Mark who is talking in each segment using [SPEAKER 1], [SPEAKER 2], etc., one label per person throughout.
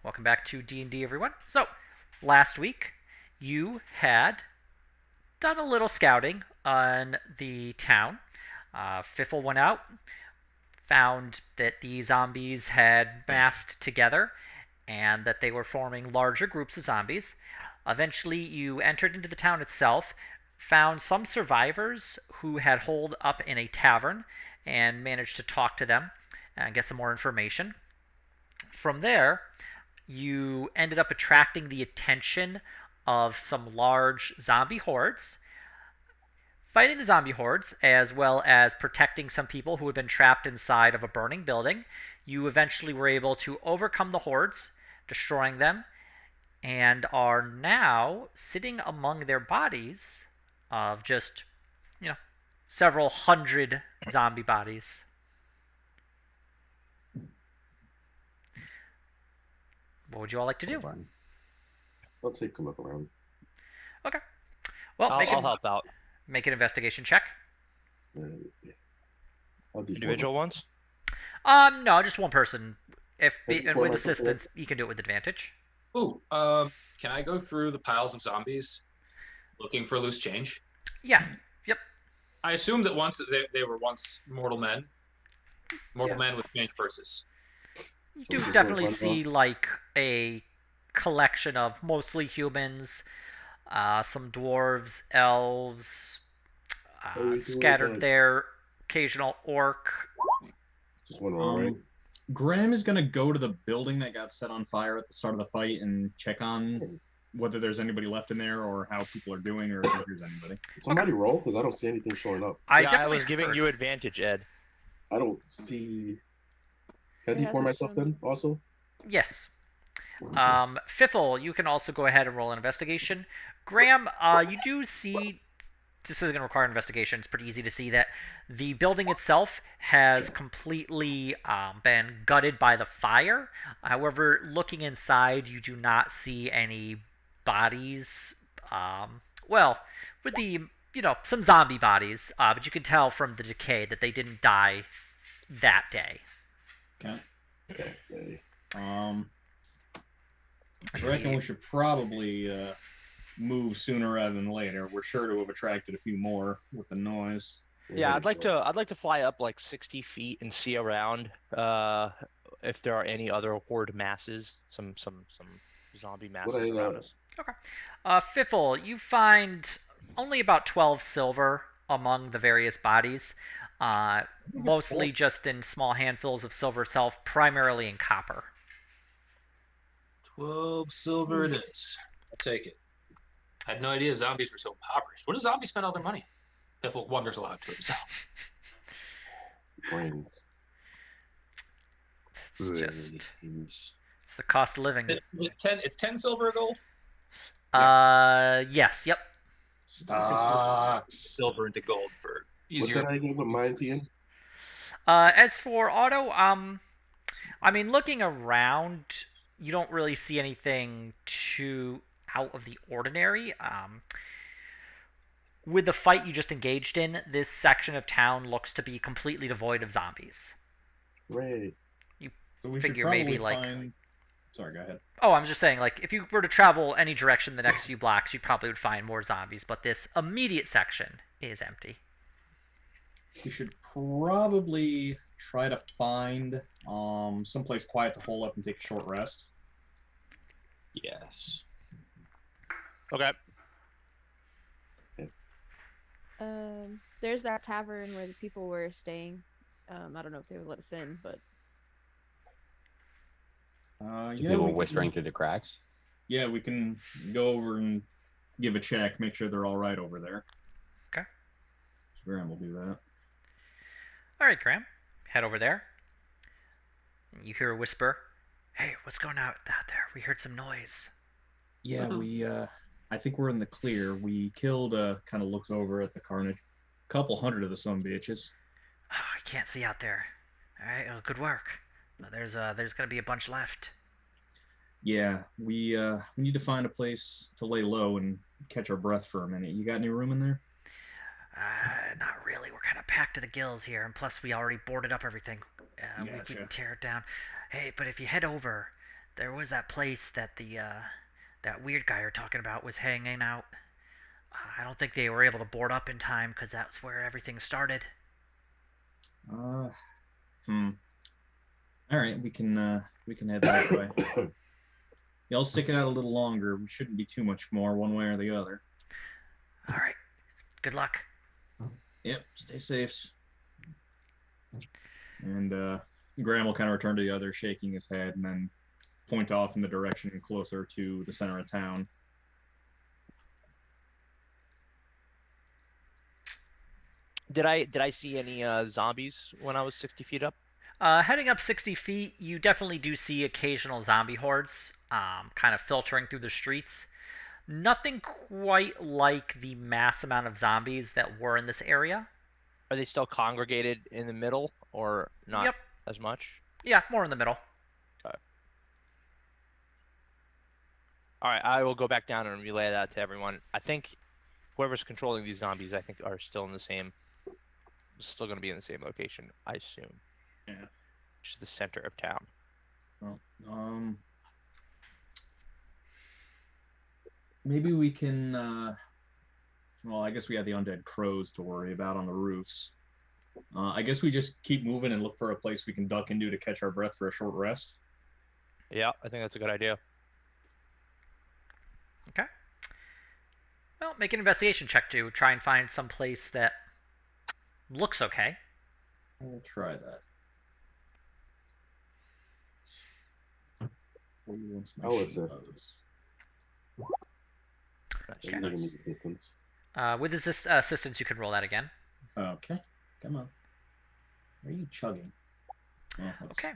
[SPEAKER 1] Welcome back to D&D, everyone. So, last week, you had done a little scouting on the town. Fiffle went out, found that the zombies had massed together and that they were forming larger groups of zombies. Eventually, you entered into the town itself, found some survivors who had holed up in a tavern, and managed to talk to them and get some more information. From there, you ended up attracting the attention of some large zombie hordes. Fighting the zombie hordes, as well as protecting some people who had been trapped inside of a burning building, you eventually were able to overcome the hordes, destroying them, and are now sitting among their bodies of just, you know, several hundred zombie bodies. What would you all like to do?
[SPEAKER 2] I'll take a look around.
[SPEAKER 1] Okay. Well,
[SPEAKER 3] I'll help out.
[SPEAKER 1] make an investigation check.
[SPEAKER 2] I'll do
[SPEAKER 3] Individual ones?
[SPEAKER 1] No, just one person. And with
[SPEAKER 2] myself,
[SPEAKER 1] assistance, you can do it with advantage.
[SPEAKER 4] Ooh, can I go through the piles of zombies looking for loose change?
[SPEAKER 1] Yeah. Yep.
[SPEAKER 4] I assume that they were once mortal men with change purses.
[SPEAKER 1] You
[SPEAKER 2] So
[SPEAKER 1] do
[SPEAKER 2] this is
[SPEAKER 1] definitely
[SPEAKER 2] what
[SPEAKER 1] see like a collection of mostly humans, some dwarves, elves, scattered there, occasional orc.
[SPEAKER 2] Just one roll, right?
[SPEAKER 5] Graham is going to go to the building that got set on fire at the start of the fight and check on whether there's anybody left in there or how people are doing or if there's anybody.
[SPEAKER 2] Somebody roll, because I don't see anything showing up.
[SPEAKER 3] I was giving you advantage, Ed.
[SPEAKER 2] I don't see... Can I
[SPEAKER 6] Yeah,
[SPEAKER 2] deform
[SPEAKER 6] that's
[SPEAKER 2] myself
[SPEAKER 6] true.
[SPEAKER 2] then, also?
[SPEAKER 1] Yes. Fiffle, you can also go ahead and roll an investigation. Graham, you do see. This is going to require investigation. It's pretty easy to see that the building itself has completely been gutted by the fire. However, looking inside, you do not see any bodies. Well, with the, some zombie bodies, but you can tell from the decay that they didn't die that day.
[SPEAKER 5] Okay.
[SPEAKER 2] Okay.
[SPEAKER 5] I
[SPEAKER 1] Let's
[SPEAKER 5] reckon
[SPEAKER 1] see.
[SPEAKER 5] we should probably move sooner rather than later. We're sure to have attracted a few more with the noise.
[SPEAKER 3] Yeah, I'd like to fly up like 60 feet and see around if there are any other horde masses, some zombie masses
[SPEAKER 2] What I,
[SPEAKER 3] around us.
[SPEAKER 1] Fiffle, you find only about 12 silver among the various bodies, mostly just in small handfuls of silver itself, primarily in copper.
[SPEAKER 4] 12 silver it is. I'll take it. I had no idea zombies were so impoverished. Where do zombies spend all their money? Piffle wonders aloud to himself.
[SPEAKER 2] Brains.
[SPEAKER 1] It's the cost of living.
[SPEAKER 4] Is it 10? It's 10 silver or gold?
[SPEAKER 1] Yes, yep.
[SPEAKER 5] Stocks.
[SPEAKER 4] Silver into gold for
[SPEAKER 2] What
[SPEAKER 4] easier.
[SPEAKER 2] did I get with mine, Ian?
[SPEAKER 1] As for Otto, looking around, you don't really see anything too out of the ordinary. With the fight you just engaged in, this section of town looks to be completely devoid of zombies.
[SPEAKER 2] Right.
[SPEAKER 5] So we
[SPEAKER 1] Figure
[SPEAKER 5] should
[SPEAKER 1] maybe,
[SPEAKER 5] probably
[SPEAKER 1] like-
[SPEAKER 5] find... Sorry, go ahead.
[SPEAKER 1] Oh, I'm just saying, like, if you were to travel any direction the next few blocks, you probably would find more zombies, but this immediate section is empty.
[SPEAKER 5] We should probably try to find someplace quiet to hole up and take a short rest.
[SPEAKER 3] Yes. Okay.
[SPEAKER 6] There's that tavern where the people were staying. I don't know if they would let us in, but
[SPEAKER 5] Yeah,
[SPEAKER 7] People
[SPEAKER 5] we
[SPEAKER 7] whispering
[SPEAKER 5] can,
[SPEAKER 7] through the cracks.
[SPEAKER 5] yeah, we can go over and give a check, make sure they're all right over there.
[SPEAKER 1] Okay.
[SPEAKER 5] So Graham will do that.
[SPEAKER 1] All right, Graham, head over there. You hear a whisper. Hey, what's going on out there? We heard some noise.
[SPEAKER 5] Yeah,
[SPEAKER 6] Uh-oh.
[SPEAKER 5] we I think we're in the clear. We killed kind of looks over at the carnage. Couple hundred of the some bitches.
[SPEAKER 1] Oh, I can't see out there. All right, well, good work. There's gonna be a bunch left.
[SPEAKER 5] Yeah, we need to find a place to lay low and catch our breath for a minute. You got any room in there?
[SPEAKER 1] Not really. We're kind of packed to the gills here, and plus we already boarded up everything. We
[SPEAKER 5] Gotcha.
[SPEAKER 1] can tear it down. Hey, but if you head over, there was that place that the that weird guy you're talking about was hanging out. I don't think they were able to board up in time because that's where everything started.
[SPEAKER 5] Uh, hmm. All right, we can head that way. Y'all stick it out a little longer. We shouldn't be too much more one way or the other.
[SPEAKER 1] All right. Good luck.
[SPEAKER 5] Yep, stay safe. And Graham will kind of return to the other, shaking his head, and then point off in the direction closer to the center of town.
[SPEAKER 3] Did I see any zombies when I was 60 feet up?
[SPEAKER 1] Heading up 60 feet, you definitely do see occasional zombie hordes kind of filtering through the streets. Nothing quite like the mass amount of zombies that were in this area.
[SPEAKER 3] Are they still congregated in the middle or not
[SPEAKER 1] Yep.
[SPEAKER 3] as much?
[SPEAKER 1] Yeah, more in the middle.
[SPEAKER 3] Okay. All right, I will go back down and relay that to everyone. I think whoever's controlling these zombies, I think, are still going to be in the same location, I assume.
[SPEAKER 5] Yeah.
[SPEAKER 3] Which is the center of town.
[SPEAKER 5] Well, maybe we can. Well, I guess we have the undead crows to worry about on the roofs. I guess we just keep moving and look for a place we can duck into to catch our breath for a short rest.
[SPEAKER 3] Yeah, I think that's a good idea.
[SPEAKER 1] Okay. Well, make an investigation check to try and find some place that looks okay.
[SPEAKER 5] I will try that.
[SPEAKER 2] I'll assist.
[SPEAKER 1] Okay.
[SPEAKER 2] Distance.
[SPEAKER 1] With this assistance, you can roll that again.
[SPEAKER 5] Okay, come on. Where are you chugging? Oh,
[SPEAKER 1] Okay.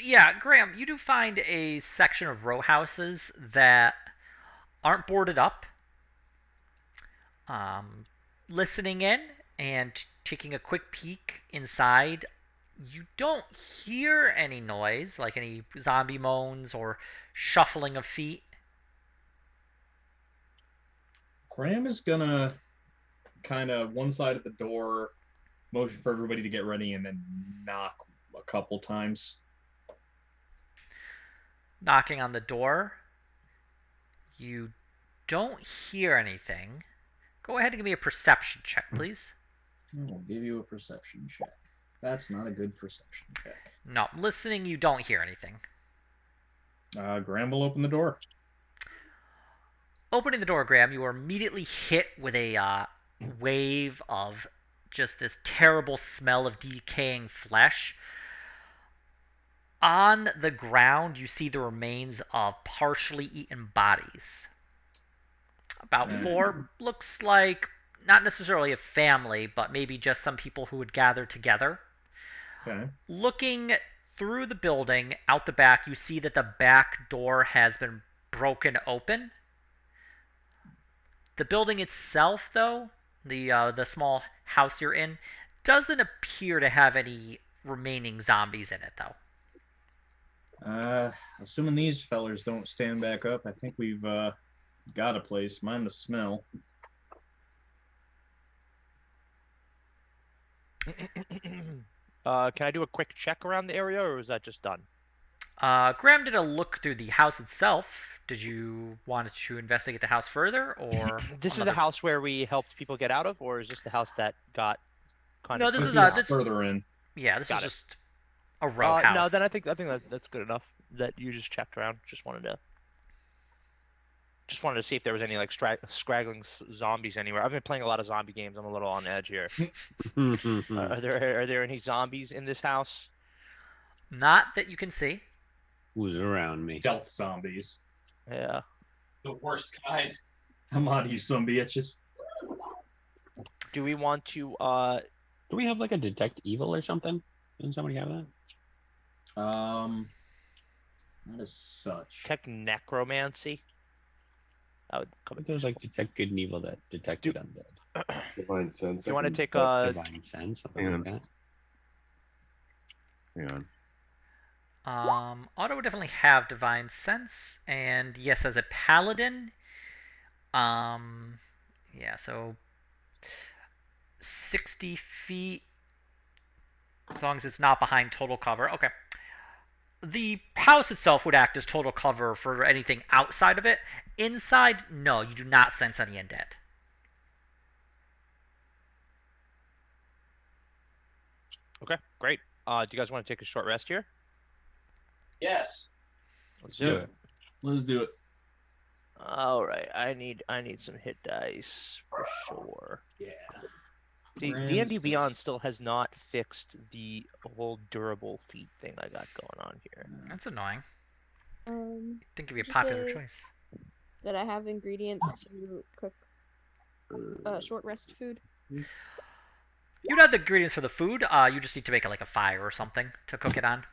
[SPEAKER 1] Yeah, Graham, you do find a section of row houses that aren't boarded up. Listening in and taking a quick peek inside, you don't hear any noise, like any zombie moans or shuffling of feet.
[SPEAKER 5] Graham is gonna kind of one side at the door, motion for everybody to get ready, and then knock a couple times.
[SPEAKER 1] Knocking on the door. You don't hear anything. Go ahead and give me a perception check, please.
[SPEAKER 5] I'll give you a perception check. That's not a good perception check.
[SPEAKER 1] No, listening, you don't hear anything.
[SPEAKER 5] Graham will open the door.
[SPEAKER 1] Opening the door, Graham, you are immediately hit with a wave of just this terrible smell of decaying flesh. On the ground, you see the remains of partially eaten bodies. About four. Looks like not necessarily a family, but maybe just some people who had gathered together.
[SPEAKER 5] Okay.
[SPEAKER 1] Looking through the building, out the back, you see that the back door has been broken open. The building itself, though, the small house you're in, doesn't appear to have any remaining zombies in it, though.
[SPEAKER 5] Assuming these fellers don't stand back up, I think we've got a place. Mind the smell.
[SPEAKER 3] Can I do a quick check around the area, or was that just done?
[SPEAKER 1] Graham did a look through the house itself. Did you want to investigate the house further, or
[SPEAKER 3] This is the house where we helped people get out of, or is this the house that got kind
[SPEAKER 1] No,
[SPEAKER 3] of?
[SPEAKER 1] this is
[SPEAKER 5] This further in.
[SPEAKER 1] Yeah, this is
[SPEAKER 3] Got it.
[SPEAKER 1] just a row house.
[SPEAKER 3] No, then I think that's good enough that you just checked around. Just wanted to see if there was any like scraggling zombies anywhere. I've been playing a lot of zombie games. I'm a little on edge here. Are there any zombies in this house?
[SPEAKER 1] Not that you can see.
[SPEAKER 7] Who's around me?
[SPEAKER 5] Stealth zombies.
[SPEAKER 3] Yeah.
[SPEAKER 4] The worst kind.
[SPEAKER 5] Come on, you some bitches.
[SPEAKER 3] Do we want to
[SPEAKER 7] Do we have like a detect evil or something? Doesn't somebody have that?
[SPEAKER 5] Not as such.
[SPEAKER 3] check necromancy? That would come
[SPEAKER 7] I think there's like detect good and evil that detected undead.
[SPEAKER 2] Divine sense.
[SPEAKER 3] Do you want to take
[SPEAKER 7] Divine sense, something
[SPEAKER 2] hang
[SPEAKER 7] like that.
[SPEAKER 2] Hang on.
[SPEAKER 1] Otto would definitely have divine sense, and yes, as a paladin, yeah, so 60 feet, as long as it's not behind total cover. Okay. The house itself would act as total cover for anything outside of it. Inside, no, you do not sense any undead.
[SPEAKER 3] Okay, great. Do you guys want to take a short rest here?
[SPEAKER 4] Yes.
[SPEAKER 3] Let's do
[SPEAKER 7] Do
[SPEAKER 3] it.
[SPEAKER 7] it.
[SPEAKER 5] Let's do it.
[SPEAKER 3] All right, I need some hit dice for sure.
[SPEAKER 5] Yeah.
[SPEAKER 3] The
[SPEAKER 5] Grand
[SPEAKER 3] D&D Beyond still has not fixed the whole durable feat thing I got going on here.
[SPEAKER 1] That's annoying. I think it'd be a
[SPEAKER 6] Did you
[SPEAKER 1] popular
[SPEAKER 6] say
[SPEAKER 1] choice.
[SPEAKER 6] that I have ingredients to cook short rest food?
[SPEAKER 1] You'd have the ingredients for the food. You just need to make it like a fire or something to cook it on.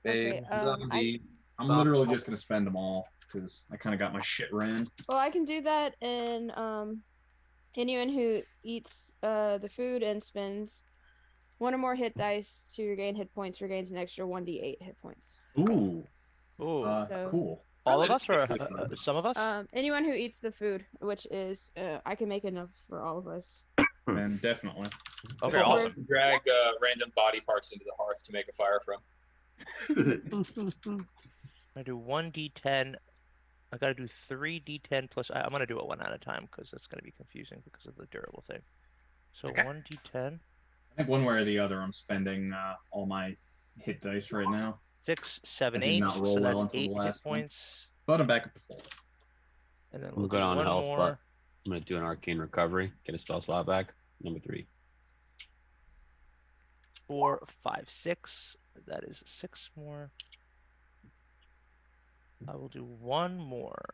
[SPEAKER 4] Big
[SPEAKER 6] Okay,
[SPEAKER 4] zombie.
[SPEAKER 5] I'm literally just gonna spend them all because I kind of got my shit ran.
[SPEAKER 6] Well, I can do that, and anyone who eats the food and spends one or more hit dice to regain hit points regains an extra 1d8 hit points.
[SPEAKER 5] Ooh.
[SPEAKER 3] Ooh,
[SPEAKER 6] So-
[SPEAKER 5] Cool.
[SPEAKER 3] all of us or some of us?
[SPEAKER 6] Anyone who eats the food, which is I can make enough for all of us.
[SPEAKER 5] Then definitely.
[SPEAKER 3] Okay,
[SPEAKER 6] Well,
[SPEAKER 3] awesome.
[SPEAKER 4] Drag random body parts into the hearth to make a fire from.
[SPEAKER 3] I do 1d10. I gotta do 3d10 plus. I'm gonna do it one at a time because that's gonna be confusing because of the durable thing. So
[SPEAKER 1] Okay.
[SPEAKER 3] 1d10,
[SPEAKER 5] I think one way or the other, I'm spending all my hit dice right now.
[SPEAKER 3] 6, 7,
[SPEAKER 5] I did
[SPEAKER 3] 8.
[SPEAKER 5] not roll
[SPEAKER 3] So
[SPEAKER 5] well
[SPEAKER 3] that's
[SPEAKER 5] until the
[SPEAKER 3] 8 hit
[SPEAKER 5] last one.
[SPEAKER 3] points.
[SPEAKER 5] But I'm back up to full.
[SPEAKER 3] And then
[SPEAKER 7] I'm
[SPEAKER 3] we'll
[SPEAKER 7] good
[SPEAKER 3] do
[SPEAKER 7] on
[SPEAKER 3] one
[SPEAKER 7] health,
[SPEAKER 3] more.
[SPEAKER 7] but I'm gonna do an arcane recovery, get a spell slot back. Number 3.
[SPEAKER 3] 4, 5, 6. That is 6 more. I will do one more.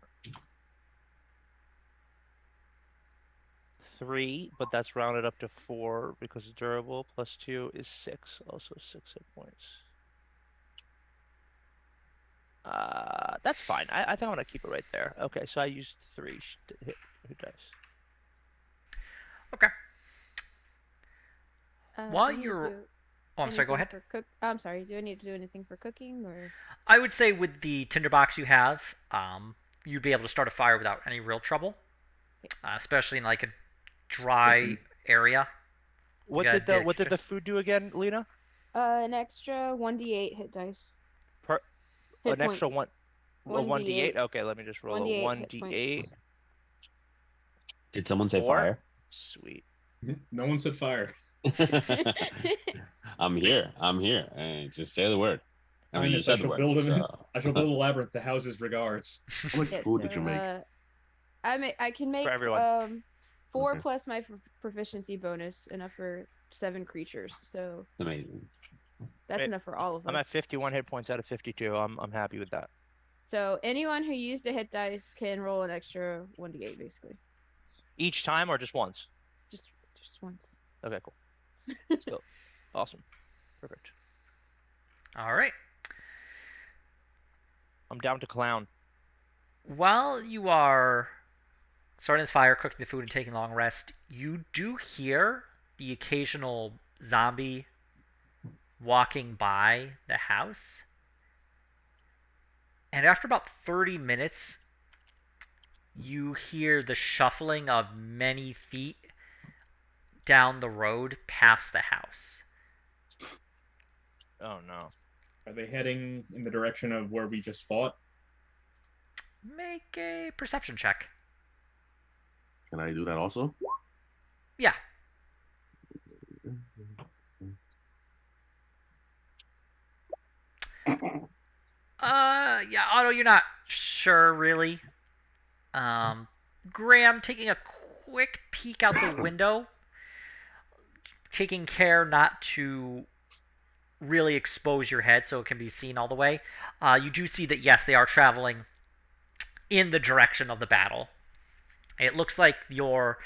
[SPEAKER 3] 3, but that's rounded up to 4 because it's durable. Plus 2 is 6. Also 6 hit points. That's fine. I think I'm gonna keep it right there. Okay, so I used 3 hit dice.
[SPEAKER 1] Okay. While
[SPEAKER 6] do I need to
[SPEAKER 1] you're-
[SPEAKER 6] do
[SPEAKER 1] Oh, I'm sorry. Go
[SPEAKER 6] anything
[SPEAKER 1] ahead.
[SPEAKER 6] for I'm sorry. Do I need to do anything for cooking or?
[SPEAKER 1] I would say with the tinderbox you have, you'd be able to start a fire without any real trouble, especially in like a dry area.
[SPEAKER 3] What
[SPEAKER 1] got
[SPEAKER 3] did the what did
[SPEAKER 1] extra-
[SPEAKER 3] the food do again, Lena?
[SPEAKER 6] An extra 1d8 hit dice.
[SPEAKER 3] Per
[SPEAKER 6] Hit
[SPEAKER 3] an extra
[SPEAKER 6] points.
[SPEAKER 3] one. A 1d8.
[SPEAKER 6] 1d8.
[SPEAKER 3] Okay, let me just roll a
[SPEAKER 6] 1d8 hit
[SPEAKER 3] 1d8.
[SPEAKER 6] points.
[SPEAKER 7] Did someone say
[SPEAKER 3] 4?
[SPEAKER 7] fire?
[SPEAKER 3] Sweet.
[SPEAKER 5] No one said fire.
[SPEAKER 7] I'm here. And just say the word. I mean, you
[SPEAKER 5] Highness,
[SPEAKER 7] said the word. So.
[SPEAKER 5] I shall build a labyrinth to house his regards.
[SPEAKER 2] How much
[SPEAKER 6] Yeah,
[SPEAKER 2] food did you make?
[SPEAKER 6] I can make
[SPEAKER 3] everyone.
[SPEAKER 6] 4
[SPEAKER 2] Okay.
[SPEAKER 6] plus my proficiency bonus, enough for 7 creatures. So
[SPEAKER 7] It's amazing.
[SPEAKER 6] that's
[SPEAKER 3] Wait,
[SPEAKER 6] enough for all of us.
[SPEAKER 3] I'm at 51 hit points out of 52. I'm happy with that.
[SPEAKER 6] So anyone who used a hit dice can roll an extra 1d8 basically.
[SPEAKER 3] Each time or just once?
[SPEAKER 6] Just once.
[SPEAKER 3] Okay, cool. So, awesome. Perfect.
[SPEAKER 1] All right.
[SPEAKER 3] I'm down to clown.
[SPEAKER 1] While you are starting this fire, cooking the food, and taking a long rest, you do hear the occasional zombie walking by the house. And after about 30 minutes, you hear the shuffling of many feet down the road past the house.
[SPEAKER 3] Oh no.
[SPEAKER 5] Are they heading in the direction of where we just fought?
[SPEAKER 1] Make a perception check.
[SPEAKER 2] Can I do that also?
[SPEAKER 1] Yeah. Yeah, Otto, you're not sure really. Graham taking a quick peek out the window, taking care not to really expose your head so it can be seen all the way. You do see that, yes, they are traveling in the direction of the battle. It looks like your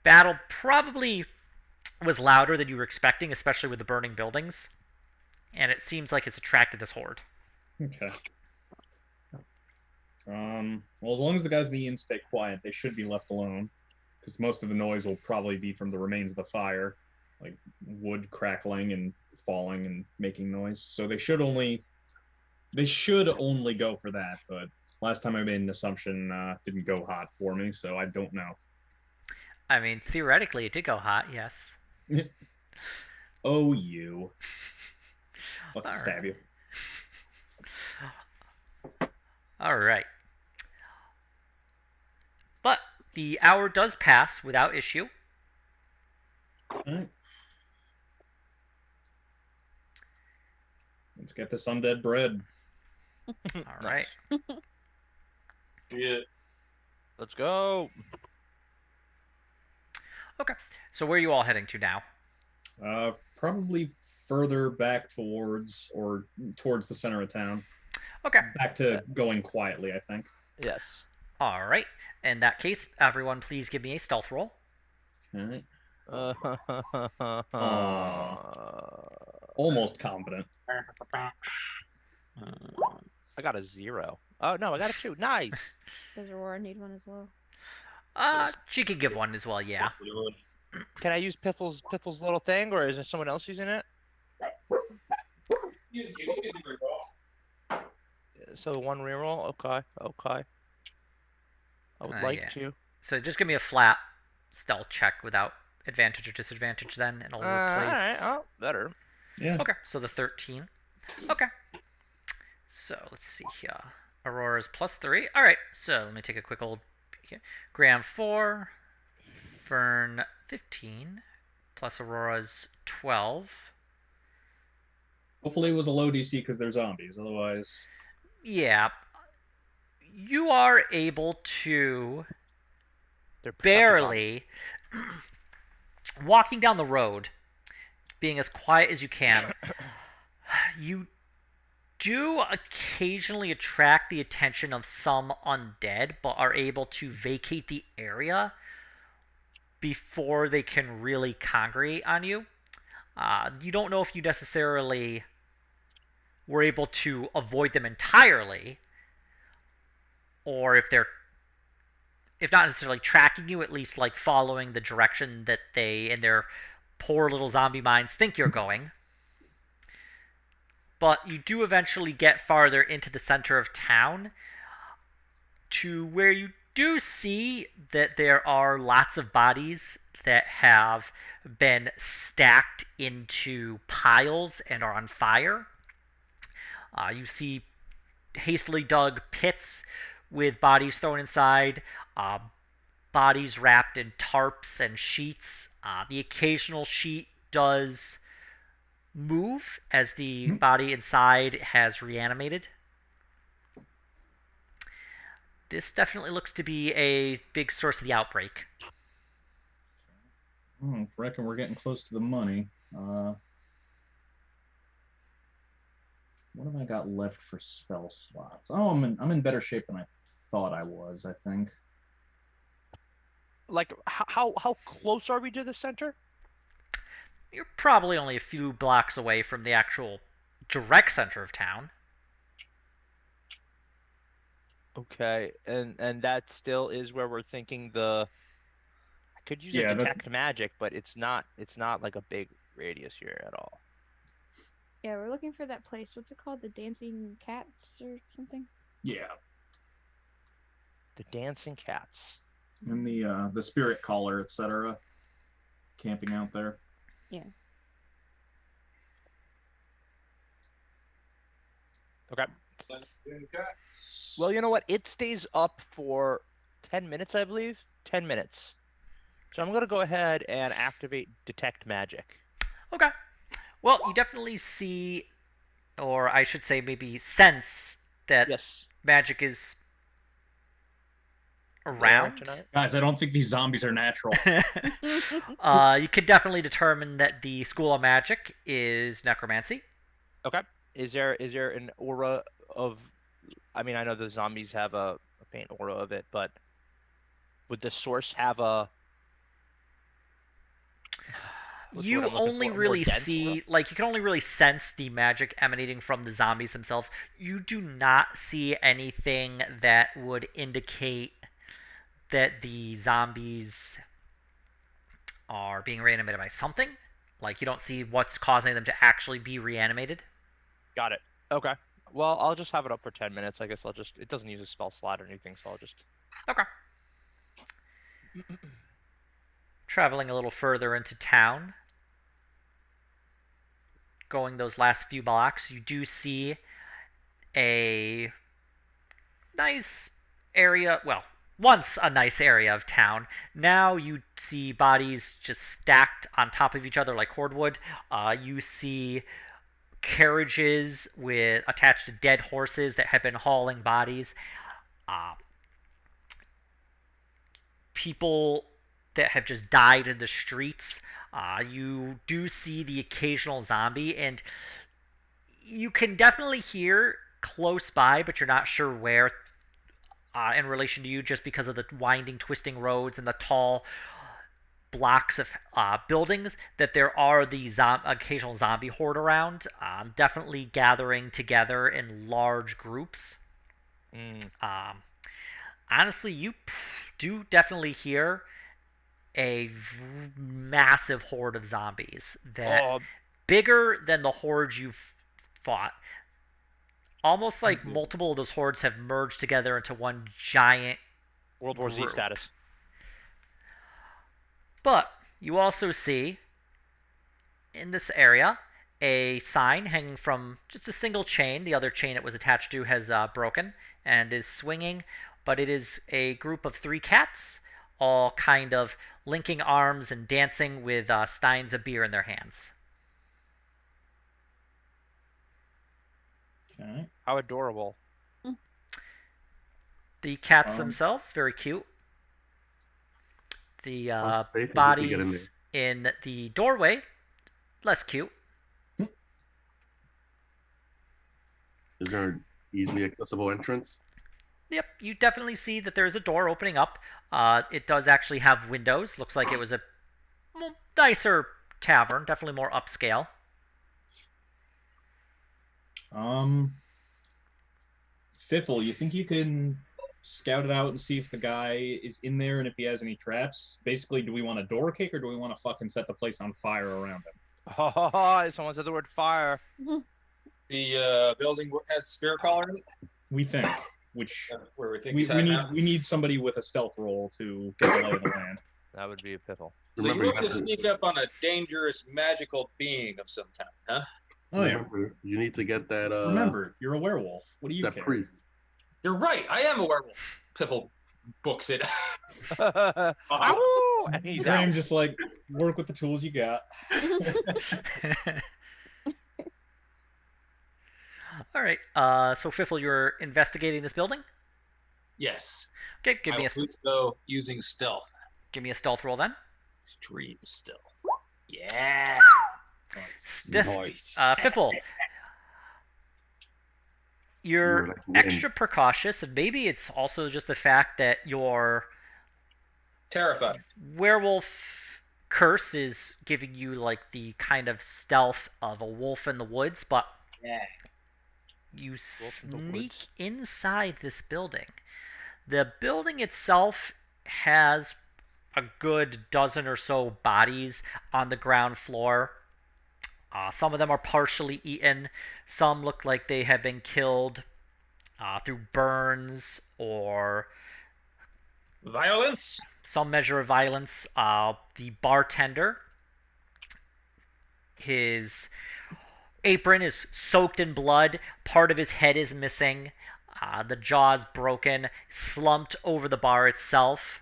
[SPEAKER 1] battle probably was louder than you were expecting, especially with the burning buildings. And it seems like it's attracted this horde.
[SPEAKER 5] Okay. Well, as long as the guys in the inn stay quiet, they should be left alone, because most of the noise will probably be from the remains of the fire, like wood crackling and falling and making noise. So they should only go for that. But last time I made an assumption, didn't go hot for me, so I don't know.
[SPEAKER 1] I mean, theoretically, it did go hot, yes.
[SPEAKER 5] Oh, you! Fucking
[SPEAKER 1] All
[SPEAKER 5] stab
[SPEAKER 1] right.
[SPEAKER 5] you.
[SPEAKER 1] All right. But the hour does pass without issue.
[SPEAKER 5] All right. Let's get this undead bread.
[SPEAKER 1] All right.
[SPEAKER 4] Yeah.
[SPEAKER 3] Let's go.
[SPEAKER 1] Okay. So where are you all heading to now?
[SPEAKER 5] Probably further back towards the center of town.
[SPEAKER 1] Okay.
[SPEAKER 5] Back to going quietly, I think.
[SPEAKER 3] Yes.
[SPEAKER 1] All right. In that case, everyone, please give me a stealth roll.
[SPEAKER 5] All right.
[SPEAKER 3] I
[SPEAKER 5] Almost competent.
[SPEAKER 3] got a 0. Oh no, I got a 2. Nice.
[SPEAKER 6] Does Aurora need one as well?
[SPEAKER 1] She could give one as well, yeah.
[SPEAKER 3] Can I use Piffle's little thing, or is there someone else using it? So 1 reroll. Okay. I would like
[SPEAKER 1] Yeah.
[SPEAKER 3] to.
[SPEAKER 1] So just give me a flat stealth check without advantage or disadvantage then, and I'll replace...
[SPEAKER 3] Alright. Oh, better.
[SPEAKER 5] Yeah.
[SPEAKER 1] Okay, so the 13. Okay. So let's see here. Aurora's +3. All right, so let me take a quick old... Graham 4, Fern 15, plus Aurora's 12.
[SPEAKER 5] Hopefully it was a low DC because they're zombies. Otherwise,
[SPEAKER 1] Yeah. You are able to
[SPEAKER 3] They're perceptive zombies.
[SPEAKER 1] barely... walking down the road, being as quiet as you can, you do occasionally attract the attention of some undead, but are able to vacate the area before they can really congregate on you. You don't know if you necessarily were able to avoid them entirely, or if not necessarily tracking you, at least like following the direction that they, in their poor little zombie minds, think you're going. But you do eventually get farther into the center of town to where you do see that there are lots of bodies that have been stacked into piles and are on fire. You see hastily dug pits with bodies thrown inside, bodies wrapped in tarps and sheets. The occasional sheet does move as the body inside has reanimated. This definitely looks to be a big source of the outbreak.
[SPEAKER 5] I reckon we're getting close to the money. What have I got left for spell slots? Oh, I'm in better shape than I thought I was, I think.
[SPEAKER 3] Like, how close are we to the center?
[SPEAKER 1] You're probably only a few blocks away from the actual direct center of town.
[SPEAKER 3] Okay, and that still is where we're thinking I could use a detect magic, but it's not like a big radius here at all.
[SPEAKER 6] Yeah, we're looking for that place. What's it called? The Dancing Cats or something?
[SPEAKER 5] Yeah.
[SPEAKER 3] The Dancing Cats.
[SPEAKER 5] And the Spirit Caller, etc. Camping out there.
[SPEAKER 6] Yeah.
[SPEAKER 3] Okay. Well, you know what? It stays up for 10 minutes, I believe. 10 minutes. So I'm going to go ahead and activate Detect Magic.
[SPEAKER 1] Okay. Well, you definitely see, or I should say maybe sense, that
[SPEAKER 3] Yes.
[SPEAKER 1] magic is around.
[SPEAKER 3] Tonight.
[SPEAKER 5] Guys, I don't think these zombies are natural.
[SPEAKER 1] You can definitely determine that the school of magic is necromancy.
[SPEAKER 3] Okay. Is there an aura of... I mean, I know the zombies have a faint aura of it, but would the source have a...
[SPEAKER 1] You only really see, like, you can only really sense the magic emanating from the zombies themselves. You do not see anything that would indicate that the zombies are being reanimated by something. Like, you don't see what's causing them to actually be reanimated.
[SPEAKER 3] Got it. Okay. Well, I'll just have it up for 10 minutes. I guess it doesn't use a spell slot or anything, so I'll just...
[SPEAKER 1] Okay. Traveling a little further into town, going those last few blocks, you do see a nice area. Well, once a nice area of town. Now you see bodies just stacked on top of each other like cordwood. You see carriages with attached to dead horses that have been hauling bodies. Uh, People that have just died in the streets. You do see the occasional zombie, and you can definitely hear close by, but you're not sure where in relation to you, just because of the winding, twisting roads and the tall blocks of buildings, that there are the occasional zombie horde around, definitely gathering together in large groups. Honestly, you do definitely hear a massive horde of zombies that bigger than the hordes you've fought. Almost like multiple of those hordes have merged together into one giant
[SPEAKER 3] World War Z
[SPEAKER 1] group.
[SPEAKER 3] status.
[SPEAKER 1] But you also see in this area a sign hanging from just a single chain. The other chain it was attached to has broken and is swinging, but it is a group of 3 cats, all kind of linking arms and dancing with steins of beer in their hands.
[SPEAKER 5] Okay.
[SPEAKER 3] How adorable.
[SPEAKER 1] The cats themselves, very cute. The
[SPEAKER 2] safe is it to get in
[SPEAKER 1] bodies in the doorway, less cute.
[SPEAKER 2] Is there an easily accessible entrance?
[SPEAKER 1] Yep, you definitely see that there's a door opening up. It does actually have windows. Looks like it was a nicer tavern, definitely more upscale.
[SPEAKER 5] Fiffle, you think you can scout it out and see if the guy is in there and if he has any traps? Basically, do we want a door kick or do we want to fucking set the place on fire around him?
[SPEAKER 3] Oh, someone said the word fire.
[SPEAKER 4] The building has the spirit collar in it.
[SPEAKER 5] We think. Which
[SPEAKER 4] Where we think
[SPEAKER 5] we
[SPEAKER 4] he's hiding
[SPEAKER 5] need
[SPEAKER 4] out?
[SPEAKER 5] we need somebody with a stealth roll to get the lay of the land.
[SPEAKER 3] That would be a piffle.
[SPEAKER 4] So
[SPEAKER 2] Remember,
[SPEAKER 4] you
[SPEAKER 2] you
[SPEAKER 4] want
[SPEAKER 2] have
[SPEAKER 4] to
[SPEAKER 2] to-
[SPEAKER 4] sneak up on a dangerous magical being of some kind, huh?
[SPEAKER 5] Oh yeah.
[SPEAKER 2] Remember, you need to get that.
[SPEAKER 5] Remember, you're a werewolf. What do you
[SPEAKER 2] that
[SPEAKER 5] care?
[SPEAKER 2] priest.
[SPEAKER 4] You're right. I am a werewolf. Piffle books it.
[SPEAKER 3] Ow! And he's
[SPEAKER 5] Graham
[SPEAKER 3] out.
[SPEAKER 5] just like work with the tools you got.
[SPEAKER 1] All right. So Fiffle, you're investigating this building.
[SPEAKER 4] Yes.
[SPEAKER 1] Okay, give
[SPEAKER 4] I
[SPEAKER 1] me
[SPEAKER 4] will do so using stealth.
[SPEAKER 1] a stealth roll then.
[SPEAKER 4] Extreme stealth. Yeah.
[SPEAKER 1] Stiff.
[SPEAKER 7] Nice.
[SPEAKER 1] Fiffle, you're
[SPEAKER 2] like wind.
[SPEAKER 1] extra precautious, and maybe it's also just the fact that your
[SPEAKER 4] Terrified.
[SPEAKER 1] werewolf curse is giving you like the kind of stealth of a wolf in the woods, but
[SPEAKER 4] Yeah.
[SPEAKER 1] you
[SPEAKER 3] Wolf in the
[SPEAKER 1] sneak
[SPEAKER 3] woods.
[SPEAKER 1] inside this building. The building itself has a good dozen or so bodies on the ground floor. Some of them are partially eaten. Some look like they have been killed through burns or
[SPEAKER 4] Violence.
[SPEAKER 1] some measure of violence. The bartender, his apron is soaked in blood. Part of his head is missing. The jaw's broken, slumped over the bar itself.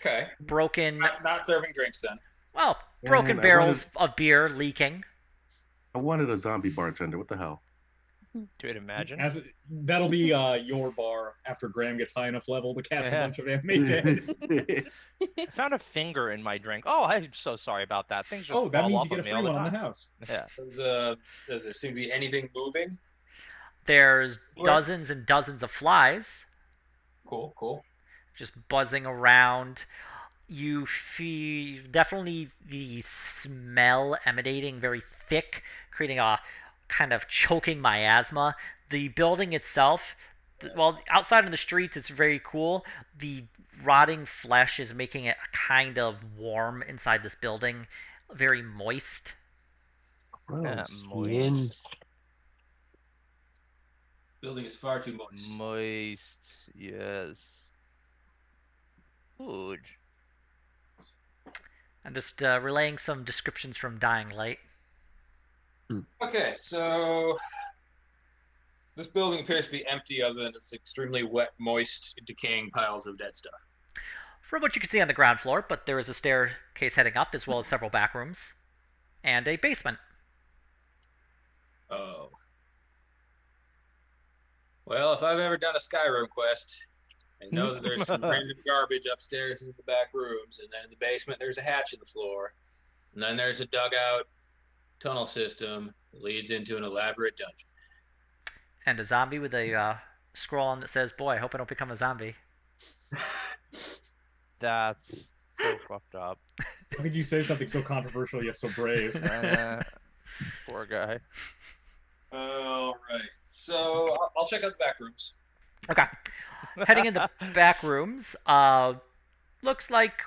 [SPEAKER 4] Okay.
[SPEAKER 1] Broken,
[SPEAKER 4] Not serving drinks then.
[SPEAKER 1] well,
[SPEAKER 2] Man,
[SPEAKER 1] broken
[SPEAKER 2] I
[SPEAKER 1] barrels of beer leaking.
[SPEAKER 2] I wanted a zombie bartender. What the hell?
[SPEAKER 3] Could imagine.
[SPEAKER 5] That'll be your bar after Graham gets high enough level to cast a
[SPEAKER 3] Yeah.
[SPEAKER 5] bunch of anime dead.
[SPEAKER 3] I found a finger in my drink. Oh, I'm so sorry about that. Things just
[SPEAKER 5] Oh, that
[SPEAKER 3] fall
[SPEAKER 5] means
[SPEAKER 3] off
[SPEAKER 5] you get a
[SPEAKER 3] of me
[SPEAKER 5] free
[SPEAKER 3] all
[SPEAKER 5] one on the
[SPEAKER 3] time.
[SPEAKER 5] house.
[SPEAKER 3] Yeah.
[SPEAKER 4] Does there seem to be anything moving?
[SPEAKER 1] There's
[SPEAKER 4] Where-
[SPEAKER 1] dozens and dozens of flies
[SPEAKER 4] Cool.
[SPEAKER 1] just buzzing around. You feel definitely the smell emanating very thick, creating a kind of choking miasma. The building itself, well, outside in the streets, it's very cool. The rotting flesh is making it kind of warm inside this building, very moist.
[SPEAKER 3] Yeah,
[SPEAKER 2] Gross.
[SPEAKER 7] In.
[SPEAKER 4] Building is far too moist.
[SPEAKER 3] Moist. Yes. Good.
[SPEAKER 1] I'm just relaying some descriptions from Dying Light.
[SPEAKER 4] Okay, so This building appears to be empty other than its extremely wet, moist, decaying piles of dead stuff.
[SPEAKER 1] From what you can see on the ground floor, but there is a staircase heading up, as well as several back rooms and a basement.
[SPEAKER 4] Oh. Well, if I've ever done a Skyrim quest, I know that there's some random garbage upstairs in the back rooms, and then in the basement there's a hatch in the floor, and then there's a dugout tunnel system that leads into an elaborate dungeon.
[SPEAKER 1] And a zombie with a scroll on that says, "Boy, I hope I don't become a zombie."
[SPEAKER 3] That's so fucked up.
[SPEAKER 5] How could you say something so controversial yet so brave?
[SPEAKER 3] Poor guy.
[SPEAKER 4] All right. So I'll check out the back rooms.
[SPEAKER 1] Okay. Heading in the back rooms, looks like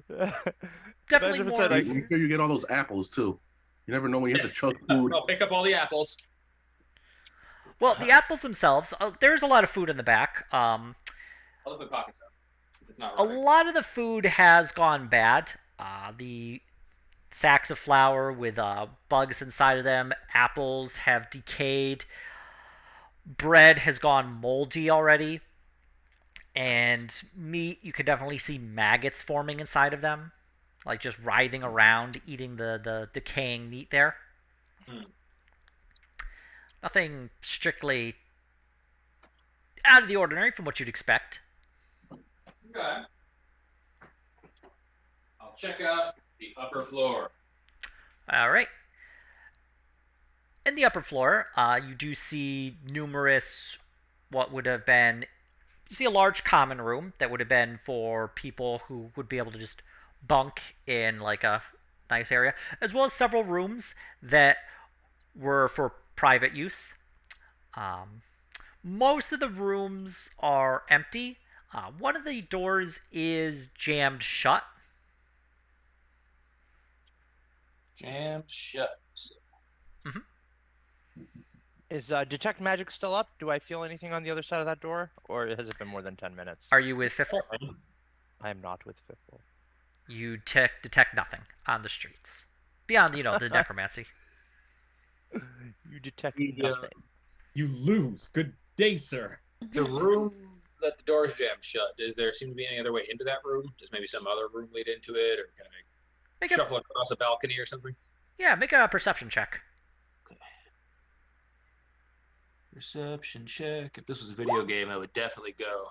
[SPEAKER 1] definitely
[SPEAKER 3] Imagine if it
[SPEAKER 1] more.
[SPEAKER 3] said, like,
[SPEAKER 2] Make sure you get all those apples too. You never know when you have to chug food.
[SPEAKER 4] I'll pick up all the apples.
[SPEAKER 1] Well, the apples themselves, there's a lot of food in the back.
[SPEAKER 4] I'll look at the pockets though. It's not
[SPEAKER 1] A
[SPEAKER 4] right.
[SPEAKER 1] lot of the food has gone bad. The sacks of flour with bugs inside of them, apples have decayed, bread has gone moldy already, and meat, you can definitely see maggots forming inside of them, like just writhing around, eating the decaying meat there. Nothing strictly out of the ordinary from what you'd expect.
[SPEAKER 4] Okay. I'll check out the upper floor.
[SPEAKER 1] All right. In the upper floor, you do see numerous, what would have been, you see a large common room that would have been for people who would be able to just bunk in like a nice area, as well as several rooms that were for private use. Most of the rooms are empty. One of the doors is jammed shut.
[SPEAKER 4] Jammed shut.
[SPEAKER 3] Is detect magic still up? Do I feel anything on the other side of that door, or has it been more than 10 minutes?
[SPEAKER 1] Are you with Fiffle?
[SPEAKER 3] I am not with Fiffle.
[SPEAKER 1] You detect nothing on the streets beyond, the necromancy.
[SPEAKER 3] You detect
[SPEAKER 4] Yeah.
[SPEAKER 3] nothing.
[SPEAKER 5] You lose. Good day, sir.
[SPEAKER 4] The room that the door is jammed shut, does there seem to be any other way into that room? Does maybe some other room lead into it, or can I
[SPEAKER 1] Make a,
[SPEAKER 4] shuffle across a balcony or something?
[SPEAKER 1] yeah, make a perception check.
[SPEAKER 4] Perception check. If this was a video game, I would definitely go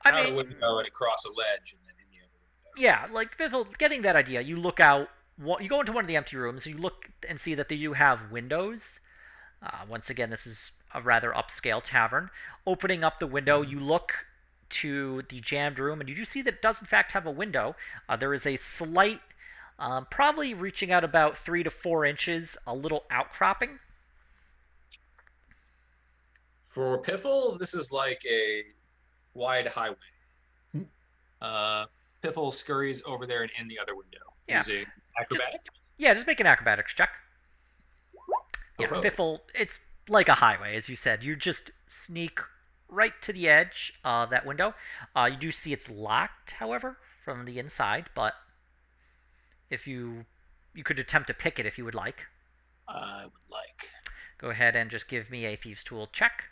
[SPEAKER 1] I
[SPEAKER 4] out a
[SPEAKER 1] mean,
[SPEAKER 4] window and across a ledge and then in the other window.
[SPEAKER 1] yeah, like Fiffle, getting that idea, you look out. You go into one of the empty rooms. You look and see that they do have windows. Once again, this is a rather upscale tavern. Opening up the window, you look to the jammed room, and you do see that it does in fact have a window. There is a slight, probably reaching out about 3 to 4 inches, a little outcropping.
[SPEAKER 4] For Piffle, this is like a wide highway. Piffle scurries over there and in the other window using acrobatic.
[SPEAKER 1] Yeah, just make an acrobatics check. Yeah,
[SPEAKER 4] Oh.
[SPEAKER 1] Fiffle, it's like a highway, as you said. You just sneak right to the edge of that window. You do see it's locked, however, from the inside, but if you could attempt to pick it if you would like.
[SPEAKER 4] I would like.
[SPEAKER 1] Go ahead and just give me a Thieves' Tool check.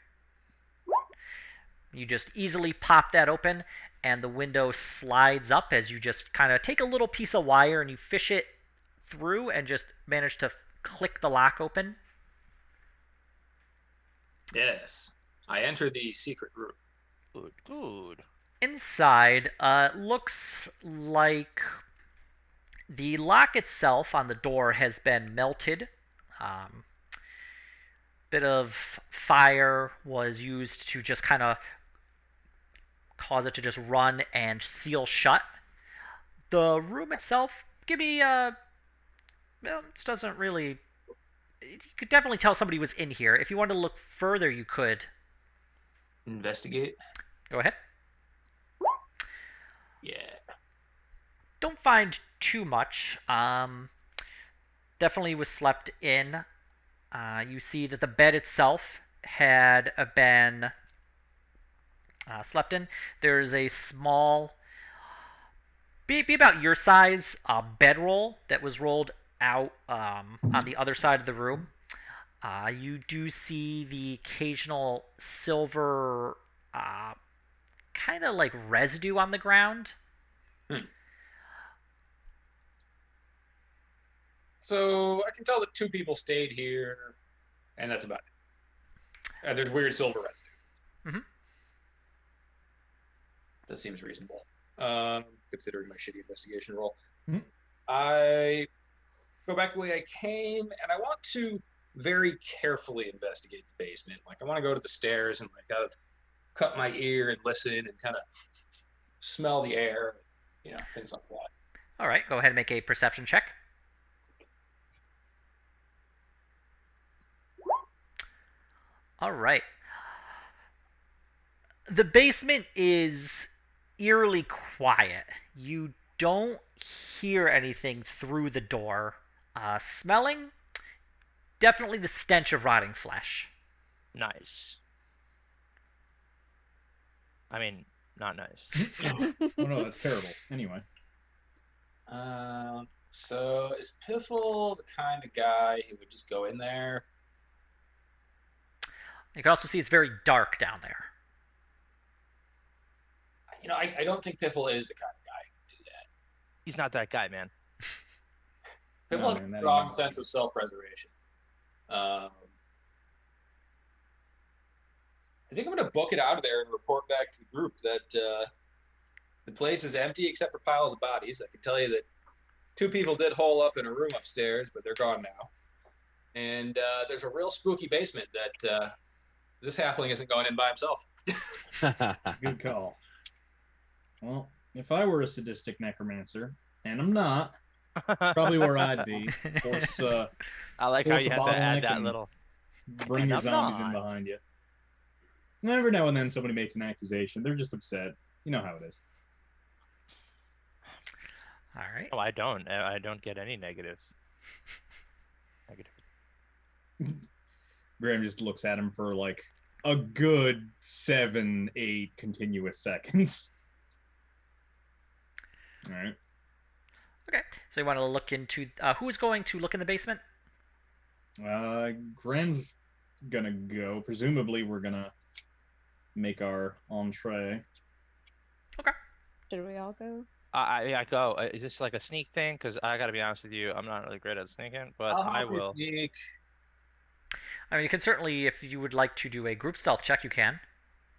[SPEAKER 1] You just easily pop that open, and the window slides up as you just kind of take a little piece of wire and you fish it through and just manage to click the lock open.
[SPEAKER 4] Yes. I enter the secret room.
[SPEAKER 3] Good, good.
[SPEAKER 1] Inside, looks like the lock itself on the door has been melted. Bit of fire was used to just kind of cause it to just run and seal shut. The room itself, give me well, this doesn't really. You could definitely tell somebody was in here. If you wanted to look further, you could.
[SPEAKER 4] Investigate.
[SPEAKER 1] Go ahead.
[SPEAKER 4] Yeah.
[SPEAKER 1] Don't find too much. Definitely was slept in. You see that the bed itself had been slept in. There's a small, be about your size, bedroll that was rolled out on the other side of the room. You do see the occasional silver, kind of like residue on the ground.
[SPEAKER 4] So I can tell that 2 people stayed here, and that's about it. There's weird silver residue.
[SPEAKER 1] Mhm.
[SPEAKER 4] That seems reasonable, considering my shitty investigation roll.
[SPEAKER 5] Mhm.
[SPEAKER 4] I go back the way I came, and I want to very carefully investigate the basement. Like, I want to go to the stairs and like kind of cut my ear and listen and kind of smell the air, things like that.
[SPEAKER 1] All right, go ahead and make a perception check. All right. The basement is eerily quiet. You don't hear anything through the door. Smelling, definitely the stench of rotting flesh.
[SPEAKER 3] Nice. I mean, not nice.
[SPEAKER 5] Oh no, that's terrible. Anyway.
[SPEAKER 4] So is Piffle the kind of guy who would just go in there?
[SPEAKER 1] You can also see it's very dark down there.
[SPEAKER 4] I don't think Piffle is the kind of guy who would do that.
[SPEAKER 3] He's not that guy, man.
[SPEAKER 4] Piffle
[SPEAKER 5] No,
[SPEAKER 4] has
[SPEAKER 5] man,
[SPEAKER 4] a
[SPEAKER 5] that
[SPEAKER 4] strong
[SPEAKER 5] ain't-
[SPEAKER 4] sense of self-preservation. I think I'm going to book it out of there and report back to the group that the place is empty except for piles of bodies. I can tell you that 2 people did hole up in a room upstairs, but they're gone now. And there's a real spooky basement that this halfling isn't going in by himself.
[SPEAKER 5] Good call. Well, if I were a sadistic necromancer, and I'm not, probably where I'd be. Force,
[SPEAKER 3] I like how
[SPEAKER 5] force
[SPEAKER 3] you
[SPEAKER 5] a
[SPEAKER 3] have to add
[SPEAKER 5] bottleneck
[SPEAKER 3] that
[SPEAKER 5] and
[SPEAKER 3] little.
[SPEAKER 5] bring
[SPEAKER 3] And
[SPEAKER 5] your
[SPEAKER 3] I'm
[SPEAKER 5] zombies
[SPEAKER 3] not.
[SPEAKER 5] in behind you. Every now and then somebody makes an accusation. They're just upset. You know how it is.
[SPEAKER 1] All right.
[SPEAKER 3] No, I don't. I don't get any negative.
[SPEAKER 5] Graham just looks at him for like a good 7, 8 continuous seconds. All right.
[SPEAKER 1] Okay. So you want to look into who's going to look in the basement?
[SPEAKER 5] Graham's gonna go. Presumably, we're gonna make our entree.
[SPEAKER 6] Should we all go?
[SPEAKER 3] I go. Is this like a sneak thing? Because I gotta be honest with you, I'm not really great at sneaking, but
[SPEAKER 4] I'll
[SPEAKER 3] I
[SPEAKER 4] help you
[SPEAKER 3] will.
[SPEAKER 4] sneak.
[SPEAKER 1] I mean, you can certainly, if you would like to do a group stealth check, you can.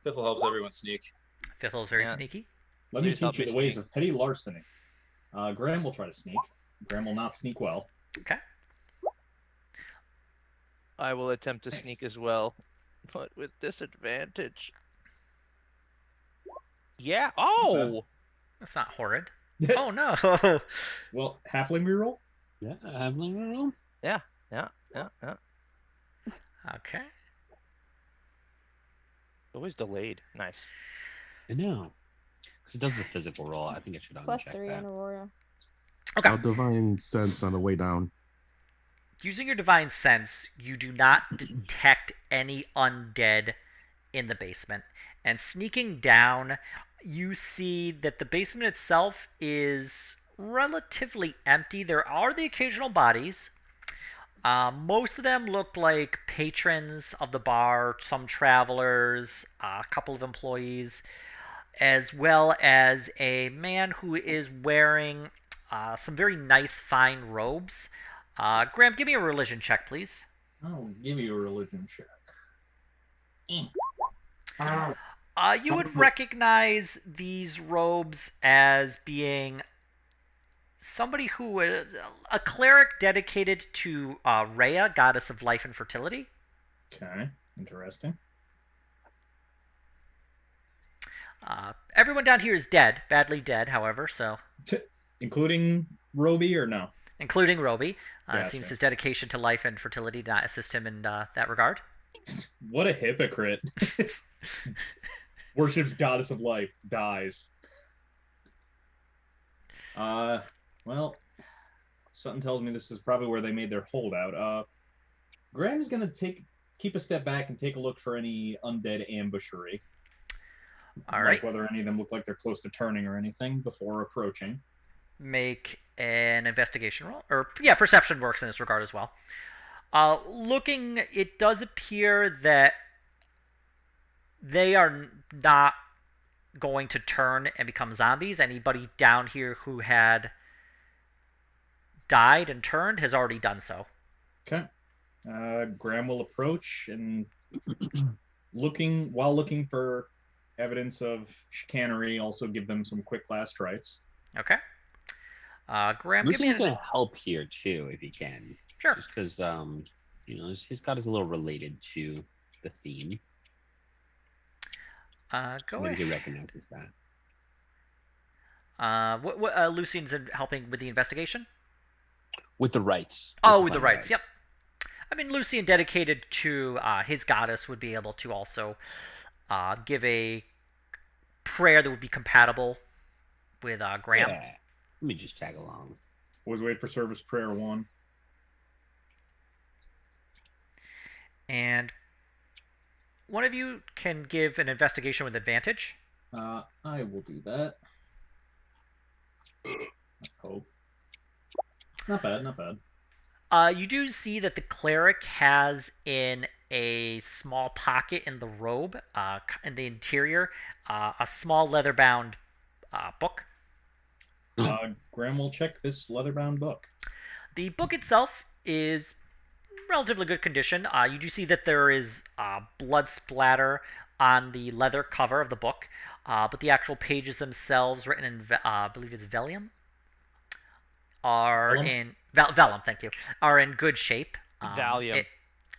[SPEAKER 4] Piffle helps everyone sneak.
[SPEAKER 1] Fiffle is very
[SPEAKER 3] Yeah.
[SPEAKER 1] sneaky.
[SPEAKER 5] Let me
[SPEAKER 3] Please help
[SPEAKER 5] teach you
[SPEAKER 3] me
[SPEAKER 5] the ways
[SPEAKER 3] sneak.
[SPEAKER 5] of petty larceny. Graham will try to sneak. Graham will not sneak well.
[SPEAKER 1] Okay.
[SPEAKER 3] I will attempt to
[SPEAKER 5] Nice.
[SPEAKER 3] sneak as well, but with disadvantage. Yeah. Oh.
[SPEAKER 1] That's not horrid. Oh no.
[SPEAKER 5] Well, halfling reroll.
[SPEAKER 7] Yeah, having a room.
[SPEAKER 3] Yeah.
[SPEAKER 1] Okay.
[SPEAKER 3] Always delayed. Nice.
[SPEAKER 7] I know. Because it does the physical roll. I think it should
[SPEAKER 6] Plus
[SPEAKER 7] uncheck
[SPEAKER 6] 3
[SPEAKER 7] that.
[SPEAKER 6] on Aurora.
[SPEAKER 1] Okay.
[SPEAKER 2] I'll divine sense on the way down.
[SPEAKER 1] Using your divine sense, you do not detect any undead in the basement. And sneaking down, you see that the basement itself is relatively empty. There are the occasional bodies. Most of them look like patrons of the bar, some travelers, a couple of employees, as well as a man who is wearing some very nice, fine robes. Graham, give me a religion check, please.
[SPEAKER 5] I'll give you a religion check.
[SPEAKER 1] You would recognize these robes as being somebody who is a cleric dedicated to Rhea, goddess of life and fertility.
[SPEAKER 5] Okay, interesting.
[SPEAKER 1] Everyone down here is dead, badly dead, however, so
[SPEAKER 5] Including Roby or no?
[SPEAKER 1] including Roby.
[SPEAKER 5] Gotcha.
[SPEAKER 1] Seems his dedication to life and fertility did not assist him in that regard.
[SPEAKER 5] What a hypocrite. Worships goddess of life, dies. Well, something tells me this is probably where they made their holdout. Graham's gonna keep a step back and take a look for any undead ambushery.
[SPEAKER 1] All
[SPEAKER 5] Like
[SPEAKER 1] right.
[SPEAKER 5] whether any of them look like they're close to turning or anything before approaching.
[SPEAKER 1] Make an investigation roll. Or, yeah, perception works in this regard as well. Looking, it does appear that they are not going to turn and become zombies. Anybody down here who had died and turned has already done so.
[SPEAKER 5] Okay. Graham will approach and looking for evidence of chicanery, also give them some quick last rites.
[SPEAKER 1] Okay. Graham, give me
[SPEAKER 7] Lucian's gonna help here too, if he can.
[SPEAKER 1] Sure.
[SPEAKER 7] Just because his god is a little related to the theme.
[SPEAKER 1] Go
[SPEAKER 7] Maybe
[SPEAKER 1] ahead.
[SPEAKER 7] he recognizes that.
[SPEAKER 1] Lucian's helping with the investigation?
[SPEAKER 7] With the rights.
[SPEAKER 1] With the rights. Yep. I mean, Lucian, dedicated to his goddess, would be able to also give a prayer that would be compatible with Graham.
[SPEAKER 7] Yeah. Let me just tag along.
[SPEAKER 5] Always wait for service prayer 1.
[SPEAKER 1] And one of you can give an investigation with advantage.
[SPEAKER 5] I will do that. I hope. Not bad, not bad.
[SPEAKER 1] You do see that the cleric has in a small pocket in the robe, in the interior, a small leather-bound book.
[SPEAKER 5] Graham will check this leather-bound book.
[SPEAKER 1] The book itself is relatively good condition. You do see that there is blood splatter on the leather cover of the book, but the actual pages themselves, written in, I believe it's vellum, are
[SPEAKER 5] Vellum?
[SPEAKER 1] in vellum. Thank you. Are in good shape.
[SPEAKER 3] Valium.
[SPEAKER 1] It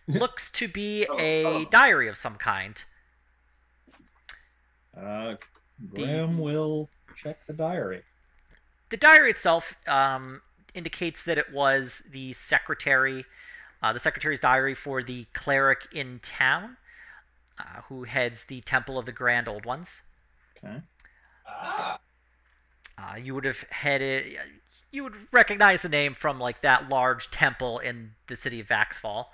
[SPEAKER 1] looks to be a diary of some kind.
[SPEAKER 5] Graham will check the diary.
[SPEAKER 1] The diary itself indicates that it was the secretary's diary for the cleric in town, who heads the Temple of the Grand Old Ones.
[SPEAKER 5] Okay.
[SPEAKER 1] You would recognize the name from like that large temple in the city of Vaxfall.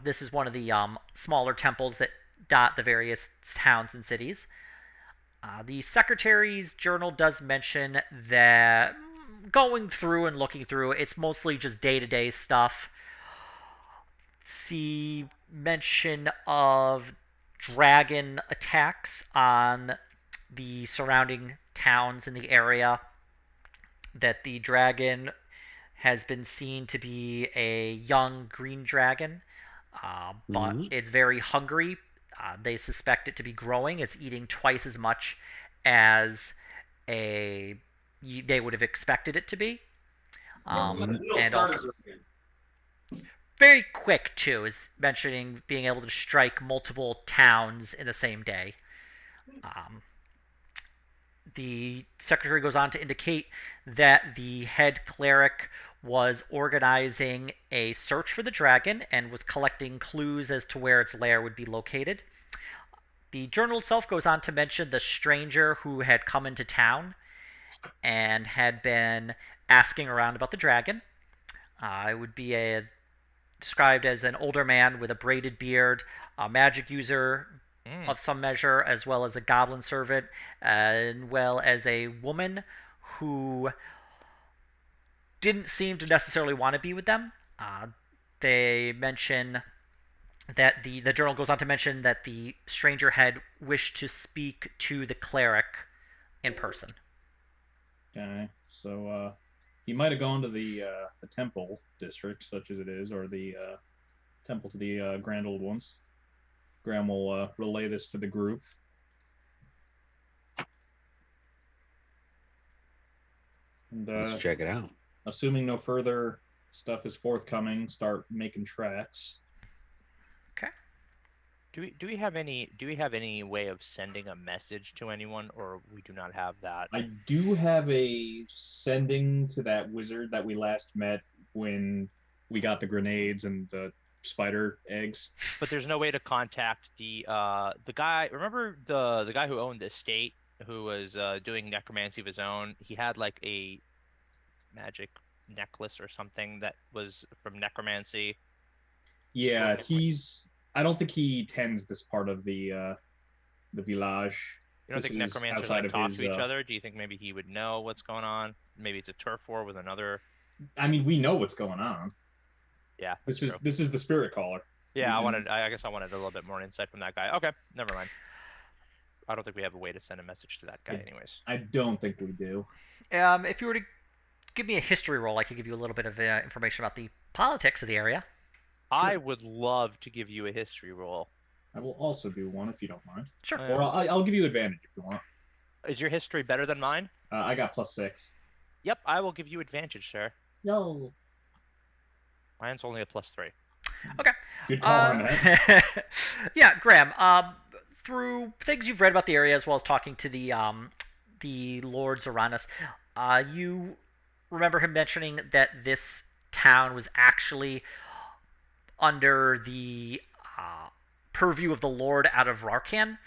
[SPEAKER 1] This is one of the smaller temples that dot the various towns and cities. The secretary's journal does mention that, going through and looking through, it's mostly just day-to-day stuff. See mention of dragon attacks on the surrounding towns in the area, that the dragon has been seen to be a young green dragon, but it's very hungry. They suspect it to be growing. It's eating twice as much as they would have expected it to be. And also, very quick, too, is mentioning being able to strike multiple towns in the same day. The secretary goes on to indicate that the head cleric was organizing a search for the dragon and was collecting clues as to where its lair would be located. The journal itself goes on to mention the stranger who had come into town and had been asking around about the dragon. It would be described as an older man with a braided beard, a magic user of some measure, as well as a goblin servant, as well as a woman who didn't seem to necessarily want to be with them. They mention that the journal goes on to mention that the stranger had wished to speak to the cleric in person.
[SPEAKER 5] Okay, so he might have gone to the temple district, such as it is, or the temple to the Grand Old Ones. Graham will relay this to the group. And,
[SPEAKER 7] Let's check it out.
[SPEAKER 5] Assuming no further stuff is forthcoming, start making tracks.
[SPEAKER 1] Okay.
[SPEAKER 3] Do we have any way of sending a message to anyone, or we do not have that?
[SPEAKER 5] I do have a sending to that wizard that we last met when we got the grenades and the spider eggs.
[SPEAKER 3] But there's no way to contact the guy. Remember the guy who owned the estate, who was doing necromancy of his own? He had like a magic necklace or something that was from necromancy.
[SPEAKER 5] Yeah, I don't think he tends this part of the village.
[SPEAKER 3] You don't
[SPEAKER 5] This
[SPEAKER 3] think
[SPEAKER 5] is
[SPEAKER 3] necromancers
[SPEAKER 5] outside
[SPEAKER 3] like
[SPEAKER 5] of
[SPEAKER 3] talk
[SPEAKER 5] his,
[SPEAKER 3] to each other? Do you think maybe he would know what's going on? Maybe it's a turf war with another.
[SPEAKER 5] I mean, we know what's going on.
[SPEAKER 3] Yeah,
[SPEAKER 5] This
[SPEAKER 3] that's
[SPEAKER 5] is
[SPEAKER 3] true.
[SPEAKER 5] this is the spirit caller.
[SPEAKER 3] Yeah,
[SPEAKER 5] Mhm.
[SPEAKER 3] I guess I wanted a little bit more insight from that guy. Okay, never mind. I don't think we have a way to send a message to that guy, anyways.
[SPEAKER 5] I don't think we do.
[SPEAKER 1] If you were to give me a history roll, I could give you a little bit of information about the politics of the area.
[SPEAKER 3] I would love to give you a history roll.
[SPEAKER 5] I will also do one if you don't mind.
[SPEAKER 1] Sure.
[SPEAKER 5] Or I'll give you advantage if you want.
[SPEAKER 3] Is your history better than mine?
[SPEAKER 5] I got +6.
[SPEAKER 3] Yep, I will give you advantage, sir.
[SPEAKER 5] Yo.
[SPEAKER 3] Mine's only a +3.
[SPEAKER 1] Okay.
[SPEAKER 5] Good call on that.
[SPEAKER 1] Yeah, Graham. Through things you've read about the area, as well as talking to the lords around us, you remember him mentioning that this town was actually under the purview of the Lord out of Rarkan.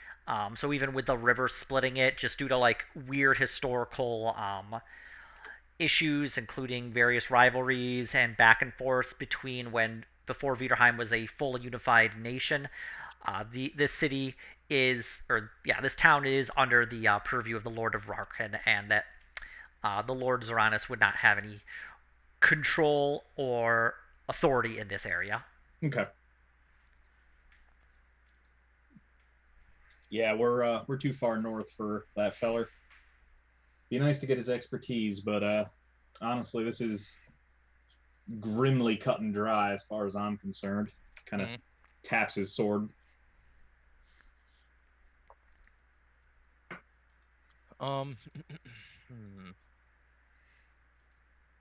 [SPEAKER 1] So even with the river splitting it, just due to like weird historical issues, including various rivalries and back and forth between before Viderheim was a fully unified nation. This city is, this town is under the purview of the Lord of Rarkan, and that the Lord Zoranus would not have any control or authority in this area.
[SPEAKER 5] Okay. Yeah, we're too far north for that feller. Be nice to get his expertise, but honestly, this is grimly cut and dry as far as I'm concerned. Kind of taps his sword.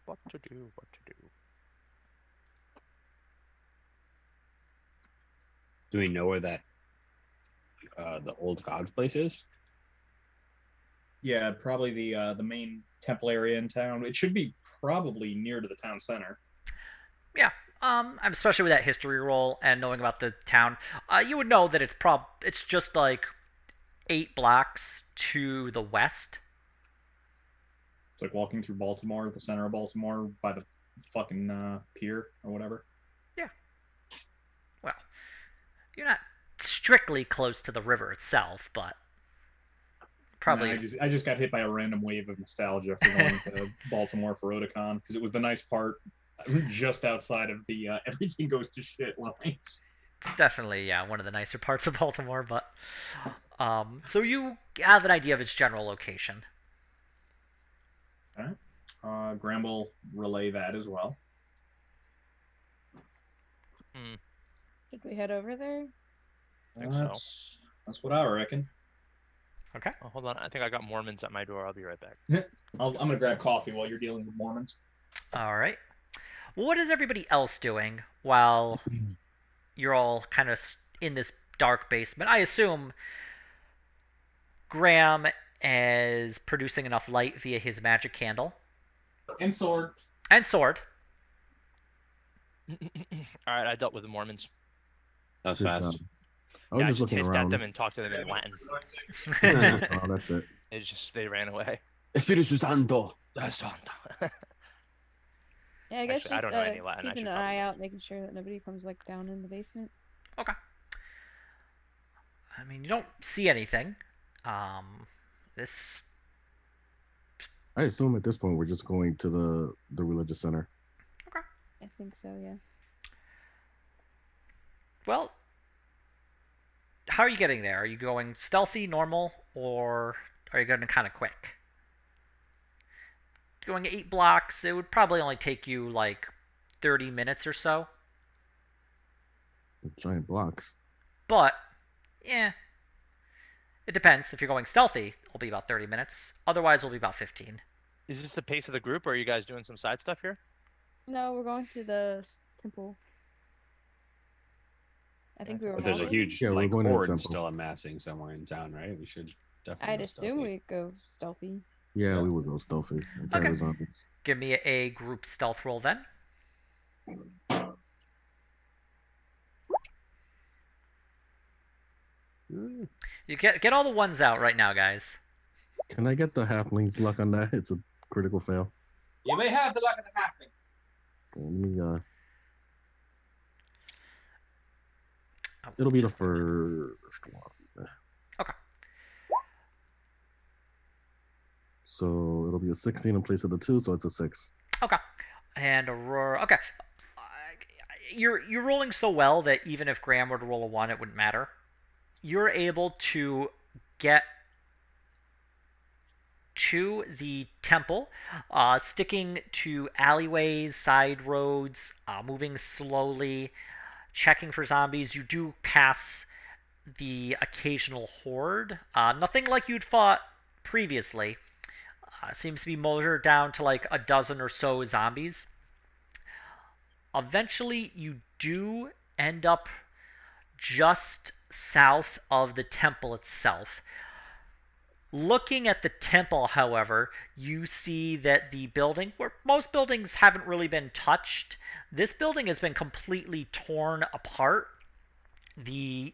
[SPEAKER 3] What to do? What to do?
[SPEAKER 7] Do we know where that the old god's place is?
[SPEAKER 5] Yeah, probably the main temple area in town. It should be probably near to the town center.
[SPEAKER 1] Yeah, especially with that history roll and knowing about the town, you would know that it's just like 8 blocks to the west.
[SPEAKER 5] It's like walking through Baltimore, the center of Baltimore, by the fucking pier or whatever.
[SPEAKER 1] Yeah. Well, you're not strictly close to the river itself, but probably.
[SPEAKER 5] No, I just got hit by a random wave of nostalgia for going to Baltimore for Otakon because it was the nice part just outside of the everything goes to shit lines.
[SPEAKER 1] It's definitely one of the nicer parts of Baltimore, but so you have an idea of its general location.
[SPEAKER 5] All right. Graham will relay that as well.
[SPEAKER 6] Should we head over there?
[SPEAKER 3] I think so.
[SPEAKER 5] That's what I reckon.
[SPEAKER 1] Okay.
[SPEAKER 3] Oh, hold on, I think I got Mormons at my door. I'll be right back.
[SPEAKER 5] I'm gonna grab coffee while you're dealing with Mormons.
[SPEAKER 1] All right. Well, what is everybody else doing while you're all kind of in this dark basement? I assume Graham is producing enough light via his magic candle.
[SPEAKER 5] And sword.
[SPEAKER 1] And sword.
[SPEAKER 3] All right, I dealt with the Mormons.
[SPEAKER 7] That was
[SPEAKER 8] Good
[SPEAKER 7] fast.
[SPEAKER 8] job. I was
[SPEAKER 3] Yeah, I
[SPEAKER 8] just
[SPEAKER 3] just
[SPEAKER 8] looking
[SPEAKER 3] hissed
[SPEAKER 8] around.
[SPEAKER 3] at them and talked to them in Latin.
[SPEAKER 8] Oh, that's it.
[SPEAKER 3] It's just they ran away.
[SPEAKER 7] Espiritu Santo.
[SPEAKER 3] That's all.
[SPEAKER 6] Yeah, I guess
[SPEAKER 3] Actually, I
[SPEAKER 6] just
[SPEAKER 3] don't know any Latin. I
[SPEAKER 6] keeping
[SPEAKER 3] should
[SPEAKER 6] an
[SPEAKER 3] probably
[SPEAKER 6] eye
[SPEAKER 3] look.
[SPEAKER 6] out, making sure that nobody comes like down in the basement.
[SPEAKER 1] Okay. I mean, you don't see anything. This.
[SPEAKER 8] I assume at this point we're just going to the religious center.
[SPEAKER 6] I think so, yeah.
[SPEAKER 1] Well, how are you getting there? Are you going stealthy, normal, or are you going kind of quick? Going 8 blocks, it would probably only take you like 30 minutes or so.
[SPEAKER 8] The giant blocks.
[SPEAKER 1] But, yeah. It depends. If you're going stealthy, it'll be about 30 minutes. Otherwise, it'll be about 15.
[SPEAKER 3] Is this the pace of the group, or are you guys doing some side stuff here?
[SPEAKER 6] No, we're going to the temple. I think we were.
[SPEAKER 7] But there's a
[SPEAKER 6] following.
[SPEAKER 7] huge
[SPEAKER 8] Yeah, we're
[SPEAKER 7] like
[SPEAKER 8] going to the
[SPEAKER 7] horde
[SPEAKER 8] temple.
[SPEAKER 7] still amassing somewhere in town, right? We should definitely.
[SPEAKER 6] I'd
[SPEAKER 7] go
[SPEAKER 6] assume
[SPEAKER 7] stealthy.
[SPEAKER 6] we'd go stealthy.
[SPEAKER 8] Yeah,
[SPEAKER 7] Yeah.
[SPEAKER 8] we would go stealthy.
[SPEAKER 1] Okay.
[SPEAKER 8] Zombies.
[SPEAKER 1] Give me a group stealth roll then. You get all the ones out right now, guys.
[SPEAKER 8] Can I get the halfling's luck on that? It's a critical fail.
[SPEAKER 4] You may have the luck of the happening.
[SPEAKER 8] Let me,
[SPEAKER 1] Oh,
[SPEAKER 8] it'll be the
[SPEAKER 1] just-
[SPEAKER 8] first one.
[SPEAKER 1] Okay.
[SPEAKER 8] So it'll be a 16 in place of the 2, so it's a 6.
[SPEAKER 1] Okay. And a roar. Okay. you're rolling so well that even if Graham were to roll a 1, it wouldn't matter. You're able to get to the temple, sticking to alleyways, side roads, moving slowly, checking for zombies. You do pass the occasional horde. Nothing like you'd fought previously. Seems to be motored down to like a dozen or so zombies. Eventually, you do end up just south of the temple itself. Looking at the temple, however, you see that the building, where most buildings haven't really been touched, this building has been completely torn apart. The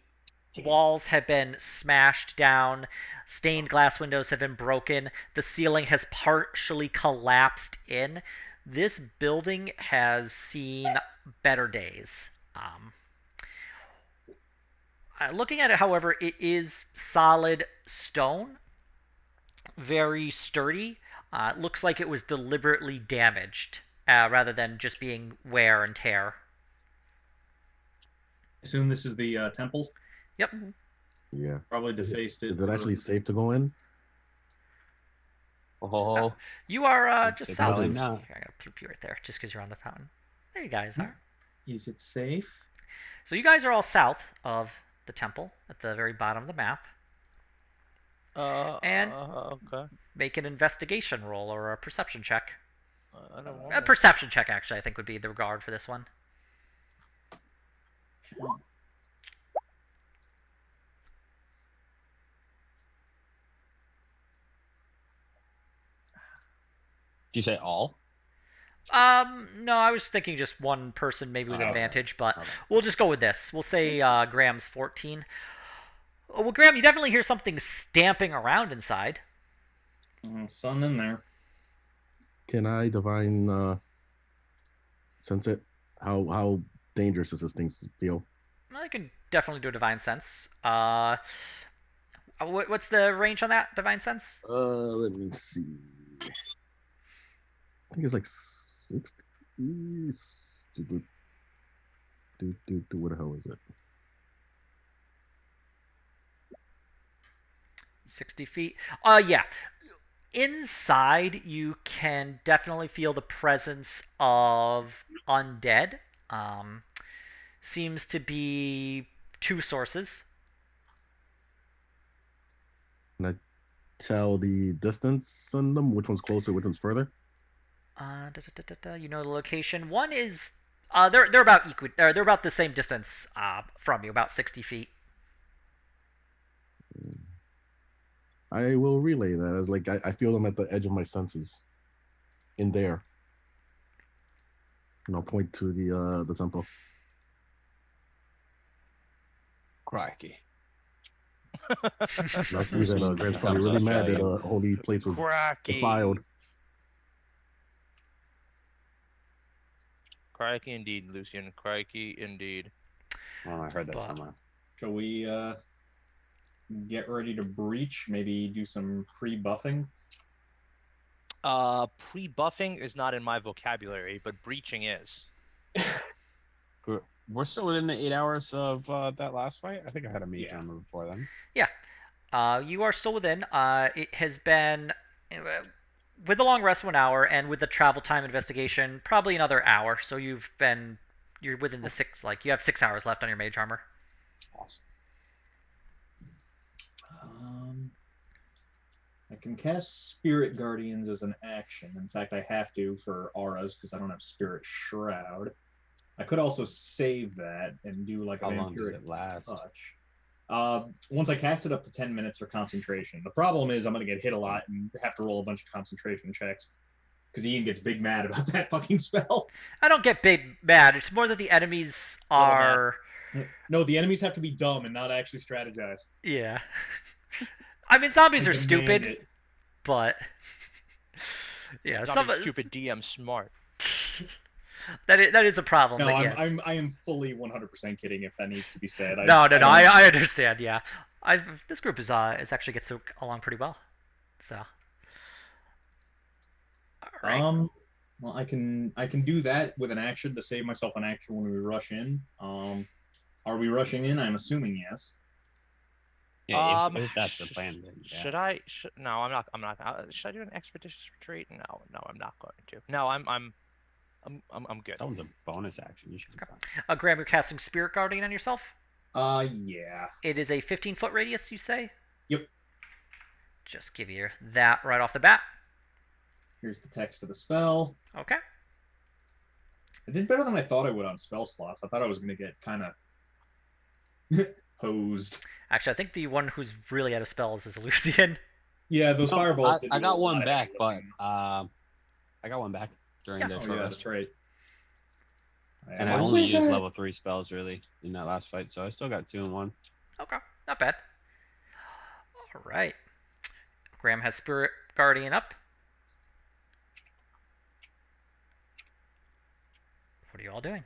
[SPEAKER 1] walls have been smashed down, stained glass windows have been broken, the ceiling has partially collapsed in. This building has seen better days. Looking at it, however, it is solid stone, very sturdy. It looks like it was deliberately damaged rather than just being wear and tear.
[SPEAKER 5] Assume this is the temple.
[SPEAKER 1] Yep.
[SPEAKER 8] Yeah.
[SPEAKER 5] Probably defaced it.
[SPEAKER 8] Is it actually safe to go in?
[SPEAKER 7] Oh,
[SPEAKER 1] You are just
[SPEAKER 7] It's
[SPEAKER 1] south.
[SPEAKER 7] probably
[SPEAKER 1] Here,
[SPEAKER 7] not.
[SPEAKER 1] I gotta poop you right there, just because you're on the fountain. There you guys are.
[SPEAKER 5] Is it safe?
[SPEAKER 1] So you guys are all south of the temple, at the very bottom of the map. And
[SPEAKER 3] Okay.
[SPEAKER 1] make an investigation roll or a perception check.
[SPEAKER 3] I don't want
[SPEAKER 1] A perception check, actually, I think would be the regard for this one.
[SPEAKER 7] Did you say all?
[SPEAKER 1] No, I was thinking just one person, maybe with
[SPEAKER 7] Okay.
[SPEAKER 1] advantage, but
[SPEAKER 7] Okay.
[SPEAKER 1] we'll just go with this. We'll say Graham's 14. Well, Graham, you definitely hear something stamping around inside.
[SPEAKER 5] Sun in there.
[SPEAKER 8] Can I divine sense it? How dangerous does this thing feel?
[SPEAKER 1] I can definitely do a divine sense. What's the range on that divine sense?
[SPEAKER 8] Let me see. I think it's like 60. What the hell is it?
[SPEAKER 1] 60 feet. Yeah. Inside, you can definitely feel the presence of undead. Seems to be two sources.
[SPEAKER 8] Can I tell the distance on them? Which one's closer? Which one's further?
[SPEAKER 1] You know the location. One is they're about equal. They're about the same distance from you, about 60 feet.
[SPEAKER 8] I will relay that as like I feel them at the edge of my senses. In there. And I'll point to the temple.
[SPEAKER 7] Crikey.
[SPEAKER 8] I see that Grant's probably really mad that holy place was defiled.
[SPEAKER 3] Crikey indeed, Lucian. Crikey indeed.
[SPEAKER 7] Oh, I heard that
[SPEAKER 1] But-
[SPEAKER 7] somewhere.
[SPEAKER 5] Shall we get ready to breach? Maybe do some pre-buffing?
[SPEAKER 3] Pre-buffing is not in my vocabulary, but breaching is.
[SPEAKER 7] We're still within the 8 hours of that last fight. I think I had a mage
[SPEAKER 5] Yeah.
[SPEAKER 7] armor before then.
[SPEAKER 1] You are still within. It has been with the long rest 1 hour, and with the travel time investigation probably another hour. So you're within the you have 6 hours left on your mage armor.
[SPEAKER 7] Awesome.
[SPEAKER 5] I can cast Spirit Guardians as an action. In fact, I have to for auras because I don't have Spirit Shroud. I could also save that and do like a
[SPEAKER 7] How long does
[SPEAKER 5] vampiric
[SPEAKER 7] it last?
[SPEAKER 5] touch. Once I cast it up to 10 minutes or concentration. The problem is I'm going to get hit a lot and have to roll a bunch of concentration checks because Ian gets big mad about that fucking spell.
[SPEAKER 1] I don't get big mad. It's more that the enemies
[SPEAKER 5] Little mad.
[SPEAKER 1] are.
[SPEAKER 5] No, the enemies have to be dumb and not actually strategize.
[SPEAKER 1] Yeah. I mean, zombies
[SPEAKER 5] I
[SPEAKER 1] are
[SPEAKER 5] demand
[SPEAKER 1] stupid,
[SPEAKER 5] it.
[SPEAKER 1] but yeah,
[SPEAKER 3] Some stupid DM smart.
[SPEAKER 1] that is a problem.
[SPEAKER 5] No,
[SPEAKER 1] but yes.
[SPEAKER 5] I am fully 100% kidding if that needs to be said.
[SPEAKER 1] No, I understand. Yeah, this group is actually gets along pretty well. So, all right.
[SPEAKER 5] Well, I can do that with an action to save myself an action when we rush in. Are we rushing in? I'm assuming yes.
[SPEAKER 7] Yeah, if that's the plan, then yeah.
[SPEAKER 3] Should I? No, I'm not. Should I do an expeditious retreat? No, I'm not going to. No, I'm good.
[SPEAKER 7] That one's a bonus action. You should be fine.
[SPEAKER 1] Graham, you're casting Spirit Guardian on yourself.
[SPEAKER 5] Yeah.
[SPEAKER 1] It is a 15-foot radius, you say?
[SPEAKER 5] Yep.
[SPEAKER 1] Just give you that right off the bat.
[SPEAKER 5] Here's the text of the spell.
[SPEAKER 1] Okay.
[SPEAKER 5] I did better than I thought I would on spell slots. I thought I was going to get kind of hosed.
[SPEAKER 1] Actually, I think the one who's really out of spells is Lucian.
[SPEAKER 5] Yeah, those fireballs.
[SPEAKER 7] I got one back, but I got one back during the
[SPEAKER 5] Oh,
[SPEAKER 7] short
[SPEAKER 5] yeah,
[SPEAKER 7] rest.
[SPEAKER 5] that's right.
[SPEAKER 7] And I only used level 3 spells really in that last fight, so I still got 2 and 1.
[SPEAKER 1] Okay, not bad. All right. Graham has Spirit Guardian up. What are you all doing?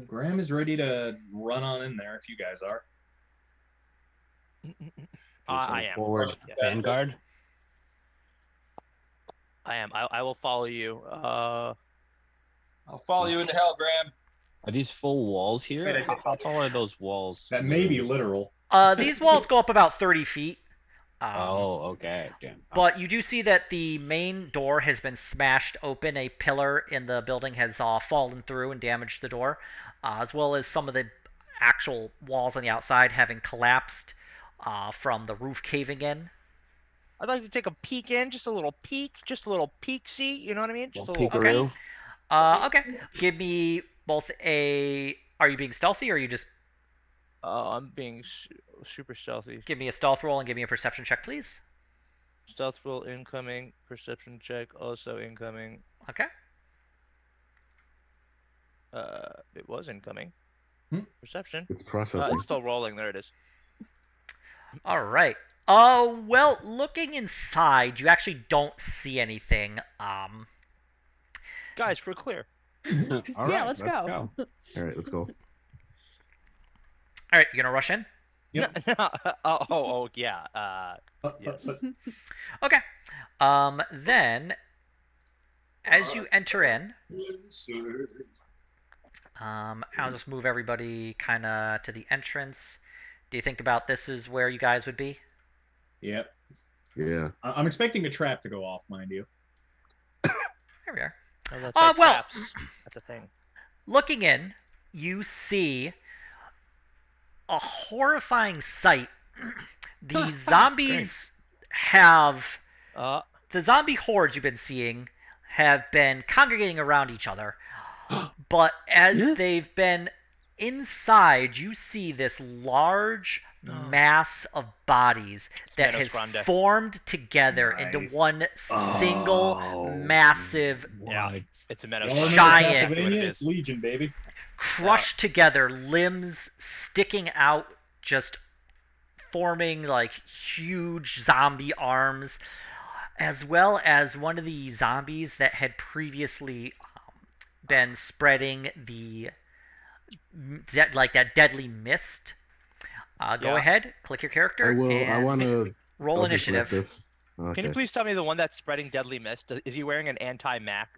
[SPEAKER 5] Graham is ready to run on in there if you guys are.
[SPEAKER 3] I am.
[SPEAKER 7] Forward Vanguard.
[SPEAKER 3] I am. I will follow you.
[SPEAKER 4] I'll follow you into hell, Graham.
[SPEAKER 7] Are these full walls here?
[SPEAKER 4] Wait,
[SPEAKER 7] How tall are those walls?
[SPEAKER 5] That may be literal.
[SPEAKER 1] These walls go up about 30 feet.
[SPEAKER 7] Okay. Damn.
[SPEAKER 1] But you do see that the main door has been smashed open. A pillar in the building has fallen through and damaged the door, as well as some of the actual walls on the outside having collapsed from the roof caving in.
[SPEAKER 3] I'd like to take a peek in, just a little peek, see. You know what I mean? Just a little.
[SPEAKER 7] Peekaroo.
[SPEAKER 1] Okay. Give me both a. Are you being stealthy, or are you just?
[SPEAKER 3] I'm being super stealthy.
[SPEAKER 1] Give me a stealth roll and give me a perception check, please.
[SPEAKER 3] Stealth roll incoming. Perception check also incoming.
[SPEAKER 1] Okay.
[SPEAKER 3] It was incoming. Perception.
[SPEAKER 8] It's processing.
[SPEAKER 3] It's still rolling. There it is.
[SPEAKER 1] All right. Well, looking inside, you actually don't see anything.
[SPEAKER 3] Guys, we're clear.
[SPEAKER 7] All right,
[SPEAKER 6] let's go.
[SPEAKER 8] All right, let's go.
[SPEAKER 1] All right, you gonna rush in?
[SPEAKER 5] Yep.
[SPEAKER 3] Oh, yeah. Yes.
[SPEAKER 1] Okay. Then, as you enter in, I'll just move everybody kind of to the entrance. Do you think about this is where you guys would be?
[SPEAKER 5] Yep.
[SPEAKER 8] Yeah.
[SPEAKER 5] I'm expecting a trap to go off, mind you.
[SPEAKER 1] There we are.
[SPEAKER 3] Oh, that's like
[SPEAKER 1] well,
[SPEAKER 3] traps. That's a thing.
[SPEAKER 1] Looking in, you see a horrifying sight. The zombies have... the zombie hordes you've been seeing have been congregating around each other. But as they've been inside, you see this large mass of bodies that has formed together into one single massive
[SPEAKER 3] It's a menace.
[SPEAKER 1] giant
[SPEAKER 5] It's Legion, baby.
[SPEAKER 1] crushed together, limbs sticking out, just forming like huge zombie arms, as well as one of the zombies that had previously been spreading the that deadly mist. Go ahead, click your character.
[SPEAKER 8] I will.
[SPEAKER 1] And
[SPEAKER 8] I want to
[SPEAKER 1] roll initiative.
[SPEAKER 8] Okay.
[SPEAKER 3] Can you please tell me the one that's spreading deadly mist? Is he wearing an anti-max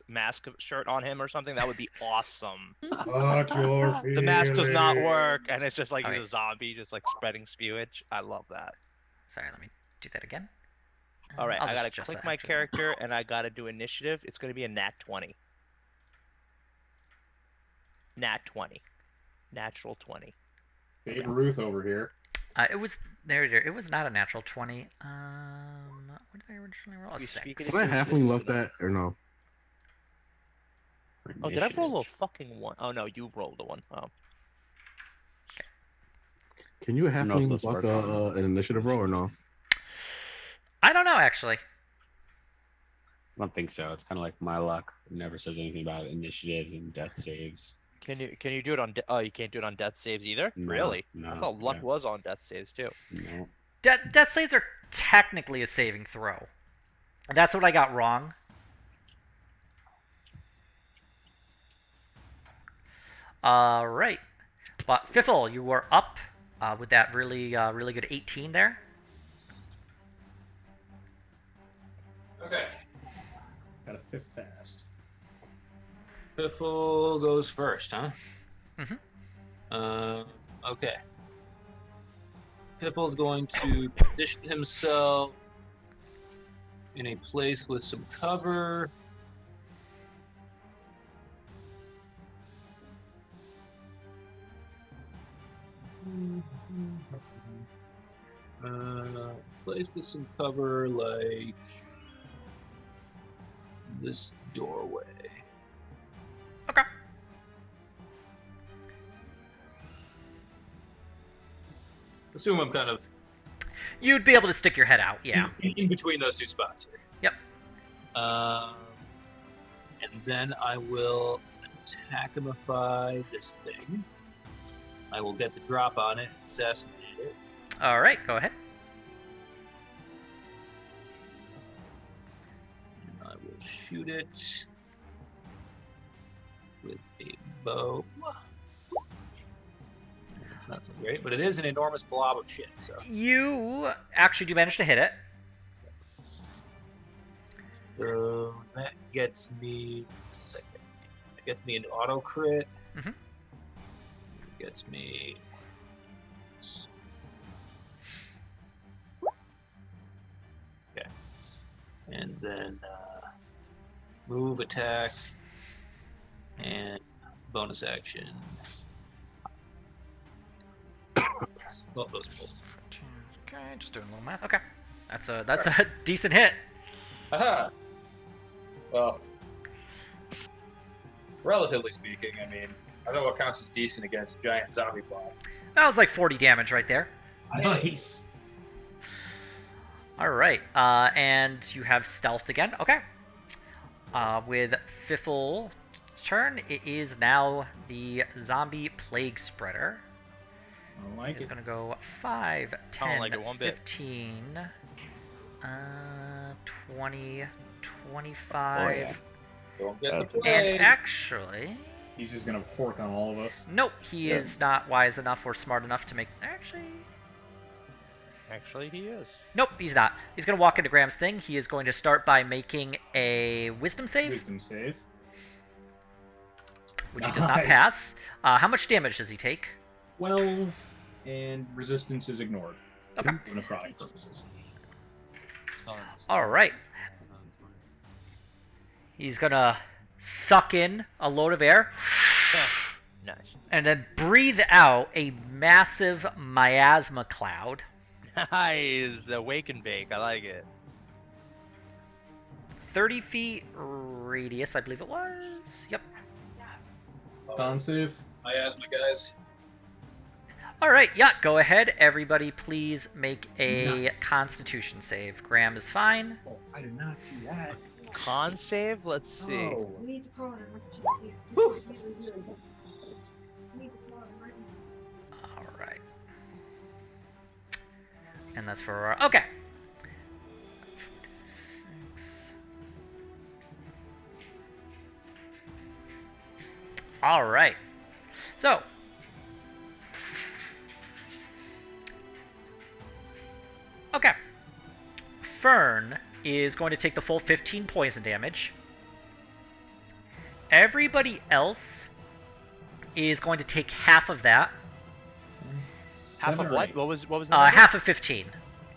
[SPEAKER 3] mask shirt on him or something? That would be awesome.
[SPEAKER 5] Fuck your
[SPEAKER 3] The mask does not
[SPEAKER 5] feelings.
[SPEAKER 3] work, and it's just like he's
[SPEAKER 1] Alright.
[SPEAKER 3] a zombie, just like spreading spewage. I love that.
[SPEAKER 1] Sorry, let me do that again.
[SPEAKER 3] All right,
[SPEAKER 1] I'll
[SPEAKER 3] I
[SPEAKER 1] just
[SPEAKER 3] gotta
[SPEAKER 1] adjust
[SPEAKER 3] click
[SPEAKER 1] that,
[SPEAKER 3] my
[SPEAKER 1] actually.
[SPEAKER 3] character, and I gotta do initiative. It's gonna be a nat 20. Nat 20. Natural 20.
[SPEAKER 5] Babe Ruth over here.
[SPEAKER 1] It was it was not a natural 20. What did I originally roll? A
[SPEAKER 3] You
[SPEAKER 1] 6.
[SPEAKER 3] speak
[SPEAKER 8] Did I halfling left that or no?
[SPEAKER 3] Oh, did I roll a fucking 1? Oh no, you rolled a 1. Oh.
[SPEAKER 8] Can you
[SPEAKER 7] don't know if
[SPEAKER 8] halfling
[SPEAKER 7] those
[SPEAKER 8] block
[SPEAKER 7] work.
[SPEAKER 8] an initiative roll or no?
[SPEAKER 1] I don't know actually.
[SPEAKER 7] I don't think so. It's kind of like my luck. It never says anything about initiatives and death saves.
[SPEAKER 3] Can you do it on? Oh, you can't do it on death saves either.
[SPEAKER 7] No,
[SPEAKER 3] Really?
[SPEAKER 7] no,
[SPEAKER 3] I thought luck
[SPEAKER 7] yeah.
[SPEAKER 3] was on death saves too.
[SPEAKER 7] No.
[SPEAKER 1] Death saves are technically a saving throw. That's what I got wrong. Right. But Fiffle, you were up with that really good 18 there.
[SPEAKER 4] Okay.
[SPEAKER 5] Got a fifth fast.
[SPEAKER 4] Piffle goes first, huh?
[SPEAKER 1] Mhm.
[SPEAKER 4] Okay. Piffle's going to position himself in a place with some cover. Place with some cover like this doorway.
[SPEAKER 1] Okay.
[SPEAKER 4] Assume I'm kind of
[SPEAKER 1] You'd be able to stick your head out, yeah.
[SPEAKER 4] in between those two spots here.
[SPEAKER 1] Yep.
[SPEAKER 4] And then I will attackify this thing. I will get the drop on it, assassinate it.
[SPEAKER 1] All right, go ahead.
[SPEAKER 4] And I will shoot it with a bow. It's not so great, but it is an enormous blob of shit. So
[SPEAKER 1] You actually do manage to hit it.
[SPEAKER 4] that gets me. That gets me an auto crit.
[SPEAKER 1] Mhm.
[SPEAKER 4] Gets me. Okay. And then move, attack, and bonus action. Well, those rolls.
[SPEAKER 1] Okay, just doing a little math. Okay, that's a decent hit.
[SPEAKER 4] Aha! Well, relatively speaking, I mean, I don't know what counts as decent against a giant zombie blob.
[SPEAKER 1] That was like 40 damage right there.
[SPEAKER 5] Nice.
[SPEAKER 1] All right, and you have stealth again. Okay. With Fiffle turn, it is now the zombie plague spreader.
[SPEAKER 5] I like
[SPEAKER 1] It's
[SPEAKER 5] it.
[SPEAKER 1] gonna go 5, 10,
[SPEAKER 3] don't like it one bit.
[SPEAKER 1] 15, 20, 25,
[SPEAKER 4] Don't get the
[SPEAKER 7] That's-
[SPEAKER 1] and
[SPEAKER 4] plague.
[SPEAKER 1] actually,
[SPEAKER 5] He's just gonna pork on all of us.
[SPEAKER 1] nope, he
[SPEAKER 7] Yeah.
[SPEAKER 1] is not wise enough or smart enough to make.
[SPEAKER 3] Actually, he is.
[SPEAKER 1] Nope, he's not. He's gonna walk into Graham's thing. He is going to start by making a Wisdom save,
[SPEAKER 5] Wisdom save.
[SPEAKER 1] which he does not
[SPEAKER 5] Nice.
[SPEAKER 1] pass. How much damage does he take?
[SPEAKER 5] 12, and resistance is ignored.
[SPEAKER 1] Okay.
[SPEAKER 5] For necrotic purposes.
[SPEAKER 1] All right. He's gonna suck in a load of air
[SPEAKER 3] Nice.
[SPEAKER 1] and then breathe out a massive miasma cloud.
[SPEAKER 3] Nice. Wake and bake. I like it.
[SPEAKER 1] 30 feet radius, I believe it was. Yep.
[SPEAKER 5] Con save.
[SPEAKER 4] My asthma, guys.
[SPEAKER 1] All right, yeah, go ahead. Everybody, please make a
[SPEAKER 5] Nice.
[SPEAKER 1] Constitution save. Graham is fine.
[SPEAKER 2] Oh, I did not see that.
[SPEAKER 3] Con save. Let's see.
[SPEAKER 5] Oh.
[SPEAKER 1] All right. And that's for okay. All right. So, okay. Fern is going to take the full 15 poison damage. Everybody else is going to take half of that.
[SPEAKER 3] Half
[SPEAKER 5] 7
[SPEAKER 3] of
[SPEAKER 5] or
[SPEAKER 3] what?
[SPEAKER 5] 8?
[SPEAKER 3] What was the number?
[SPEAKER 1] Half of 15.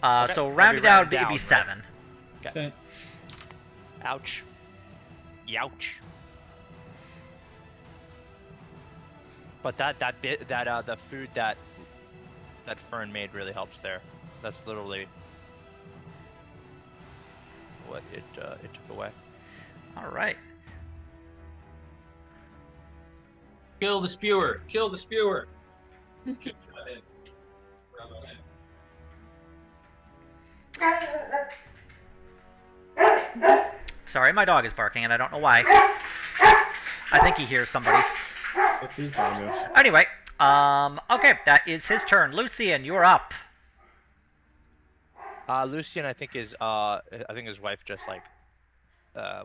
[SPEAKER 3] Okay,
[SPEAKER 1] So
[SPEAKER 3] that'd be
[SPEAKER 1] rounded out,
[SPEAKER 3] rounded
[SPEAKER 1] it'd be
[SPEAKER 3] down,
[SPEAKER 1] 7.
[SPEAKER 5] Okay.
[SPEAKER 3] Ouch. Youch. But the food that Fern made really helps there. That's literally what it took away.
[SPEAKER 1] All right.
[SPEAKER 4] Kill the spewer. Kill the spewer.
[SPEAKER 1] Sorry, my dog is barking, and I don't know why. I think he hears somebody.
[SPEAKER 5] Please doggo.
[SPEAKER 1] Anyway, okay, that is his turn. Lucian, you're up.
[SPEAKER 3] Lucian, I think his wife just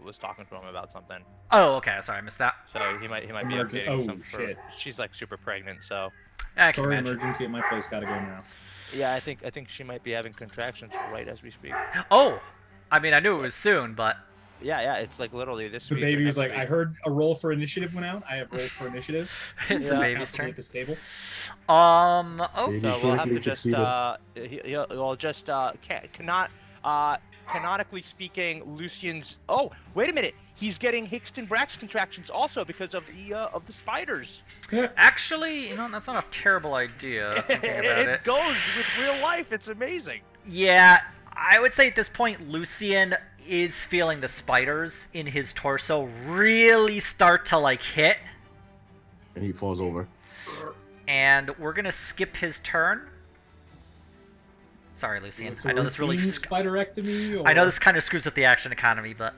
[SPEAKER 3] was talking to him about something.
[SPEAKER 1] Oh, okay. Sorry, I missed that.
[SPEAKER 3] So he might be
[SPEAKER 5] Emergen-
[SPEAKER 3] updating
[SPEAKER 5] oh,
[SPEAKER 3] some.
[SPEAKER 5] shit.
[SPEAKER 3] She's like super pregnant, so
[SPEAKER 1] I can
[SPEAKER 5] Sorry,
[SPEAKER 1] imagine.
[SPEAKER 5] emergency at my place. Gotta go now.
[SPEAKER 3] yeah, I think she might be having contractions right as we speak.
[SPEAKER 1] Oh, I mean, I knew it was soon, but
[SPEAKER 3] Yeah. It's like literally this
[SPEAKER 5] The
[SPEAKER 3] week. or
[SPEAKER 5] baby was
[SPEAKER 3] next
[SPEAKER 5] like, I
[SPEAKER 3] week.
[SPEAKER 5] heard a roll for initiative went out. I have rolled for initiative.
[SPEAKER 1] It's the
[SPEAKER 3] Yeah.
[SPEAKER 1] baby's
[SPEAKER 5] At
[SPEAKER 1] turn.
[SPEAKER 5] this table.
[SPEAKER 1] Oh,
[SPEAKER 8] Baby
[SPEAKER 3] So we'll have to
[SPEAKER 8] critically
[SPEAKER 3] just
[SPEAKER 8] succeeded.
[SPEAKER 3] we'll just canonically speaking, Lucian's. Oh, wait a minute. He's getting Hickston-Brax contractions also because of the spiders.
[SPEAKER 1] actually, that's not a terrible idea. Thinking about it.
[SPEAKER 3] Goes with real life. It's amazing.
[SPEAKER 1] Yeah, I would say at this point, Lucian is feeling the spiders in his torso really start to like hit,
[SPEAKER 8] And he falls over.
[SPEAKER 1] and we're gonna skip his turn. Sorry, Lucian.
[SPEAKER 5] Is this a
[SPEAKER 1] I know this really.
[SPEAKER 5] routine spiderectomy. Or...
[SPEAKER 1] I know this kind of screws up the action economy, but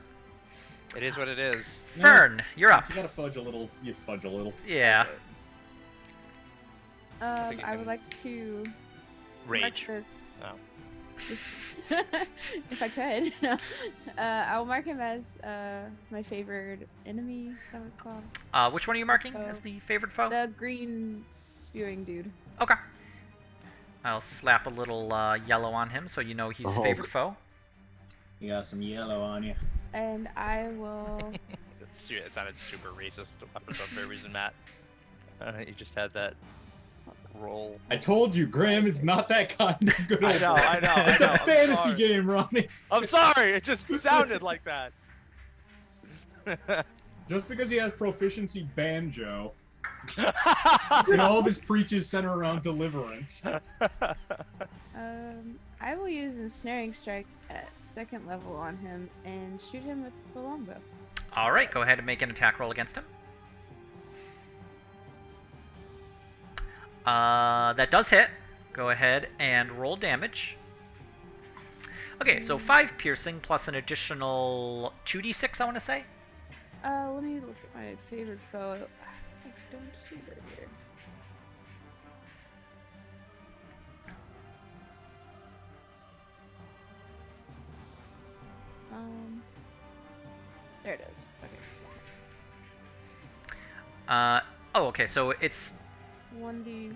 [SPEAKER 3] It is what it is.
[SPEAKER 1] Fern, you're up.
[SPEAKER 5] You gotta fudge a little. You fudge a little.
[SPEAKER 1] Yeah.
[SPEAKER 3] think you
[SPEAKER 6] I would
[SPEAKER 3] can-
[SPEAKER 6] like to mark
[SPEAKER 3] Rage.
[SPEAKER 6] this.
[SPEAKER 3] Oh.
[SPEAKER 6] If I could, I will mark him as my favored enemy. Is that what it's called?
[SPEAKER 1] Which one are you marking as the favorite foe?
[SPEAKER 6] The green spewing dude.
[SPEAKER 1] Okay. I'll slap a little yellow on him so you know he's
[SPEAKER 8] Oh.
[SPEAKER 1] favorite foe.
[SPEAKER 5] You got some yellow on you.
[SPEAKER 6] And I will.
[SPEAKER 3] It sounded super racist for some reason, Matt. You just had that roll.
[SPEAKER 5] I told you, Graham is not that kind of good.
[SPEAKER 3] I know.
[SPEAKER 5] It's a
[SPEAKER 3] I'm
[SPEAKER 5] fantasy
[SPEAKER 3] sorry.
[SPEAKER 5] game, Ronnie.
[SPEAKER 3] I'm sorry. It just sounded like that.
[SPEAKER 5] Just because he has proficiency banjo, and all of his preaches center around deliverance.
[SPEAKER 6] I will use ensnaring strike at 2nd level on him and shoot him with the longbow.
[SPEAKER 1] All right, go ahead and make an attack roll against him. That does hit. Go ahead and roll damage. Okay, so 5 piercing plus an additional 2d6, I want to say.
[SPEAKER 6] Let me look at my favorite foe. I don't see that here. There it is. Okay.
[SPEAKER 1] Okay, so it's
[SPEAKER 6] 1d6.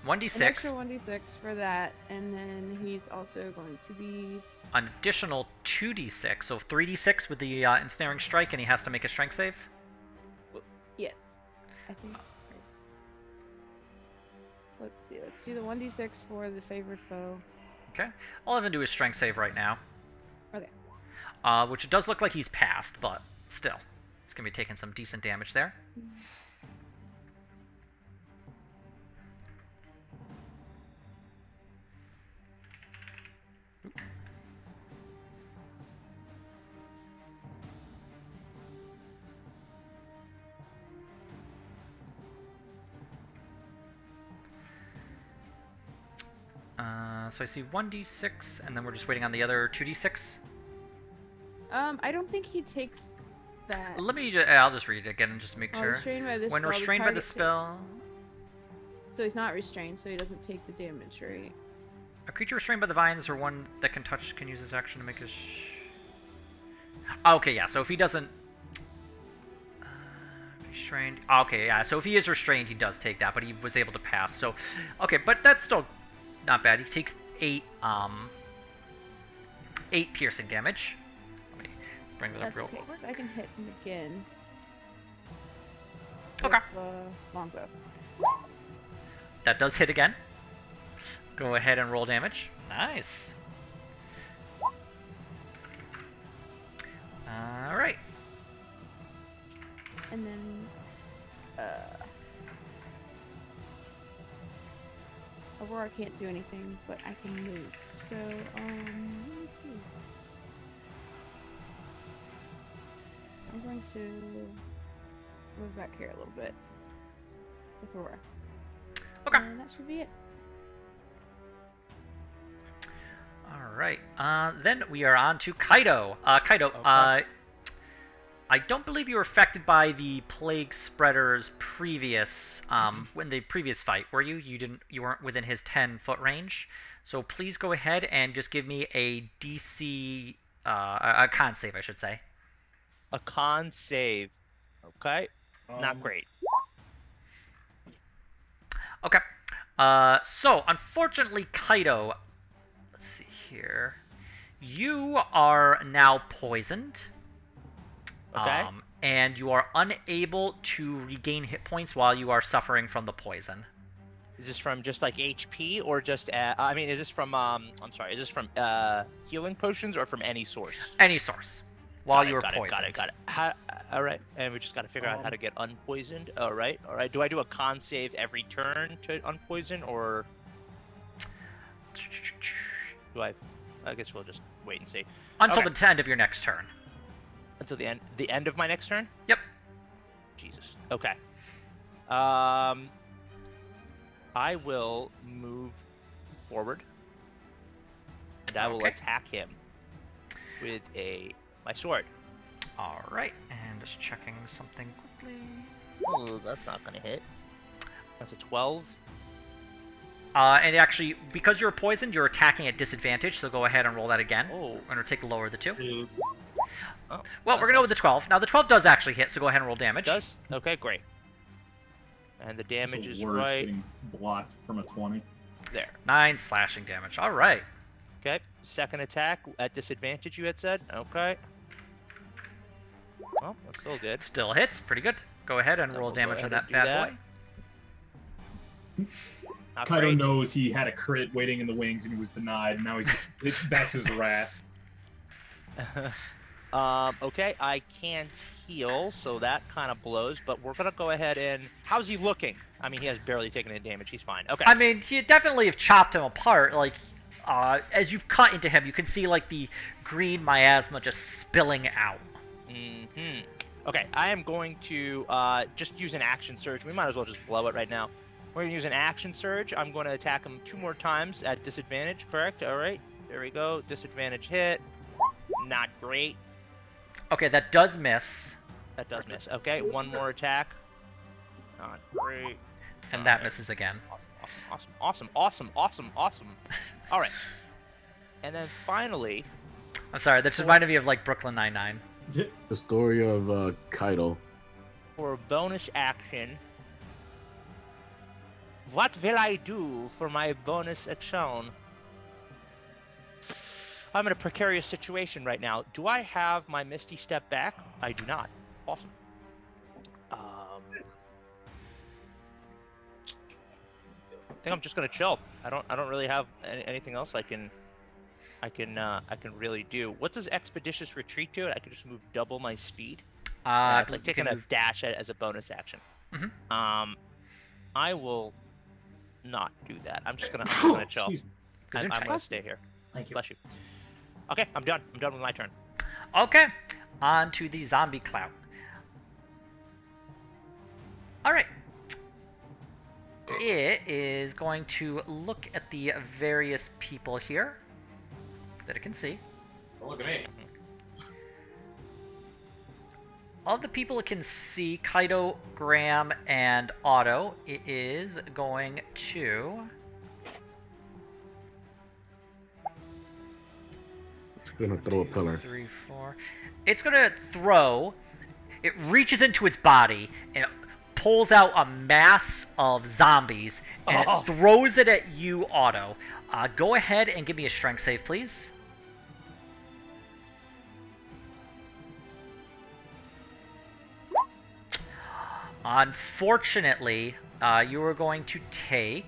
[SPEAKER 1] 1d6.
[SPEAKER 6] An extra 1d6 for that, and then he's also going to be.
[SPEAKER 1] An additional 2d6, so 3d6 with the ensnaring strike, and he has to make a strength save.
[SPEAKER 6] Yes. I think. Right. So let's see. Let's do the 1d6 for the favored foe.
[SPEAKER 1] Okay. I'll have him do his strength save right now.
[SPEAKER 6] Okay.
[SPEAKER 1] Which it does look like he's passed, but still. He's going to be taking some decent damage there. So I see 1d6, and then we're just waiting on the other 2d6.
[SPEAKER 6] I don't think he takes that.
[SPEAKER 1] I'll just read it again and just make
[SPEAKER 6] While
[SPEAKER 1] sure.
[SPEAKER 6] restrained by this
[SPEAKER 1] When
[SPEAKER 6] spell,
[SPEAKER 1] restrained by the
[SPEAKER 6] target
[SPEAKER 1] spell,
[SPEAKER 6] So he's not restrained, so he doesn't take the damage, right?
[SPEAKER 1] a creature restrained by the vines or one that can touch can use this action to make a. Okay, yeah. So if he doesn't restrained. Okay, yeah. So if he is restrained, he does take that, but he was able to pass. So, okay, but that's still not bad. He takes 8 piercing damage. Let me bring that up
[SPEAKER 6] That's
[SPEAKER 1] real
[SPEAKER 6] okay.
[SPEAKER 1] quick.
[SPEAKER 6] 'Cause I can hit him again.
[SPEAKER 1] Okay.
[SPEAKER 6] With the longbow.
[SPEAKER 1] That does hit again. Go ahead and roll damage. Nice. All right.
[SPEAKER 6] And then, Aurora can't do anything, but I can move. So, let me see. I'm going to move back here a little bit with Aurora.
[SPEAKER 1] Okay.
[SPEAKER 6] And that should be it.
[SPEAKER 1] All right. Then we are on to Kaido. Kaido,
[SPEAKER 3] Okay.
[SPEAKER 1] I don't believe you were affected by the plague spreader's previous, in the previous fight, were you? You weren't within his 10-foot range. So please go ahead and just give me a DC, a con save, I should say.
[SPEAKER 3] A con save. Okay. Not great.
[SPEAKER 1] Okay. So unfortunately, Kaido, let's see here. You are now poisoned.
[SPEAKER 3] Okay.
[SPEAKER 1] And you are unable to regain hit points while you are suffering from the poison.
[SPEAKER 3] Is this from just like HP or just? I mean, is this from? I'm sorry. Is this from healing potions or from any source?
[SPEAKER 1] Any source. While you are
[SPEAKER 3] got
[SPEAKER 1] poisoned.
[SPEAKER 3] Got it. All right, and we just got to figure out how to get unpoisoned. All right. Do I do a con save every turn to unpoison, or do I? I guess we'll just wait and see.
[SPEAKER 1] Until
[SPEAKER 3] Okay.
[SPEAKER 1] the end of your next turn.
[SPEAKER 3] Until the end. The end of my next turn.
[SPEAKER 1] Yep.
[SPEAKER 3] Jesus. Okay. I will move forward, and I will
[SPEAKER 1] Okay.
[SPEAKER 3] attack him with my sword.
[SPEAKER 1] All right, and just checking something quickly.
[SPEAKER 3] Oh, that's not gonna hit. That's a 12.
[SPEAKER 1] And actually, because you're poisoned, you're attacking at disadvantage. So go ahead and roll that again.
[SPEAKER 3] Oh.
[SPEAKER 1] We're gonna take the lower of the two.
[SPEAKER 3] Oh,
[SPEAKER 1] Well, we're gonna go with the 12. Now the 12 does actually hit, so go ahead and roll damage.
[SPEAKER 3] Does? Okay, great. And the damage
[SPEAKER 5] The
[SPEAKER 3] is
[SPEAKER 5] worst
[SPEAKER 3] right
[SPEAKER 5] getting blocked from a 20.
[SPEAKER 3] there.
[SPEAKER 1] 9 slashing damage. All right.
[SPEAKER 3] Okay. Second attack at disadvantage, you had said? Okay. Well, that's still good.
[SPEAKER 1] Still hits. Pretty good. Go ahead and
[SPEAKER 3] Then
[SPEAKER 1] roll
[SPEAKER 3] we'll go
[SPEAKER 1] damage on
[SPEAKER 3] ahead and
[SPEAKER 1] that
[SPEAKER 3] do
[SPEAKER 1] bad
[SPEAKER 3] that.
[SPEAKER 1] boy.
[SPEAKER 3] Not
[SPEAKER 5] Kaido
[SPEAKER 3] great.
[SPEAKER 5] knows he had a crit waiting in the wings and he was denied. And now he's just that's his wrath.
[SPEAKER 3] Okay, I can't heal, so that kind of blows, but we're gonna go ahead and... How's he looking? I mean, he has barely taken any damage. He's fine. Okay.
[SPEAKER 1] I mean, you definitely have chopped him apart. Like, as you've cut into him, you can see like the green miasma just spilling out.
[SPEAKER 3] Mm-hmm. Okay, I am going to just use an action surge. We might as well just blow it right now. We're going to use an action surge. I'm going to attack him 2 more times at disadvantage, correct? All right, there we go. Disadvantage hit. Not great.
[SPEAKER 1] Okay, that does miss,
[SPEAKER 3] That does miss. Okay, 1 more attack. Not great.
[SPEAKER 1] and that
[SPEAKER 3] Alright.
[SPEAKER 1] misses again.
[SPEAKER 3] Awesome. All right. And then finally,
[SPEAKER 1] I'm sorry, that just reminded me of like Brooklyn Nine-Nine.
[SPEAKER 8] The story of Kaido.
[SPEAKER 3] for a bonus action, what will I do for my bonus action? I'm in a precarious situation right now. Do I have my Misty Step back? I do not. Awesome. I think I'm just gonna chill. I don't really have anything else I can really do. What does Expeditious Retreat do? I can just move double my speed.
[SPEAKER 1] I
[SPEAKER 3] It's like
[SPEAKER 1] believe you
[SPEAKER 3] taking
[SPEAKER 1] can
[SPEAKER 3] a
[SPEAKER 1] move-
[SPEAKER 3] dash as a bonus action.
[SPEAKER 1] Mhm.
[SPEAKER 3] I will not do that. I'm just gonna chill.
[SPEAKER 5] Excuse me.
[SPEAKER 1] Because
[SPEAKER 3] I'm
[SPEAKER 1] you're
[SPEAKER 3] gonna stay here.
[SPEAKER 5] Thank you.
[SPEAKER 3] Bless you. Okay, I'm done. I'm done with my turn.
[SPEAKER 1] Okay, on to the zombie clout. All right. It is going to look at the various people here that it can see.
[SPEAKER 4] Don't look at me.
[SPEAKER 1] Of the people it can see, Kaido, Graham, and Otto, it is going to...
[SPEAKER 8] It's gonna throw a pillar.
[SPEAKER 1] 3, 4. It's going to throw... It reaches into its body and it pulls out a mass of zombies and
[SPEAKER 3] Oh.
[SPEAKER 1] it throws it at you, Otto. Go ahead and give me a strength save, please. Unfortunately, you are going to take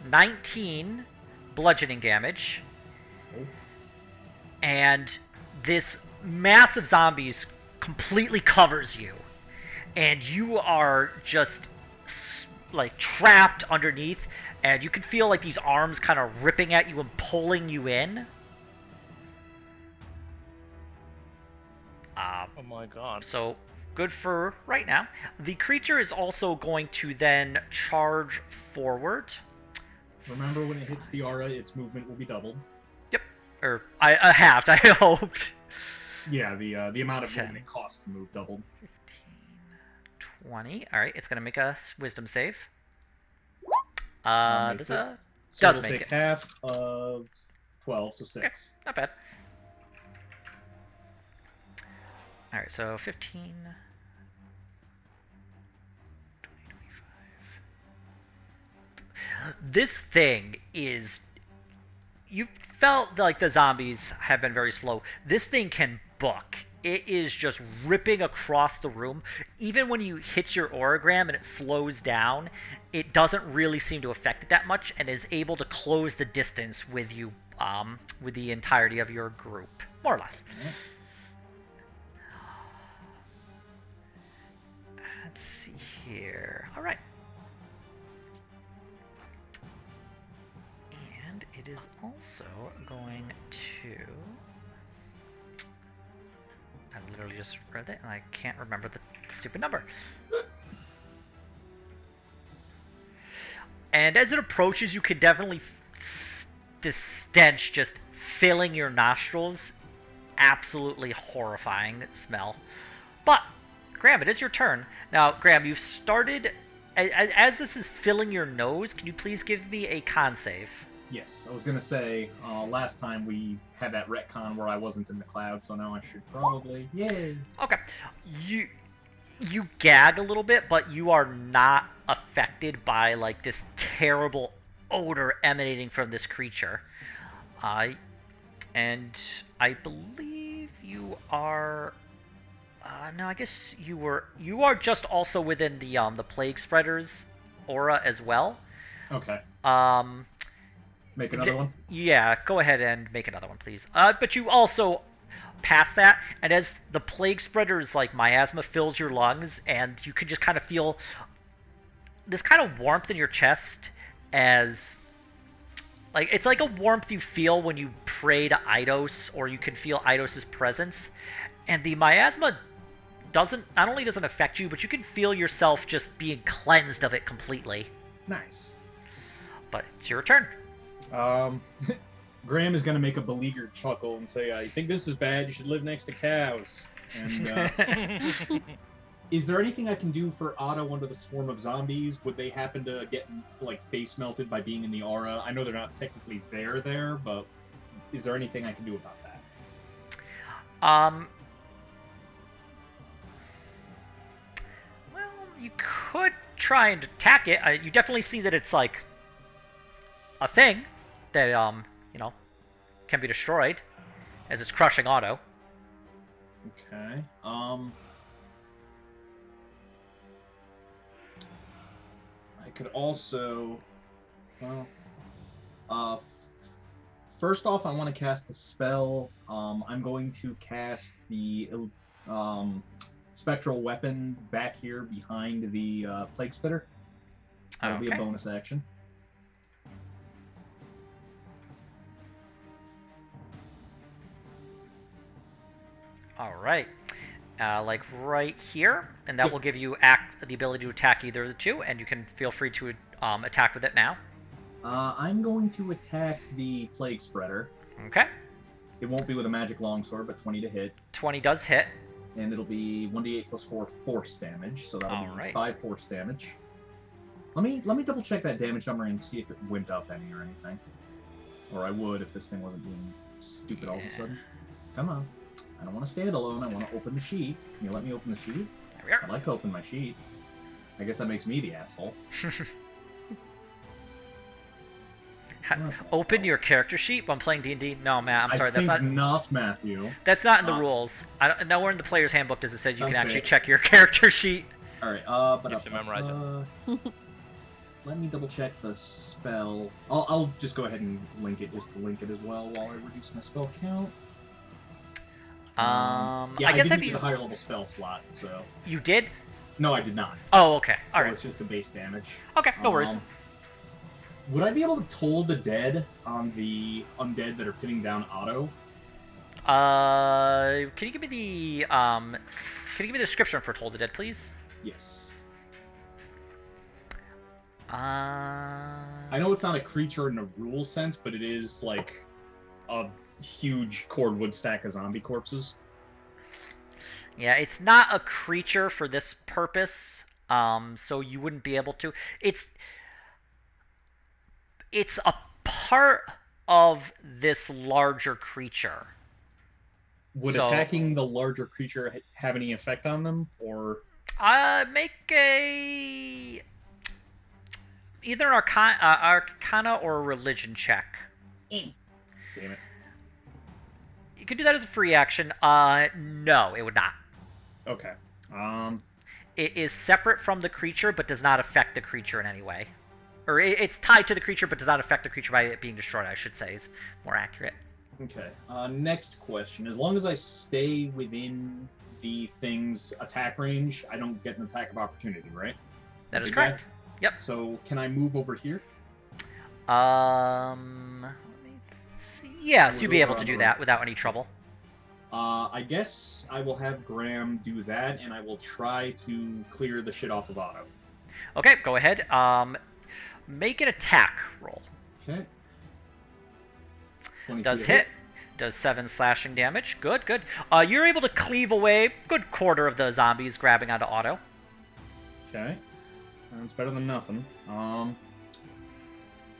[SPEAKER 1] 19 bludgeoning damage, and this mass of zombies completely covers you, and you are just like trapped underneath, and you can feel like these arms kind of ripping at you and pulling you in.
[SPEAKER 3] Oh my god.
[SPEAKER 1] So, good for right now. The creature is also going to then charge forward.
[SPEAKER 5] Remember, when it hits the aura, its movement will be doubled.
[SPEAKER 1] Yep. Or, I halved, I hoped.
[SPEAKER 5] Yeah, the amount of
[SPEAKER 1] 10.
[SPEAKER 5] movement it costs to move doubled.
[SPEAKER 1] 15, 20. Alright, it's going to make a wisdom save.
[SPEAKER 5] Makes
[SPEAKER 1] Does
[SPEAKER 5] it.
[SPEAKER 1] a...
[SPEAKER 5] So
[SPEAKER 1] Does
[SPEAKER 5] it'll
[SPEAKER 1] make
[SPEAKER 5] take
[SPEAKER 1] it.
[SPEAKER 5] half of 12, so 6.
[SPEAKER 1] Okay, not bad. Alright, so 15... 20, 25. This thing is... you felt like the zombies have been very slow. This thing can book. It is just ripping across the room. Even when you hit your auragram and it slows down, it doesn't really seem to affect it that much and is able to close the distance with you, with the entirety of your group, more or less. Let's see here. All right. And it is also going to... I literally just read it and I can't remember the stupid number. And as it approaches, you can definitely this stench just filling your nostrils. Absolutely horrifying smell. But Graham, it is your turn. Now, Graham, you've started... As this is filling your nose, can you please give me a con save?
[SPEAKER 5] Yes, I was gonna say last time we had that retcon where I wasn't in the cloud, so now I should probably yay.
[SPEAKER 1] Okay, you gag a little bit, but you are not affected by like this terrible odor emanating from this creature. And I believe you are. No, I guess you were. You are just also within the plague spreader's aura as well.
[SPEAKER 5] Okay. Make another one?
[SPEAKER 1] Yeah, go ahead and make another one, please. But you also pass that, and as the plague spreader's like miasma fills your lungs, and you can just kind of feel this kind of warmth in your chest as... Like, it's like a warmth you feel when you pray to Eidos, or you can feel Eidos' presence. And the miasma not only doesn't affect you, but you can feel yourself just being cleansed of it completely.
[SPEAKER 5] Nice.
[SPEAKER 1] But it's your turn.
[SPEAKER 5] Graham is going to make a beleaguered chuckle and say, I think this is bad. You should live next to cows. And is there anything I can do for Otto under the swarm of zombies? Would they happen to get like face melted by being in the aura? I know they're not technically there, but is there anything I can do about that?
[SPEAKER 1] Well, you could try and attack it. You definitely see that it's like a thing that can be destroyed as it's crushing Otto.
[SPEAKER 5] Okay. I could also, first off, I want to cast a spell. I'm going to cast the spectral weapon back here behind the plague spitter. That'll be a bonus action.
[SPEAKER 1] All right. Like right here, and that will give you the ability to attack either of the two, and you can feel free to attack with it now.
[SPEAKER 5] I'm going to attack the plague spreader.
[SPEAKER 1] Okay.
[SPEAKER 5] It won't be with a magic longsword, but 20 to hit.
[SPEAKER 1] 20 does hit.
[SPEAKER 5] And it'll be 1d8 plus 4 force damage, so that'll be 5 force damage. Let me double check that damage number and see if it went up any or anything. Or I would if this thing wasn't being stupid all of a sudden. Come on. I don't want to stand alone. I want to open the sheet. Can you let me open the sheet?
[SPEAKER 1] There we are.
[SPEAKER 5] I like to open my sheet. I guess that makes me the asshole.
[SPEAKER 1] Open your character sheet when playing D&D? No, Matt, I'm sorry.
[SPEAKER 5] That's not Matthew.
[SPEAKER 1] That's not in the rules. Nowhere in the player's handbook does it say you can actually check your character sheet.
[SPEAKER 5] All right.
[SPEAKER 3] You have to memorize it.
[SPEAKER 5] Let me double check the spell. I'll just go ahead and link it just to link it as well while I reduce my spell count.
[SPEAKER 1] Yeah,
[SPEAKER 5] I
[SPEAKER 1] guess
[SPEAKER 5] didn't
[SPEAKER 1] if
[SPEAKER 5] use
[SPEAKER 1] you...
[SPEAKER 5] a higher level spell slot, so...
[SPEAKER 1] You did?
[SPEAKER 5] No, I did not.
[SPEAKER 1] Oh, okay. All right.
[SPEAKER 5] It's just the base damage.
[SPEAKER 1] Okay, no worries.
[SPEAKER 5] Would I be able to toll the dead on the undead that are pinning down Otto?
[SPEAKER 1] Can you give me the description for Toll the Dead, please?
[SPEAKER 5] Yes.
[SPEAKER 1] I
[SPEAKER 5] know it's not a creature in a rule sense, but it is like a huge cordwood stack of zombie corpses.
[SPEAKER 1] Yeah, it's not a creature for this purpose, so you wouldn't be able to. It's a part of this larger creature.
[SPEAKER 5] Would attacking the larger creature have any effect on them, or?
[SPEAKER 1] Make either an Arcana or a Religion check.
[SPEAKER 5] Damn it.
[SPEAKER 1] You could do that as a free action. No, it would not.
[SPEAKER 5] Okay.
[SPEAKER 1] It is separate from the creature, but does not affect the creature in any way. Or it's tied to the creature, but does not affect the creature by it being destroyed, I should say, is more accurate.
[SPEAKER 5] Okay. Next question. As long as I stay within the thing's attack range, I don't get an attack of opportunity, right?
[SPEAKER 1] That is
[SPEAKER 5] Big
[SPEAKER 1] correct.
[SPEAKER 5] guy?
[SPEAKER 1] Yep.
[SPEAKER 5] So can I move over here?
[SPEAKER 1] Let me see. Yes, you'd be able to
[SPEAKER 5] on
[SPEAKER 1] do
[SPEAKER 5] the
[SPEAKER 1] that
[SPEAKER 5] right.
[SPEAKER 1] without any trouble.
[SPEAKER 5] I guess I will have Graham do that, and I will try to clear the shit off of Otto.
[SPEAKER 1] Okay, go ahead. Make an attack roll.
[SPEAKER 5] Okay. 22
[SPEAKER 1] Does
[SPEAKER 5] to
[SPEAKER 1] hit. Does 7 slashing damage. Good, good. You're able to cleave away good quarter of the zombies grabbing onto Otto.
[SPEAKER 5] Okay. It's better than nothing.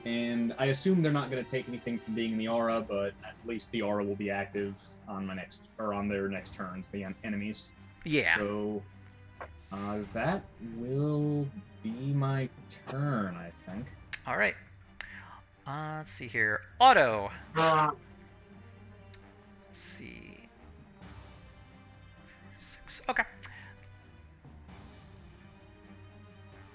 [SPEAKER 5] And I assume they're not going to take anything from being in the aura, but at least the aura will be active on on their next turns, the enemies.
[SPEAKER 1] Yeah.
[SPEAKER 5] So that will be my turn, I think.
[SPEAKER 1] All right. Let's see here. Otto. Let's see. 6. Okay.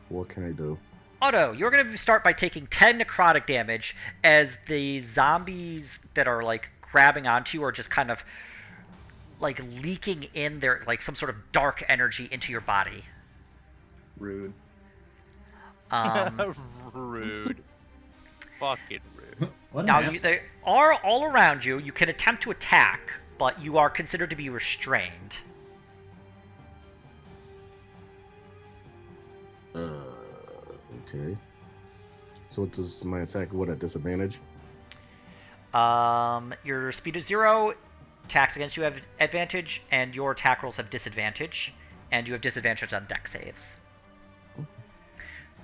[SPEAKER 8] What can I do?
[SPEAKER 1] Otto, you're going to start by taking 10 necrotic damage as the zombies that are, like, grabbing onto you are just kind of, like, leaking in their, like, some sort of dark energy into your body.
[SPEAKER 5] Rude.
[SPEAKER 3] Rude. Fucking rude.
[SPEAKER 5] What an
[SPEAKER 1] Now,
[SPEAKER 5] ass.
[SPEAKER 1] they are all around you. You can attempt to attack, but you are considered to be restrained.
[SPEAKER 8] Okay. So what does my attack? What, at disadvantage?
[SPEAKER 1] Your speed is 0. Attacks against you have advantage, and your attack rolls have disadvantage, and you have disadvantage on dex saves.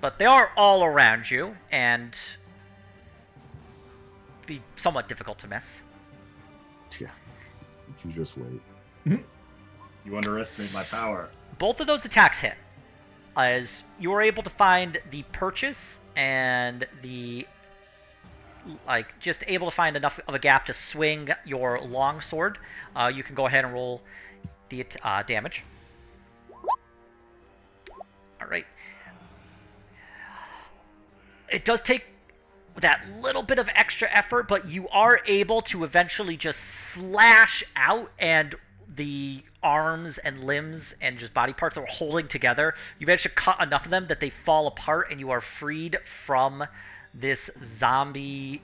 [SPEAKER 1] But they are all around you, and be somewhat difficult to miss.
[SPEAKER 8] Yeah. You just wait.
[SPEAKER 5] You underestimate my power.
[SPEAKER 1] Both of those attacks hit, as you are able to find the purchase and the, like, just able to find enough of a gap to swing your longsword. You can go ahead and roll the damage. All right. It does take that little bit of extra effort, but you are able to eventually just slash out, and the arms and limbs and just body parts that were holding together, you manage to cut enough of them that they fall apart, and you are freed from this zombie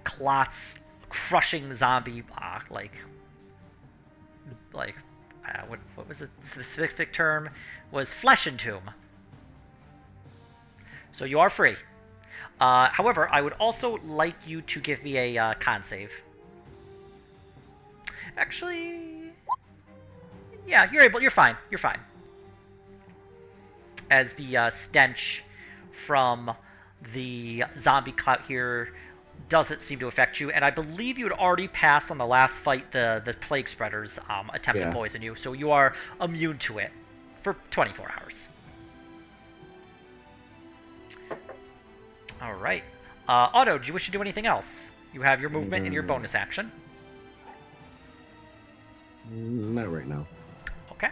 [SPEAKER 1] clots, crushing zombie, what was the specific term? Was flesh and tomb. So you are free. However, I would also like you to give me a con save. Actually, yeah, you're fine. You're fine. As the stench from the zombie clout here doesn't seem to affect you, and I believe you had already passed on the last fight the plague spreaders attempt to poison you, so you are immune to it for 24 hours. All right. Otto, do you wish to do anything else? You have your movement and your bonus action.
[SPEAKER 8] Not right now.
[SPEAKER 1] Okay.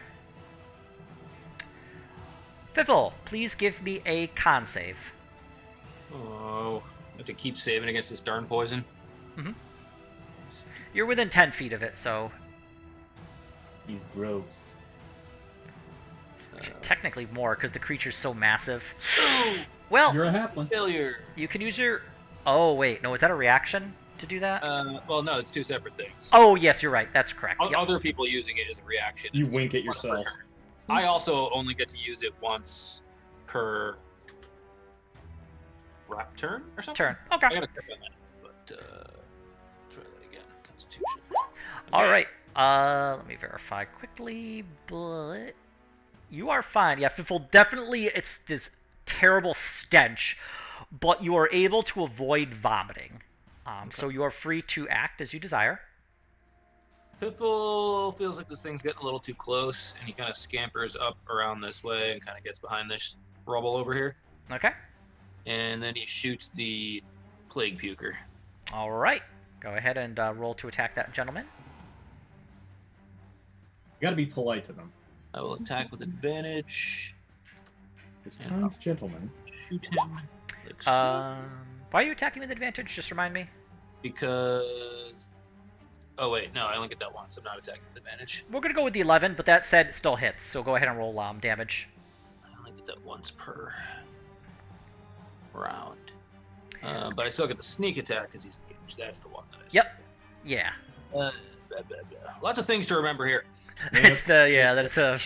[SPEAKER 1] Fiffle, please give me a con save.
[SPEAKER 4] Oh, I have to keep saving against this darn poison.
[SPEAKER 1] Mm-hmm. You're within 10 feet of it, so
[SPEAKER 5] He's gross.
[SPEAKER 1] technically more, because the creature's so massive. Well,
[SPEAKER 5] You're a halfling.
[SPEAKER 4] Failure.
[SPEAKER 1] you can use your... Oh, wait. No, is that a reaction to do that?
[SPEAKER 4] Well, no, it's two separate things.
[SPEAKER 1] Oh, yes, you're right. That's correct. Yep.
[SPEAKER 4] Other people using it as a reaction.
[SPEAKER 5] You
[SPEAKER 4] It's
[SPEAKER 5] wink at
[SPEAKER 4] once per
[SPEAKER 5] yourself.
[SPEAKER 4] turn. I also only get to use it once per turn or something.
[SPEAKER 1] Turn. Okay.
[SPEAKER 4] I gotta click on that, but try that again. That's 2 shit.
[SPEAKER 1] All right. Let me verify quickly, but you are fine. Yeah, Fiffle, definitely it's this terrible stench, but you are able to avoid vomiting. So you are free to act as you desire.
[SPEAKER 4] Piffle feels like this thing's getting a little too close, and he kind of scampers up around this way and kind of gets behind this rubble over here.
[SPEAKER 1] Okay.
[SPEAKER 4] And then he shoots the plague puker.
[SPEAKER 1] All right. Go ahead and roll to attack that gentleman.
[SPEAKER 5] You gotta be polite to them.
[SPEAKER 4] I will attack with advantage.
[SPEAKER 5] This kind gentleman.
[SPEAKER 4] Shoot him. Like so,
[SPEAKER 1] Why are you attacking with advantage? Just remind me.
[SPEAKER 4] because. Oh wait, no, I only get that once. I'm not attacking with advantage.
[SPEAKER 1] We're gonna go with the 11, but that said, it still hits. So go ahead and roll damage.
[SPEAKER 4] I only get that once per round. But I still get the sneak attack because he's engaged. That's the one that I.
[SPEAKER 1] Yep. Yeah.
[SPEAKER 4] Blah, blah, blah. Lots of things to remember here.
[SPEAKER 1] It's that's a.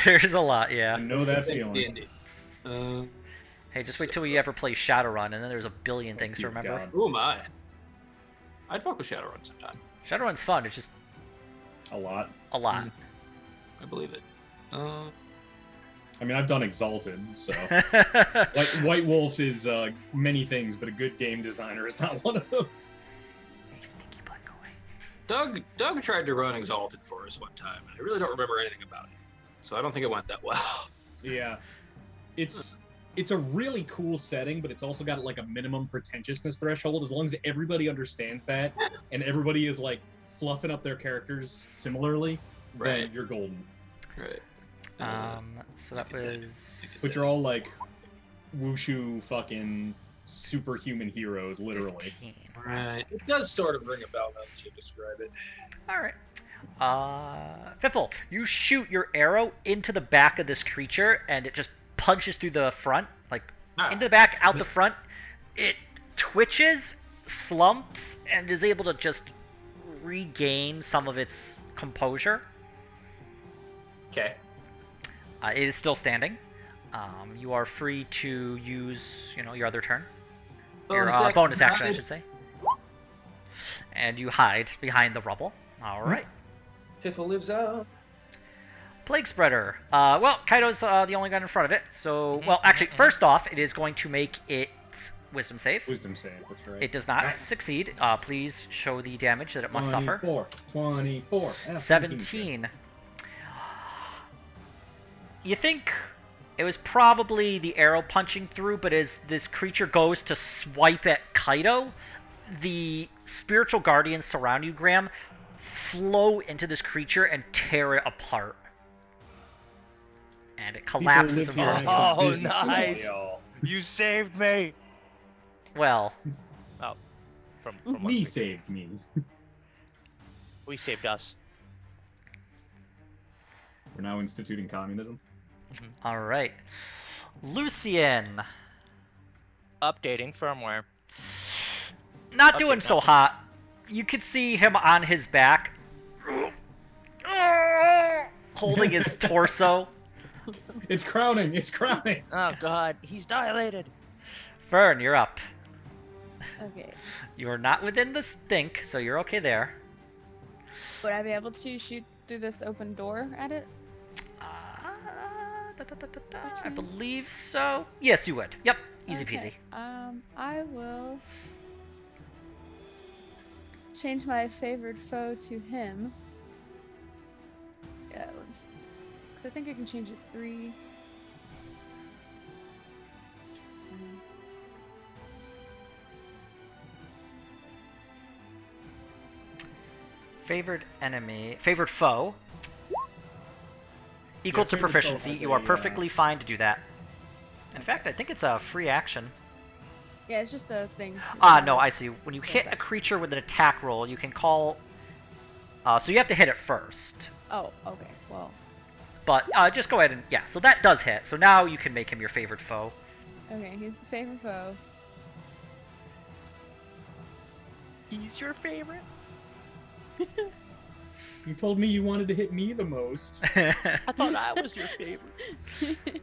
[SPEAKER 1] There's a lot,
[SPEAKER 5] I
[SPEAKER 1] yeah.
[SPEAKER 5] know that feeling.
[SPEAKER 4] D&D.
[SPEAKER 1] Hey, just wait till we ever play Shadowrun, and then there's a billion things to
[SPEAKER 5] dear
[SPEAKER 1] remember.
[SPEAKER 5] God.
[SPEAKER 4] Who am I? I'd fuck with Shadowrun sometime.
[SPEAKER 1] Shadowrun's fun. It's just
[SPEAKER 5] A lot.
[SPEAKER 1] a lot.
[SPEAKER 4] I believe it.
[SPEAKER 5] I mean, I've done Exalted, so White Wolf is many things, but a good game designer is not one of them.
[SPEAKER 1] Hey, sneaky black away.
[SPEAKER 4] Doug tried to run Exalted for us one time, and I really don't remember anything about it. So I don't think it went that well.
[SPEAKER 5] Yeah, it's a really cool setting, but it's also got like a minimum pretentiousness threshold. As long as everybody understands that, and everybody is like fluffing up their characters similarly, then you're golden.
[SPEAKER 4] Right.
[SPEAKER 1] So that was.
[SPEAKER 5] But you're all like wushu fucking superhuman heroes, literally.
[SPEAKER 1] 15.
[SPEAKER 4] Right. It does sort of ring a bell now that you describe it.
[SPEAKER 1] All right. Fiffle, you shoot your arrow into the back of this creature, and it just punches through the front, like into the back, out the front. It twitches, slumps, and is able to just regain some of its composure.
[SPEAKER 4] Okay.
[SPEAKER 1] It is still standing. You are free to use, your other turn. Your bonus action, I should say. And you hide behind the rubble. All right.
[SPEAKER 4] Piffle lives out.
[SPEAKER 1] Plague Spreader. Well, Kaido's the only guy in front of it. So, well, actually, first off, it is going to make its Wisdom save.
[SPEAKER 5] Wisdom save, that's right.
[SPEAKER 1] It does not succeed. Please show the damage that it must suffer.
[SPEAKER 5] 24.
[SPEAKER 1] 17. You think it was probably the arrow punching through, but as this creature goes to swipe at Kaido, the spiritual guardians surround you, Graham, flow into this creature and tear it apart. And it collapses in front of you.
[SPEAKER 3] Oh,
[SPEAKER 5] Business
[SPEAKER 3] nice.
[SPEAKER 5] with y'all.
[SPEAKER 3] You saved me.
[SPEAKER 1] Well,
[SPEAKER 3] From
[SPEAKER 5] Me
[SPEAKER 3] what
[SPEAKER 5] saved me.
[SPEAKER 3] we saved us.
[SPEAKER 5] We're now instituting communism.
[SPEAKER 1] all right. Lucian.
[SPEAKER 3] Updating firmware.
[SPEAKER 1] Not
[SPEAKER 3] Okay,
[SPEAKER 1] doing so
[SPEAKER 3] no.
[SPEAKER 1] hot. You could see him on his back, holding his torso.
[SPEAKER 5] It's crowning. It's crowning.
[SPEAKER 3] Oh god, he's dilated.
[SPEAKER 1] Fern, you're up.
[SPEAKER 6] Okay.
[SPEAKER 1] You are not within the stink, so you're okay there.
[SPEAKER 6] Would I be able to shoot through this open door at it?
[SPEAKER 1] I believe so. Yes, you would. Yep, easy peasy.
[SPEAKER 6] Okay. I will change my favored foe to him. Yeah, let's. Cause I think I can change it 3.
[SPEAKER 1] Favored enemy, favored foe. Equal
[SPEAKER 5] Yeah,
[SPEAKER 1] to
[SPEAKER 5] favored foe
[SPEAKER 1] proficiency.
[SPEAKER 5] has
[SPEAKER 1] You
[SPEAKER 5] a,
[SPEAKER 1] are perfectly fine to do that. In fact, I think it's a free action.
[SPEAKER 6] Yeah, it's just a thing.
[SPEAKER 1] No, I see. When you hit a creature with an attack roll, you can call. So you have to hit it first.
[SPEAKER 6] Oh, okay. Well,
[SPEAKER 1] But just go ahead and so that does hit. So now you can make him your favorite foe.
[SPEAKER 6] okay. He's the favorite foe.
[SPEAKER 3] He's your favorite?
[SPEAKER 5] You told me you wanted to hit me the most.
[SPEAKER 3] I thought I was your favorite.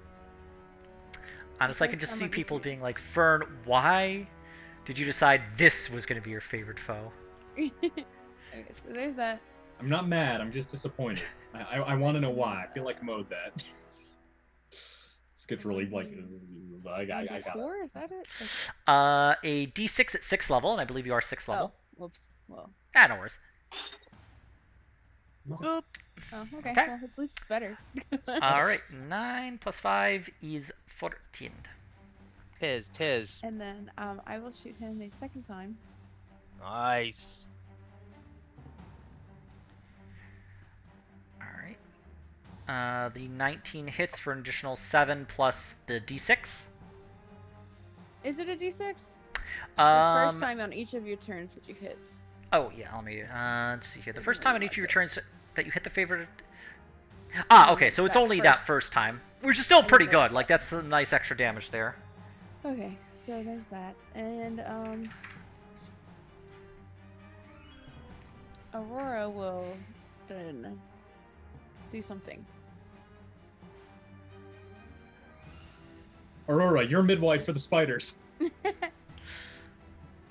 [SPEAKER 1] Honestly, I can just see people being like, Fern, why did you decide this was going to be your favorite foe?
[SPEAKER 6] Okay, so there's that.
[SPEAKER 5] I'm not mad. I'm just disappointed. I want to know why. I feel like I mowed that. This gets really like. I got it.
[SPEAKER 6] 4? Is that it? Okay.
[SPEAKER 1] A D6 at 6th level, and I believe you are 6th level.
[SPEAKER 6] Oh, whoops. Well.
[SPEAKER 1] No worries.
[SPEAKER 3] Oop.
[SPEAKER 6] Oh, okay.
[SPEAKER 1] Okay.
[SPEAKER 6] Well, at least it's better.
[SPEAKER 1] All right, 9 plus 5 is 14.
[SPEAKER 3] Tis.
[SPEAKER 6] And then I will shoot him a second time.
[SPEAKER 3] Nice.
[SPEAKER 1] All right. The 19 hits for an additional 7 plus the d6.
[SPEAKER 6] Is it a d6? The first
[SPEAKER 1] Um.
[SPEAKER 6] time on each of your turns that you hit.
[SPEAKER 1] Oh yeah. Let me let's see here. The first time on each of your turns that you hit the favorite.
[SPEAKER 6] No,
[SPEAKER 1] Okay. So it's
[SPEAKER 6] that
[SPEAKER 1] only that
[SPEAKER 6] first.
[SPEAKER 1] first time, which is still
[SPEAKER 6] Only
[SPEAKER 1] pretty
[SPEAKER 6] first
[SPEAKER 1] good.
[SPEAKER 6] time.
[SPEAKER 1] Like that's some nice extra damage there.
[SPEAKER 6] Okay, so there's that. And Aurora will then do something.
[SPEAKER 5] Aurora, you're midwife for the spiders.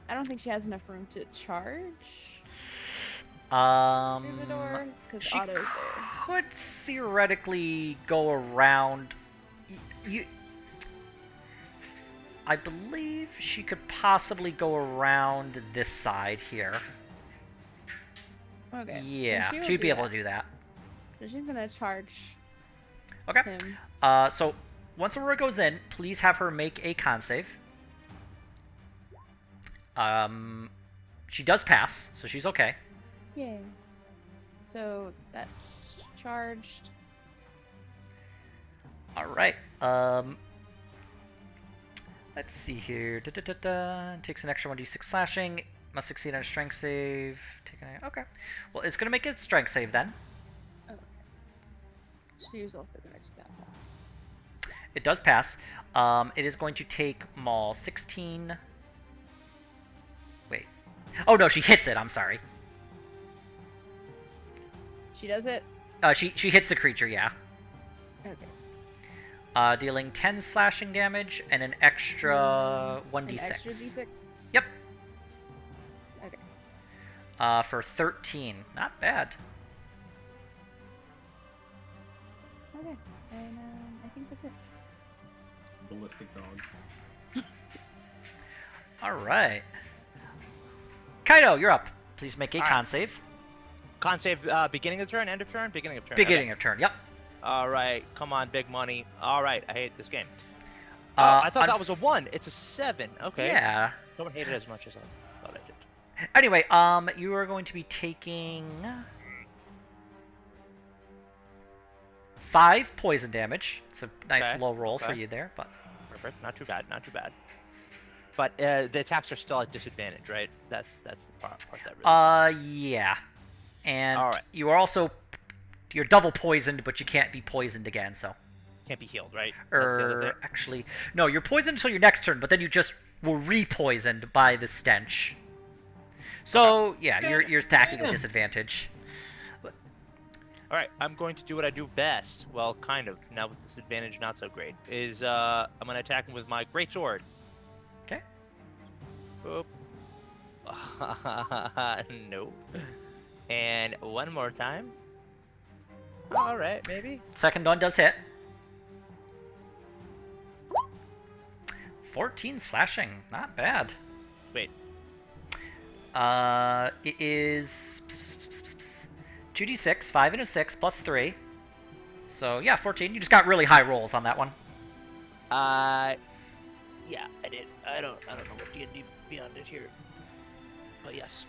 [SPEAKER 6] I don't think she has enough room to charge through the door because
[SPEAKER 1] She
[SPEAKER 6] Otto's there.
[SPEAKER 1] could theoretically go around. You, I believe she could possibly go around this side here.
[SPEAKER 6] Okay. then
[SPEAKER 1] Yeah,
[SPEAKER 6] she will
[SPEAKER 1] she'd be
[SPEAKER 6] do
[SPEAKER 1] able
[SPEAKER 6] that.
[SPEAKER 1] to do that.
[SPEAKER 6] So she's gonna charge
[SPEAKER 1] Okay.
[SPEAKER 6] him.
[SPEAKER 1] So once Aurora goes in, please have her make a con save. She does pass, so she's okay.
[SPEAKER 6] Yay. So that's charged.
[SPEAKER 1] All right. Let's see here. Takes an extra 1d6 slashing. Must succeed on a strength save. Okay. Well, it's gonna make its strength save then.
[SPEAKER 6] She's also gonna do that.
[SPEAKER 1] It does pass. It is going to take Maul 16. Wait. Oh no, she hits it. I'm sorry.
[SPEAKER 6] She does it.
[SPEAKER 1] She hits the creature. Yeah.
[SPEAKER 6] Okay.
[SPEAKER 1] Dealing 10 slashing damage and an extra 1d6.
[SPEAKER 6] An extra d6.
[SPEAKER 1] Yep.
[SPEAKER 6] Okay.
[SPEAKER 1] For 13. Not bad.
[SPEAKER 6] Okay. And I think that's it.
[SPEAKER 5] Ballistic dog.
[SPEAKER 1] All right. Kaido, you're up. Please make a
[SPEAKER 3] All right.
[SPEAKER 1] con save.
[SPEAKER 3] Con save, beginning of turn, end of turn, beginning of turn.
[SPEAKER 1] Beginning of turn. Yep.
[SPEAKER 3] All right, come on, big money. All right, I hate this game.
[SPEAKER 1] Uh,
[SPEAKER 3] I thought that was a 1. It's a 7. Okay.
[SPEAKER 1] Yeah.
[SPEAKER 3] Don't hate it as much as I thought I did.
[SPEAKER 1] Anyway, you are going to be taking 5 poison damage. It's a nice
[SPEAKER 3] Okay,
[SPEAKER 1] low roll for
[SPEAKER 3] okay.
[SPEAKER 1] you there, but
[SPEAKER 3] Perfect. Not too bad. Not too bad. But the attacks are still at disadvantage, right? That's the part that really.
[SPEAKER 1] yeah. And
[SPEAKER 3] All right.
[SPEAKER 1] you're double poisoned, but you can't be poisoned again. So,
[SPEAKER 3] Can't be healed, right? That's the other thing.
[SPEAKER 1] actually, no, you're poisoned until your next turn, but then you just were re-poisoned by the stench. So yeah, you're attacking with disadvantage.
[SPEAKER 3] All right, I'm going to do what I do best. Well, kind of. Now with disadvantage, not so great. I'm gonna attack him with my great sword.
[SPEAKER 1] Okay.
[SPEAKER 3] Boop. Nope. And one more time. All right, maybe.
[SPEAKER 1] Second one does hit. 14 slashing, not bad.
[SPEAKER 3] Wait.
[SPEAKER 1] It is 2d6, 5 and a 6 plus 3. So yeah, 14. You just got really high rolls on that one.
[SPEAKER 3] Yeah, I did. I don't know what D&D Beyond did here, but yes.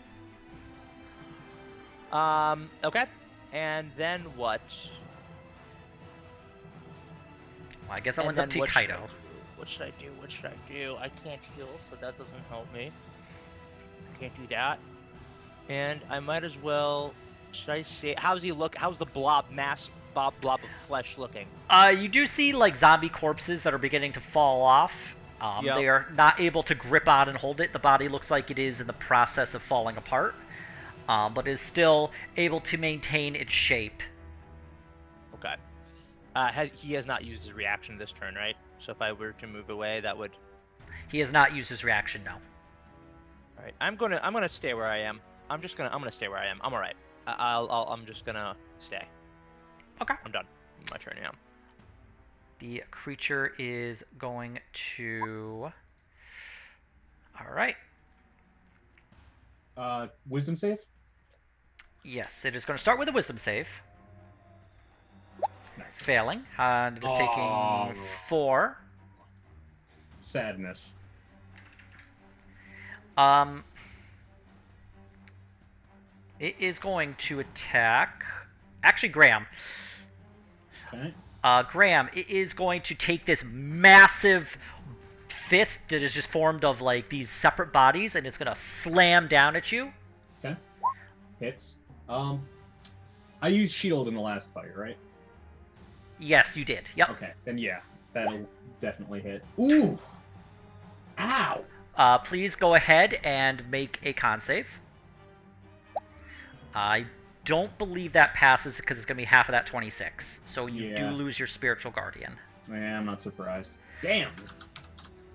[SPEAKER 3] Okay. And then what?
[SPEAKER 1] Well, I guess that
[SPEAKER 3] And
[SPEAKER 1] one's up
[SPEAKER 3] then
[SPEAKER 1] to
[SPEAKER 3] what should I
[SPEAKER 1] Kaido.
[SPEAKER 3] do? What should I do? What should I do? I can't heal, so that doesn't help me. I can't do that. And I might as well. Should I say? How's he look? How's the blob of flesh looking?
[SPEAKER 1] You do see like zombie corpses that are beginning to fall off.
[SPEAKER 3] Yep.
[SPEAKER 1] They are not able to grip on and hold it. The body looks like it is in the process of falling apart, but is still able to maintain its shape.
[SPEAKER 3] Okay. He has not used his reaction this turn, right? So if I were to move away, that would.
[SPEAKER 1] He has not used his reaction, no.
[SPEAKER 3] All right. I'm gonna stay where I am. I'm gonna stay where I am. I'm all right. I'm just gonna stay.
[SPEAKER 1] Okay.
[SPEAKER 3] I'm done. My turn now.
[SPEAKER 1] The creature is going to. All right.
[SPEAKER 5] Wisdom save?
[SPEAKER 1] Yes, it is going to start with a wisdom save.
[SPEAKER 5] Nice.
[SPEAKER 1] Failing. And it is taking
[SPEAKER 2] Oh.
[SPEAKER 1] 4.
[SPEAKER 5] Sadness.
[SPEAKER 1] It is going to attack. Actually, Graham.
[SPEAKER 5] Okay.
[SPEAKER 1] Graham, it is going to take this massive fist that is just formed of like these separate bodies, and it's gonna slam down at you.
[SPEAKER 5] Okay. Hits. I used shield in the last fight, right?
[SPEAKER 1] Yes, you did. Yep.
[SPEAKER 5] Okay. Then yeah, that'll definitely hit. Ooh. Ow.
[SPEAKER 1] Please go ahead and make a con save. I don't believe that passes because it's gonna be half of that 26. So you do
[SPEAKER 5] Yeah.
[SPEAKER 1] lose your spiritual guardian.
[SPEAKER 5] Yeah, I'm not surprised. Damn.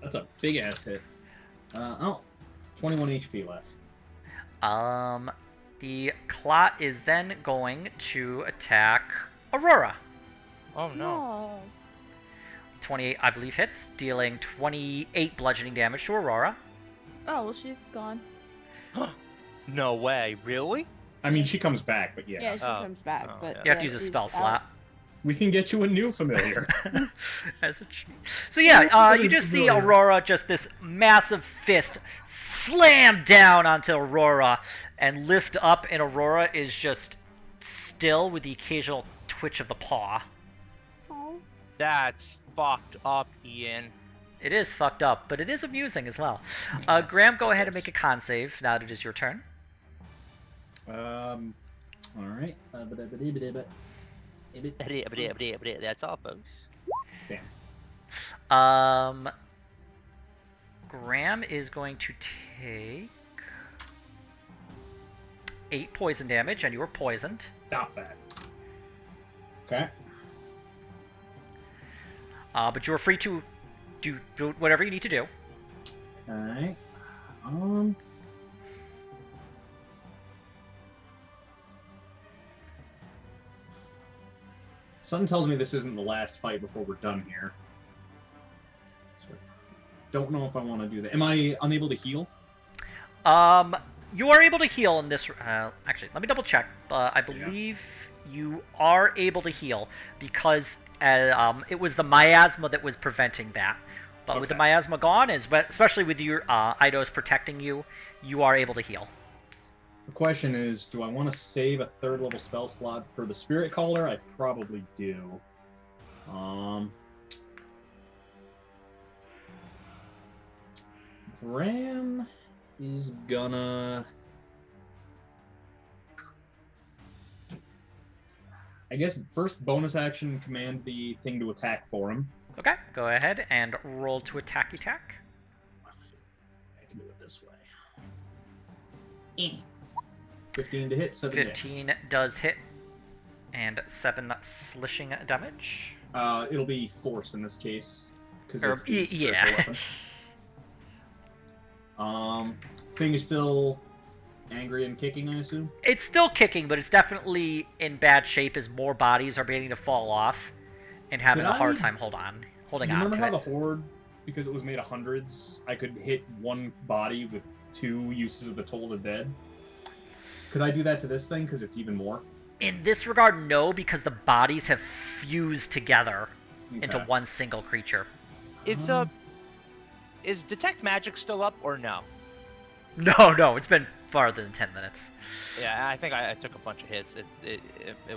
[SPEAKER 5] That's a big ass hit. 21 HP left.
[SPEAKER 1] The clot is then going to attack Aurora.
[SPEAKER 3] Oh no.
[SPEAKER 1] 28, I believe, hits, dealing 28 bludgeoning damage to Aurora.
[SPEAKER 6] Oh, well, she's gone.
[SPEAKER 3] No way. Really?
[SPEAKER 5] I mean, she comes back, but yeah.
[SPEAKER 6] Yeah, she
[SPEAKER 3] Oh.
[SPEAKER 6] comes back,
[SPEAKER 3] Oh,
[SPEAKER 6] but
[SPEAKER 3] yeah.
[SPEAKER 1] You have to use a
[SPEAKER 6] she's
[SPEAKER 1] spell
[SPEAKER 6] out.
[SPEAKER 1] slot.
[SPEAKER 5] We can get you a new familiar.
[SPEAKER 1] As a cheat. So yeah, you just see Aurora, just this massive fist slam down onto Aurora and lift up, and Aurora is just still with the occasional twitch of the paw.
[SPEAKER 6] Oh.
[SPEAKER 3] That's fucked up, Ian.
[SPEAKER 1] It is fucked up, but it is amusing as well. Graham, go ahead and make a con save now that it is your turn.
[SPEAKER 5] All right.
[SPEAKER 3] That's all, folks.
[SPEAKER 5] Damn.
[SPEAKER 1] Graham is going to take 8 poison damage, and you were poisoned.
[SPEAKER 5] Stop that. Okay.
[SPEAKER 1] But you are free to do whatever you need to do.
[SPEAKER 5] All right. Something tells me this isn't the last fight before we're done here. So, don't know if I want to do that. Am I unable to heal?
[SPEAKER 1] You are able to heal in this. Actually, let me double check. I believe you are able to heal because it was the miasma that was preventing that. But with the miasma gone, especially with your Eidos protecting you, you are able to heal.
[SPEAKER 5] The question is, do I want to save a 3rd level spell slot for the Spirit Caller? I probably do. Bram is gonna... I guess first bonus action command the thing to attack for him.
[SPEAKER 1] Okay, go ahead and roll to attack.
[SPEAKER 5] I can do it this way. 15 to hit, 7 to hit.
[SPEAKER 1] 15 does hit, and 7 slishing damage.
[SPEAKER 5] It'll be force in this case.
[SPEAKER 1] Or, yeah.
[SPEAKER 5] Thing is still angry and kicking, I assume?
[SPEAKER 1] It's still kicking, but it's definitely in bad shape as more bodies are beginning to fall off and having a hard time holding on
[SPEAKER 5] You
[SPEAKER 1] to
[SPEAKER 5] remember how
[SPEAKER 1] it.
[SPEAKER 5] the Horde, because it was made of hundreds, I could hit one body with 2 uses of the Toll of the Dead? Could I do that to this thing, because it's even more?
[SPEAKER 1] In this regard, no, because the bodies have fused together into
[SPEAKER 5] Okay.
[SPEAKER 1] one single creature.
[SPEAKER 3] Is detect magic still up or no?
[SPEAKER 1] No, it's been farther than 10 minutes.
[SPEAKER 3] Yeah, I think I took a bunch of hits. It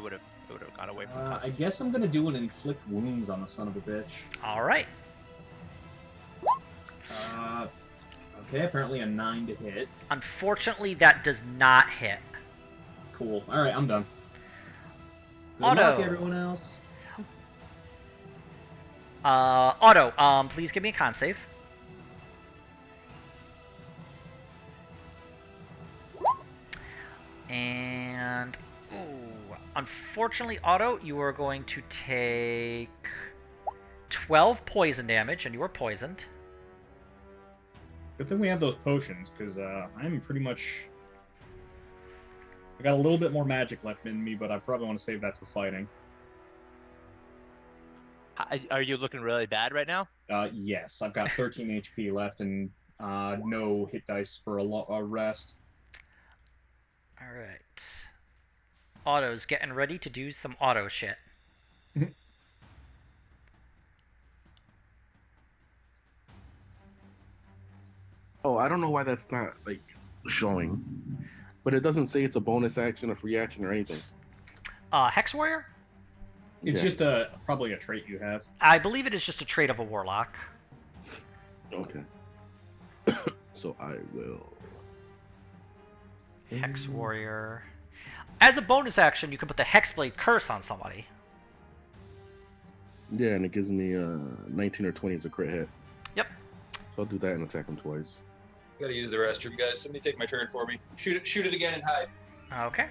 [SPEAKER 3] would have gone away from
[SPEAKER 5] I guess I'm gonna do an inflict wounds on the son of a bitch.
[SPEAKER 1] All right.
[SPEAKER 5] Okay, apparently a 9 to hit.
[SPEAKER 1] Unfortunately, that does not hit.
[SPEAKER 5] Cool. All right, I'm done. Good
[SPEAKER 1] Otto.
[SPEAKER 5] luck, everyone else.
[SPEAKER 1] Otto, please give me a con save. And unfortunately, Otto, you are going to take 12 poison damage, and you are poisoned.
[SPEAKER 5] Good thing we have those potions, because I'm pretty much... I got a little bit more magic left in me, but I probably want to save that for fighting.
[SPEAKER 3] Are you looking really bad right now?
[SPEAKER 5] Yes, I've got 13 HP left and no hit dice for a rest.
[SPEAKER 1] All right. Otto's getting ready to do some auto shit.
[SPEAKER 8] Oh, I don't know why that's not like showing. But it doesn't say it's a bonus action, a free action, or anything.
[SPEAKER 1] Hex Warrior?
[SPEAKER 5] It's
[SPEAKER 8] Yeah.
[SPEAKER 5] just probably a trait you have.
[SPEAKER 1] I believe it is just a trait of a warlock.
[SPEAKER 8] Okay. So I will.
[SPEAKER 1] Hex Warrior. As a bonus action, you can put the Hexblade Curse on somebody.
[SPEAKER 8] Yeah, and it gives me 19 or 20 as a crit hit.
[SPEAKER 1] Yep.
[SPEAKER 8] So I'll do that and attack him twice.
[SPEAKER 4] Gotta use the restroom, guys. Somebody take my turn for me. Shoot it again and hide.
[SPEAKER 1] Okay.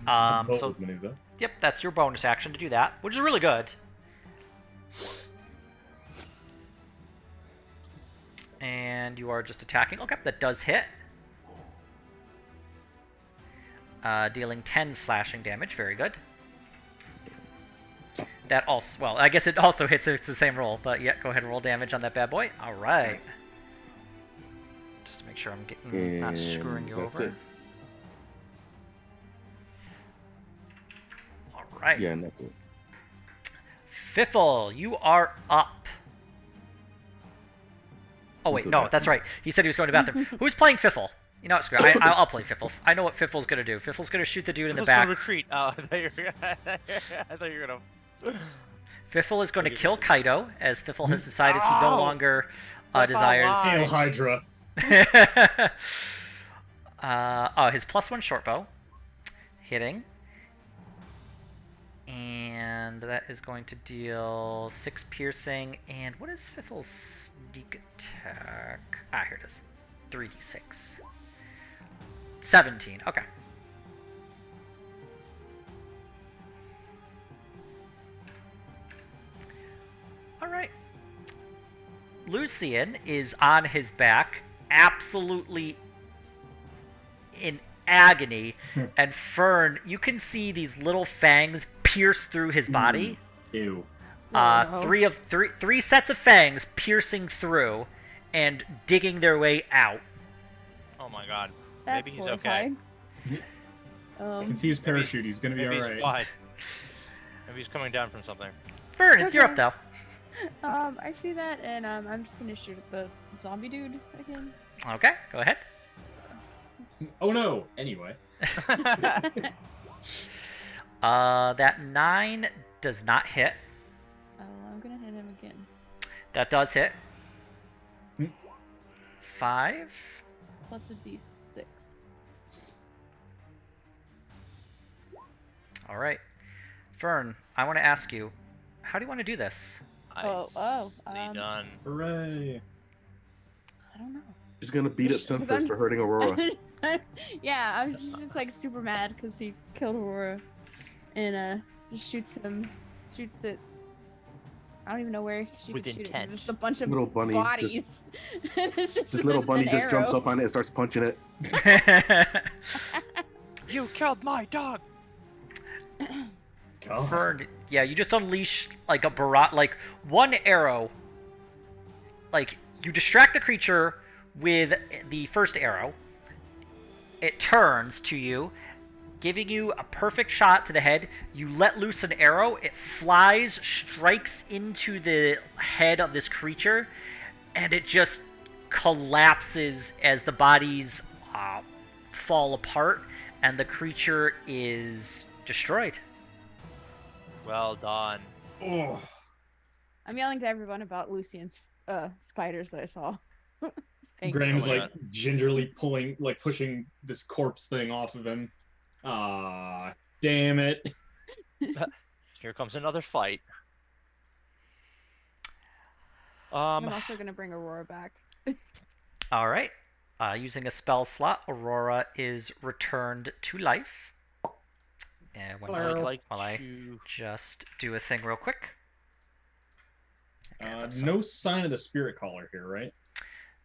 [SPEAKER 5] Both
[SPEAKER 1] So,
[SPEAKER 5] maneuver.
[SPEAKER 1] yep, that's your bonus action to do that, which is really good. And you are just attacking. Okay, that does hit. Dealing 10 slashing damage. Very good. That also, well, I guess it also hits if it's the same roll, but yeah, go ahead and roll damage on that bad boy. All right. Just to make sure I'm getting not screwing you
[SPEAKER 8] that's
[SPEAKER 1] over.
[SPEAKER 8] it.
[SPEAKER 1] All right.
[SPEAKER 8] Yeah, and that's it.
[SPEAKER 1] Fiffle, you are up. Oh wait,
[SPEAKER 8] Into the
[SPEAKER 1] no, that's
[SPEAKER 8] bathroom.
[SPEAKER 1] right. He said he was going to the bathroom. Who's playing Fiffle? You know what, screw it. I'll play Fiffle. I know what Fiffle's gonna do. Fiffle's gonna shoot the dude in the
[SPEAKER 3] Let's
[SPEAKER 1] back.
[SPEAKER 3] go retreat. Oh, I thought you were gonna.
[SPEAKER 1] Fiffle is going to kill Kaido, as Fiffle has decided he no
[SPEAKER 3] Ow!
[SPEAKER 1] longer
[SPEAKER 3] Left
[SPEAKER 1] desires.
[SPEAKER 3] online.
[SPEAKER 5] Hail Hydra.
[SPEAKER 1] His +1 short bow, hitting, and that is going to deal 6 piercing. And what is Fiffle's sneak attack? Here it is, 3d6. 17. Okay. All right. Lucian is on his back, absolutely in agony, and Fern, you can see these little fangs pierce through his body.
[SPEAKER 5] Ew.
[SPEAKER 6] Oh, no.
[SPEAKER 1] Three sets of fangs piercing through and digging their way out.
[SPEAKER 3] Oh my god.
[SPEAKER 6] That's
[SPEAKER 3] Maybe he's okay.
[SPEAKER 6] horrifying.
[SPEAKER 5] I can see his parachute. He's gonna be
[SPEAKER 3] Maybe he's
[SPEAKER 5] alright.
[SPEAKER 3] fine. Maybe he's coming down from something.
[SPEAKER 1] Fern, it's you're up
[SPEAKER 6] Okay.
[SPEAKER 1] though.
[SPEAKER 6] I see that, and I'm just gonna shoot at the zombie dude again.
[SPEAKER 1] Okay, go ahead.
[SPEAKER 5] Oh no! Anyway.
[SPEAKER 1] That 9 does not hit.
[SPEAKER 6] I'm gonna hit him again.
[SPEAKER 1] That does hit.
[SPEAKER 5] Hmm.
[SPEAKER 1] 5.
[SPEAKER 6] Plus a d6.
[SPEAKER 1] All right. Fern, I want to ask you, how do you want to do this?
[SPEAKER 3] Nicely done.
[SPEAKER 5] Hooray!
[SPEAKER 6] I don't know.
[SPEAKER 8] He's gonna beat up
[SPEAKER 6] Just 'cause
[SPEAKER 8] Synthus
[SPEAKER 6] I'm-
[SPEAKER 8] for hurting Aurora.
[SPEAKER 6] Yeah, I was just like super mad because he killed Aurora, and just shoots it. I don't even know where she
[SPEAKER 3] With
[SPEAKER 6] could shoot it. 'cause
[SPEAKER 3] intent.
[SPEAKER 6] There's just a bunch of
[SPEAKER 8] Little bunny just-
[SPEAKER 6] bodies. It's just
[SPEAKER 8] This little bunny
[SPEAKER 6] an
[SPEAKER 8] just jumps
[SPEAKER 6] arrow.
[SPEAKER 8] up on it and starts punching it.
[SPEAKER 3] You killed my dog!
[SPEAKER 5] God.
[SPEAKER 1] Fern, yeah, you just unleash like a barrage, like one arrow. Like you distract the creature with the first arrow. It turns to you, giving you a perfect shot to the head. You let loose an arrow. It flies, strikes into the head of this creature, and it just collapses as the bodies fall apart, and the creature is destroyed.
[SPEAKER 3] Well done.
[SPEAKER 5] Oh.
[SPEAKER 6] I'm yelling to everyone about Lucian's spiders that I saw. Thank you.
[SPEAKER 5] Graham's
[SPEAKER 3] Oh my
[SPEAKER 5] like gingerly pushing this corpse thing off of him. Ah, damn it.
[SPEAKER 3] Here comes another fight.
[SPEAKER 6] I'm also gonna bring Aurora back.
[SPEAKER 1] All right. Using a spell slot, Aurora is returned to life. And one
[SPEAKER 3] I'd
[SPEAKER 1] second
[SPEAKER 3] like
[SPEAKER 1] while I
[SPEAKER 3] to...
[SPEAKER 1] just do a thing real quick. Okay, I thought so.
[SPEAKER 5] No sign of the spirit caller here, right?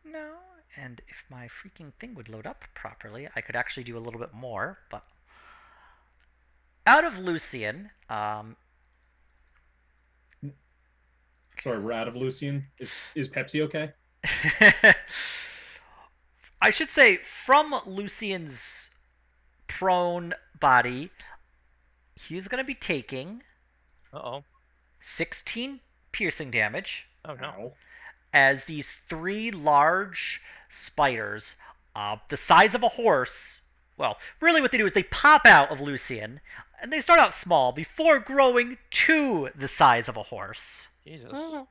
[SPEAKER 1] No, and if my freaking thing would load up properly, I could actually do a little bit more, but... Out of Lucian,
[SPEAKER 5] Sorry, we're out of Lucian. Is Pepsi okay?
[SPEAKER 1] I should say, from Lucian's prone body, he's going to be taking
[SPEAKER 3] Uh-oh.
[SPEAKER 1] 16 piercing damage
[SPEAKER 3] Oh, no.
[SPEAKER 5] Ow.
[SPEAKER 1] as these 3 large spiders, the size of a horse, Well, really what they do is they pop out of Lucian, and they start out small before growing to the size of a horse.
[SPEAKER 3] Jesus.
[SPEAKER 6] Oh.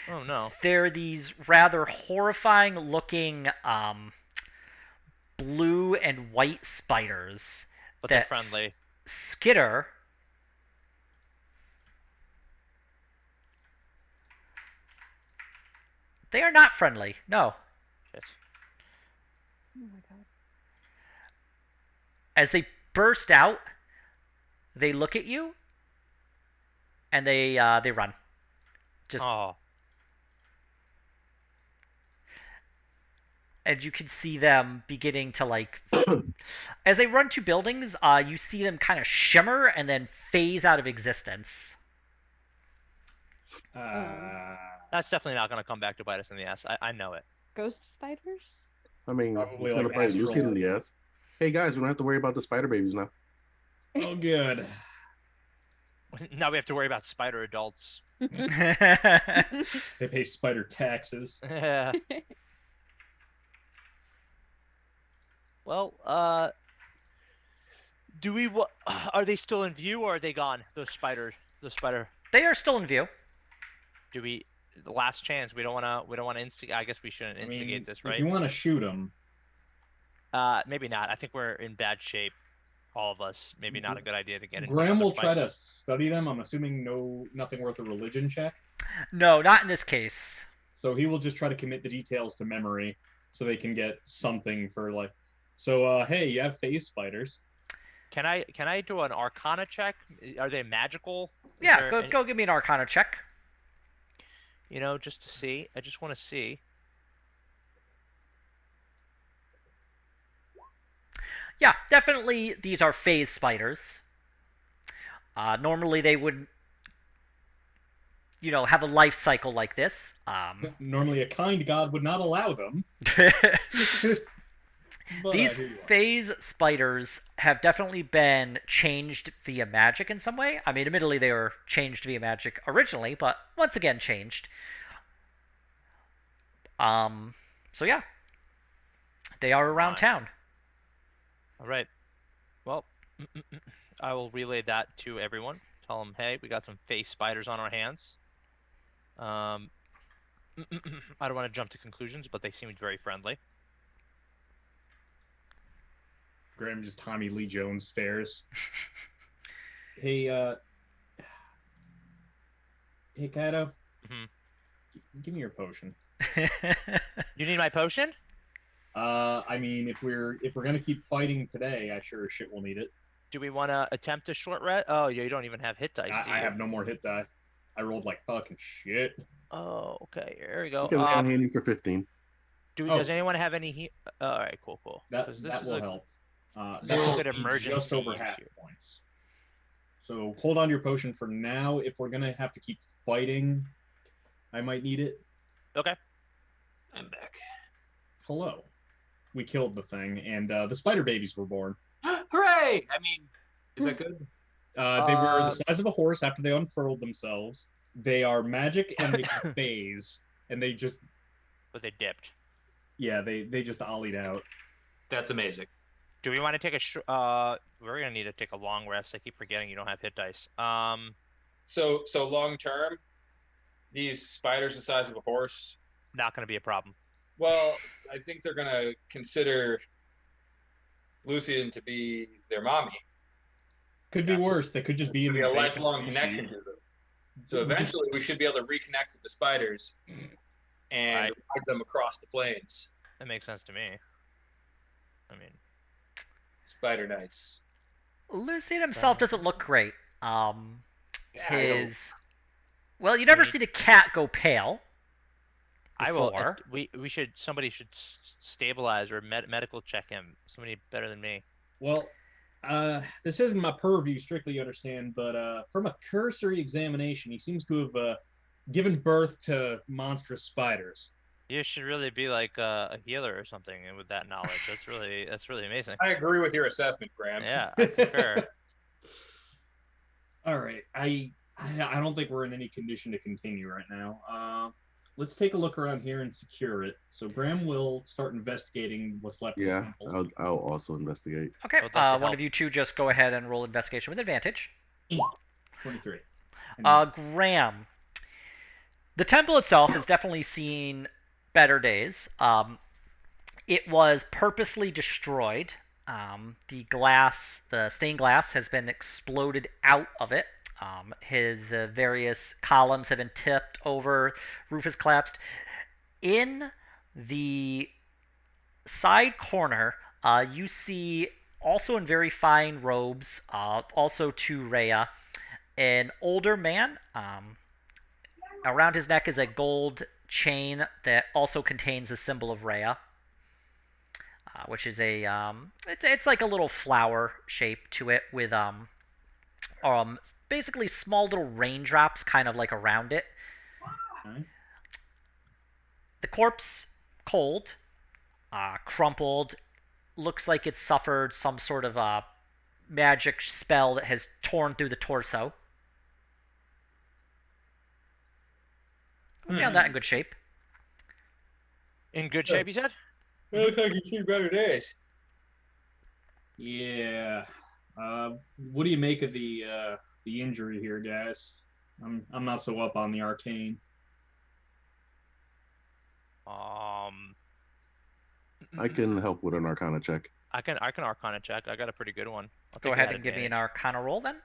[SPEAKER 3] Oh no.
[SPEAKER 1] They're these rather horrifying looking blue and white spiders
[SPEAKER 3] But they're
[SPEAKER 1] that
[SPEAKER 3] friendly.
[SPEAKER 1] skitter. They are not friendly. No.
[SPEAKER 3] Shit.
[SPEAKER 6] Oh my god.
[SPEAKER 1] As they burst out, they look at you, and they run. Just
[SPEAKER 3] Oh.
[SPEAKER 1] and you can see them beginning to like as they run to buildings, you see them kind of shimmer and then phase out of existence.
[SPEAKER 3] That's definitely not going to come back to bite us in the ass. I know it.
[SPEAKER 6] Ghost spiders?
[SPEAKER 8] I mean,
[SPEAKER 5] Probably
[SPEAKER 8] it's gonna
[SPEAKER 5] like
[SPEAKER 8] bite
[SPEAKER 5] astral.
[SPEAKER 8] Lucian in the ass. Hey guys, we don't have to worry about the spider babies now.
[SPEAKER 5] Oh, good.
[SPEAKER 3] Now we have to worry about spider adults.
[SPEAKER 5] They pay spider taxes.
[SPEAKER 3] Yeah. Well, do we? Are they still in view or are they gone? Those spiders. The spider.
[SPEAKER 1] They are still in view.
[SPEAKER 3] Do we? The last chance. We don't want to. We don't want to instigate. I guess we shouldn't
[SPEAKER 5] I
[SPEAKER 3] instigate
[SPEAKER 5] mean,
[SPEAKER 3] this, right?
[SPEAKER 5] if you want to shoot them,
[SPEAKER 3] Maybe not. I think we're in bad shape. All of us. Maybe not a good idea to get into.
[SPEAKER 5] Graham
[SPEAKER 3] another
[SPEAKER 5] will try
[SPEAKER 3] fight.
[SPEAKER 5] to study them. I'm assuming nothing worth a religion check.
[SPEAKER 1] No, not in this case.
[SPEAKER 5] So he will just try to commit the details to memory so they can get something for like. So hey, you have phase spiders.
[SPEAKER 3] Can I do an Arcana check? Are they magical? Is
[SPEAKER 1] Yeah,
[SPEAKER 3] there any-
[SPEAKER 1] go give me an Arcana check.
[SPEAKER 3] You know, just to see. I just want to see.
[SPEAKER 1] Yeah, definitely these are phase spiders. Normally they would, have a life cycle like this.
[SPEAKER 5] Normally, a kind god would not allow them. But,
[SPEAKER 1] These
[SPEAKER 5] here you are.
[SPEAKER 1] phase spiders have definitely been changed via magic in some way. I mean, admittedly, they were changed via magic originally, but once again changed. So yeah, they are around town.
[SPEAKER 3] All right. Well, I will relay that to everyone. Tell them, hey, we got some face spiders on our hands. I don't want to jump to conclusions, but they seemed very friendly.
[SPEAKER 5] Graham just Tommy Lee Jones stares. Hey, hey, Kato.
[SPEAKER 3] Mhm.
[SPEAKER 5] Give me your potion.
[SPEAKER 3] You need my potion?
[SPEAKER 5] I mean, if we're gonna keep fighting today, I sure as shit will need it.
[SPEAKER 3] Do we want to attempt a short rest? Oh, yeah, you don't even have hit dice, do you?
[SPEAKER 5] I have no more hit die. I rolled like fucking shit.
[SPEAKER 3] Oh, okay. Here we go.
[SPEAKER 8] You can lay on handy for 15.
[SPEAKER 3] Does anyone have any all right, cool.
[SPEAKER 5] That
[SPEAKER 3] 'Cause this
[SPEAKER 5] that
[SPEAKER 3] is
[SPEAKER 5] will
[SPEAKER 3] a
[SPEAKER 5] help. That
[SPEAKER 3] really
[SPEAKER 5] will
[SPEAKER 3] good
[SPEAKER 5] be
[SPEAKER 3] emergency
[SPEAKER 5] just over half
[SPEAKER 3] issue.
[SPEAKER 5] points. So hold on to your potion for now. If we're gonna have to keep fighting, I might need it.
[SPEAKER 3] Okay.
[SPEAKER 4] I'm back.
[SPEAKER 5] Hello. We killed the thing, and the spider babies were born.
[SPEAKER 4] Hooray! I mean, is that good?
[SPEAKER 5] They were the size of a horse after they unfurled themselves. They are magic and they can phase, and they just
[SPEAKER 3] But they dipped.
[SPEAKER 5] they just ollied out.
[SPEAKER 4] That's amazing.
[SPEAKER 3] Do we want to take we're gonna need to take a long rest. I keep forgetting you don't have hit dice.
[SPEAKER 4] So long term, these spiders the size of a horse.
[SPEAKER 3] Not gonna be a problem.
[SPEAKER 4] Well, I think they're gonna consider Lucian to be their mommy.
[SPEAKER 5] Could be worse. They could just be
[SPEAKER 4] To
[SPEAKER 5] in
[SPEAKER 4] be
[SPEAKER 5] the
[SPEAKER 4] a
[SPEAKER 5] invasive
[SPEAKER 4] lifelong
[SPEAKER 5] species.
[SPEAKER 4] connection to them. So eventually, we should be able to reconnect with the spiders and
[SPEAKER 3] Right.
[SPEAKER 4] ride them across the plains.
[SPEAKER 3] That makes sense to me. I mean,
[SPEAKER 4] Spider Knights.
[SPEAKER 1] Lucian himself doesn't look great.
[SPEAKER 4] Yeah,
[SPEAKER 1] Well, you never seen a cat go pale.
[SPEAKER 3] I will.
[SPEAKER 1] Before.
[SPEAKER 3] Somebody should stabilize or medical check him. Somebody better than me.
[SPEAKER 5] Well, this isn't my purview, strictly, you understand, but from a cursory examination, he seems to have given birth to monstrous spiders.
[SPEAKER 3] You should really be like a healer or something with that knowledge. That's really amazing.
[SPEAKER 4] I agree with your assessment, Graham.
[SPEAKER 3] Yeah, I concur.
[SPEAKER 5] All right, I don't think we're in any condition to continue right now. let's take a look around here and secure it. So Graham will start investigating what's left of the
[SPEAKER 8] Yeah,
[SPEAKER 5] temple.
[SPEAKER 8] I'll also investigate.
[SPEAKER 1] Okay,
[SPEAKER 3] I would love to
[SPEAKER 1] one
[SPEAKER 3] help.
[SPEAKER 1] of you two just go ahead and roll investigation with advantage.
[SPEAKER 5] 23.
[SPEAKER 1] Graham, the temple itself has definitely seen better days. It was purposely destroyed. The stained glass has been exploded out of it. His various columns have been tipped over, roof has collapsed. In the side corner, you see, also in very fine robes, also to Rhea, an older man. Around his neck is a gold chain that also contains the symbol of Rhea, which is it's like a little flower shape to it with basically small little raindrops kind of like around it.
[SPEAKER 5] Okay.
[SPEAKER 1] The corpse, cold, crumpled, looks like it suffered some sort of magic spell that has torn through the torso. We found that in good shape.
[SPEAKER 3] In good shape, you said?
[SPEAKER 4] It looks like you've seen better days.
[SPEAKER 5] Yeah. What do you make of the injury here, guys? I'm not so up on the arcane.
[SPEAKER 8] I can help with an Arcana check.
[SPEAKER 3] I can Arcana check. I got a pretty good one. I'll
[SPEAKER 1] Go
[SPEAKER 3] take
[SPEAKER 1] ahead
[SPEAKER 3] that
[SPEAKER 1] and give me an
[SPEAKER 3] advantage.
[SPEAKER 1] Arcana roll then.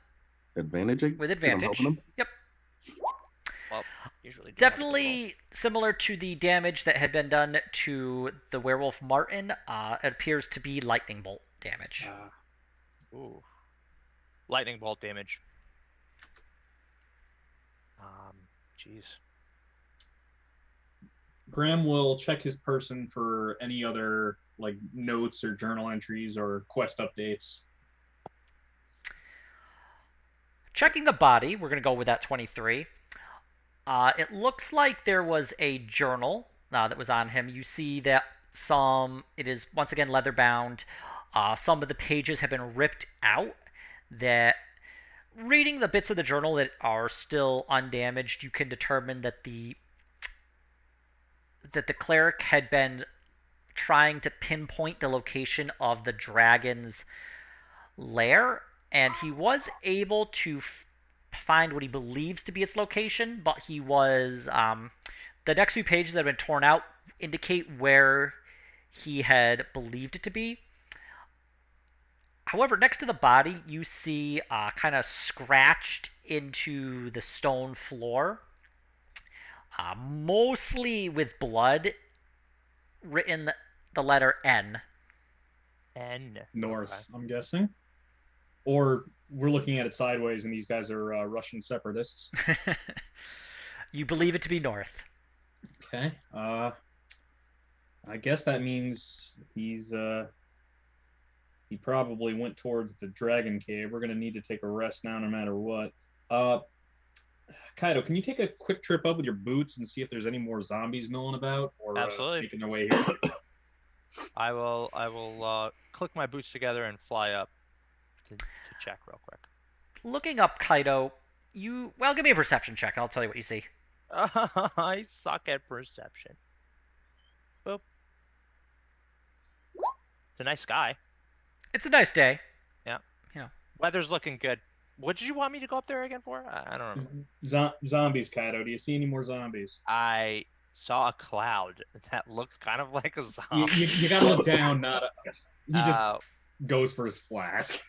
[SPEAKER 8] Advantage?
[SPEAKER 1] With
[SPEAKER 8] 'Cause I'm
[SPEAKER 1] advantage.
[SPEAKER 8] helping him?
[SPEAKER 1] Yep.
[SPEAKER 3] Well, usually do have a good roll.
[SPEAKER 1] Definitely similar to the damage that had been done to the werewolf Martin. It appears to be lightning bolt damage.
[SPEAKER 3] Ooh. Lightning bolt damage. Jeez.
[SPEAKER 5] Graham will check his person for any other like notes or journal entries or quest updates.
[SPEAKER 1] Checking the body, we're going to go with that 23. It looks like there was a journal that was on him. You see that it is once again leather bound. Some of the pages have been ripped out. That reading the bits of the journal that are still undamaged, you can determine that the cleric had been trying to pinpoint the location of the dragon's lair, and he was able to find what he believes to be its location, but he was the next few pages that have been torn out indicate where he had believed it to be. However, next to the body, you see kind of scratched into the stone floor, mostly with blood, written the letter N.
[SPEAKER 3] N.
[SPEAKER 5] North,
[SPEAKER 3] Okay.
[SPEAKER 5] I'm guessing. Or we're looking at it sideways and these guys are Russian separatists.
[SPEAKER 1] You believe it to be north.
[SPEAKER 5] Okay. I guess that means he probably went towards the dragon cave. We're gonna need to take a rest now no matter what. Kaido, can you take a quick trip up with your boots and see if there's any more zombies milling about or
[SPEAKER 3] Absolutely.
[SPEAKER 5] making their way here?
[SPEAKER 3] I will click my boots together and fly up to check real quick.
[SPEAKER 1] Looking up Kaido, give me a perception check and I'll tell you what you see.
[SPEAKER 3] I suck at perception. Boop. It's a nice sky.
[SPEAKER 1] It's a nice day.
[SPEAKER 3] Yeah.
[SPEAKER 1] You know.
[SPEAKER 3] Weather's looking good. What did you want me to go up there again for? I don't remember.
[SPEAKER 5] Zombies, Kaido. Do you see any more zombies?
[SPEAKER 3] I saw a cloud that looked kind of like a zombie.
[SPEAKER 5] You gotta look down, not up. He just goes for his flask.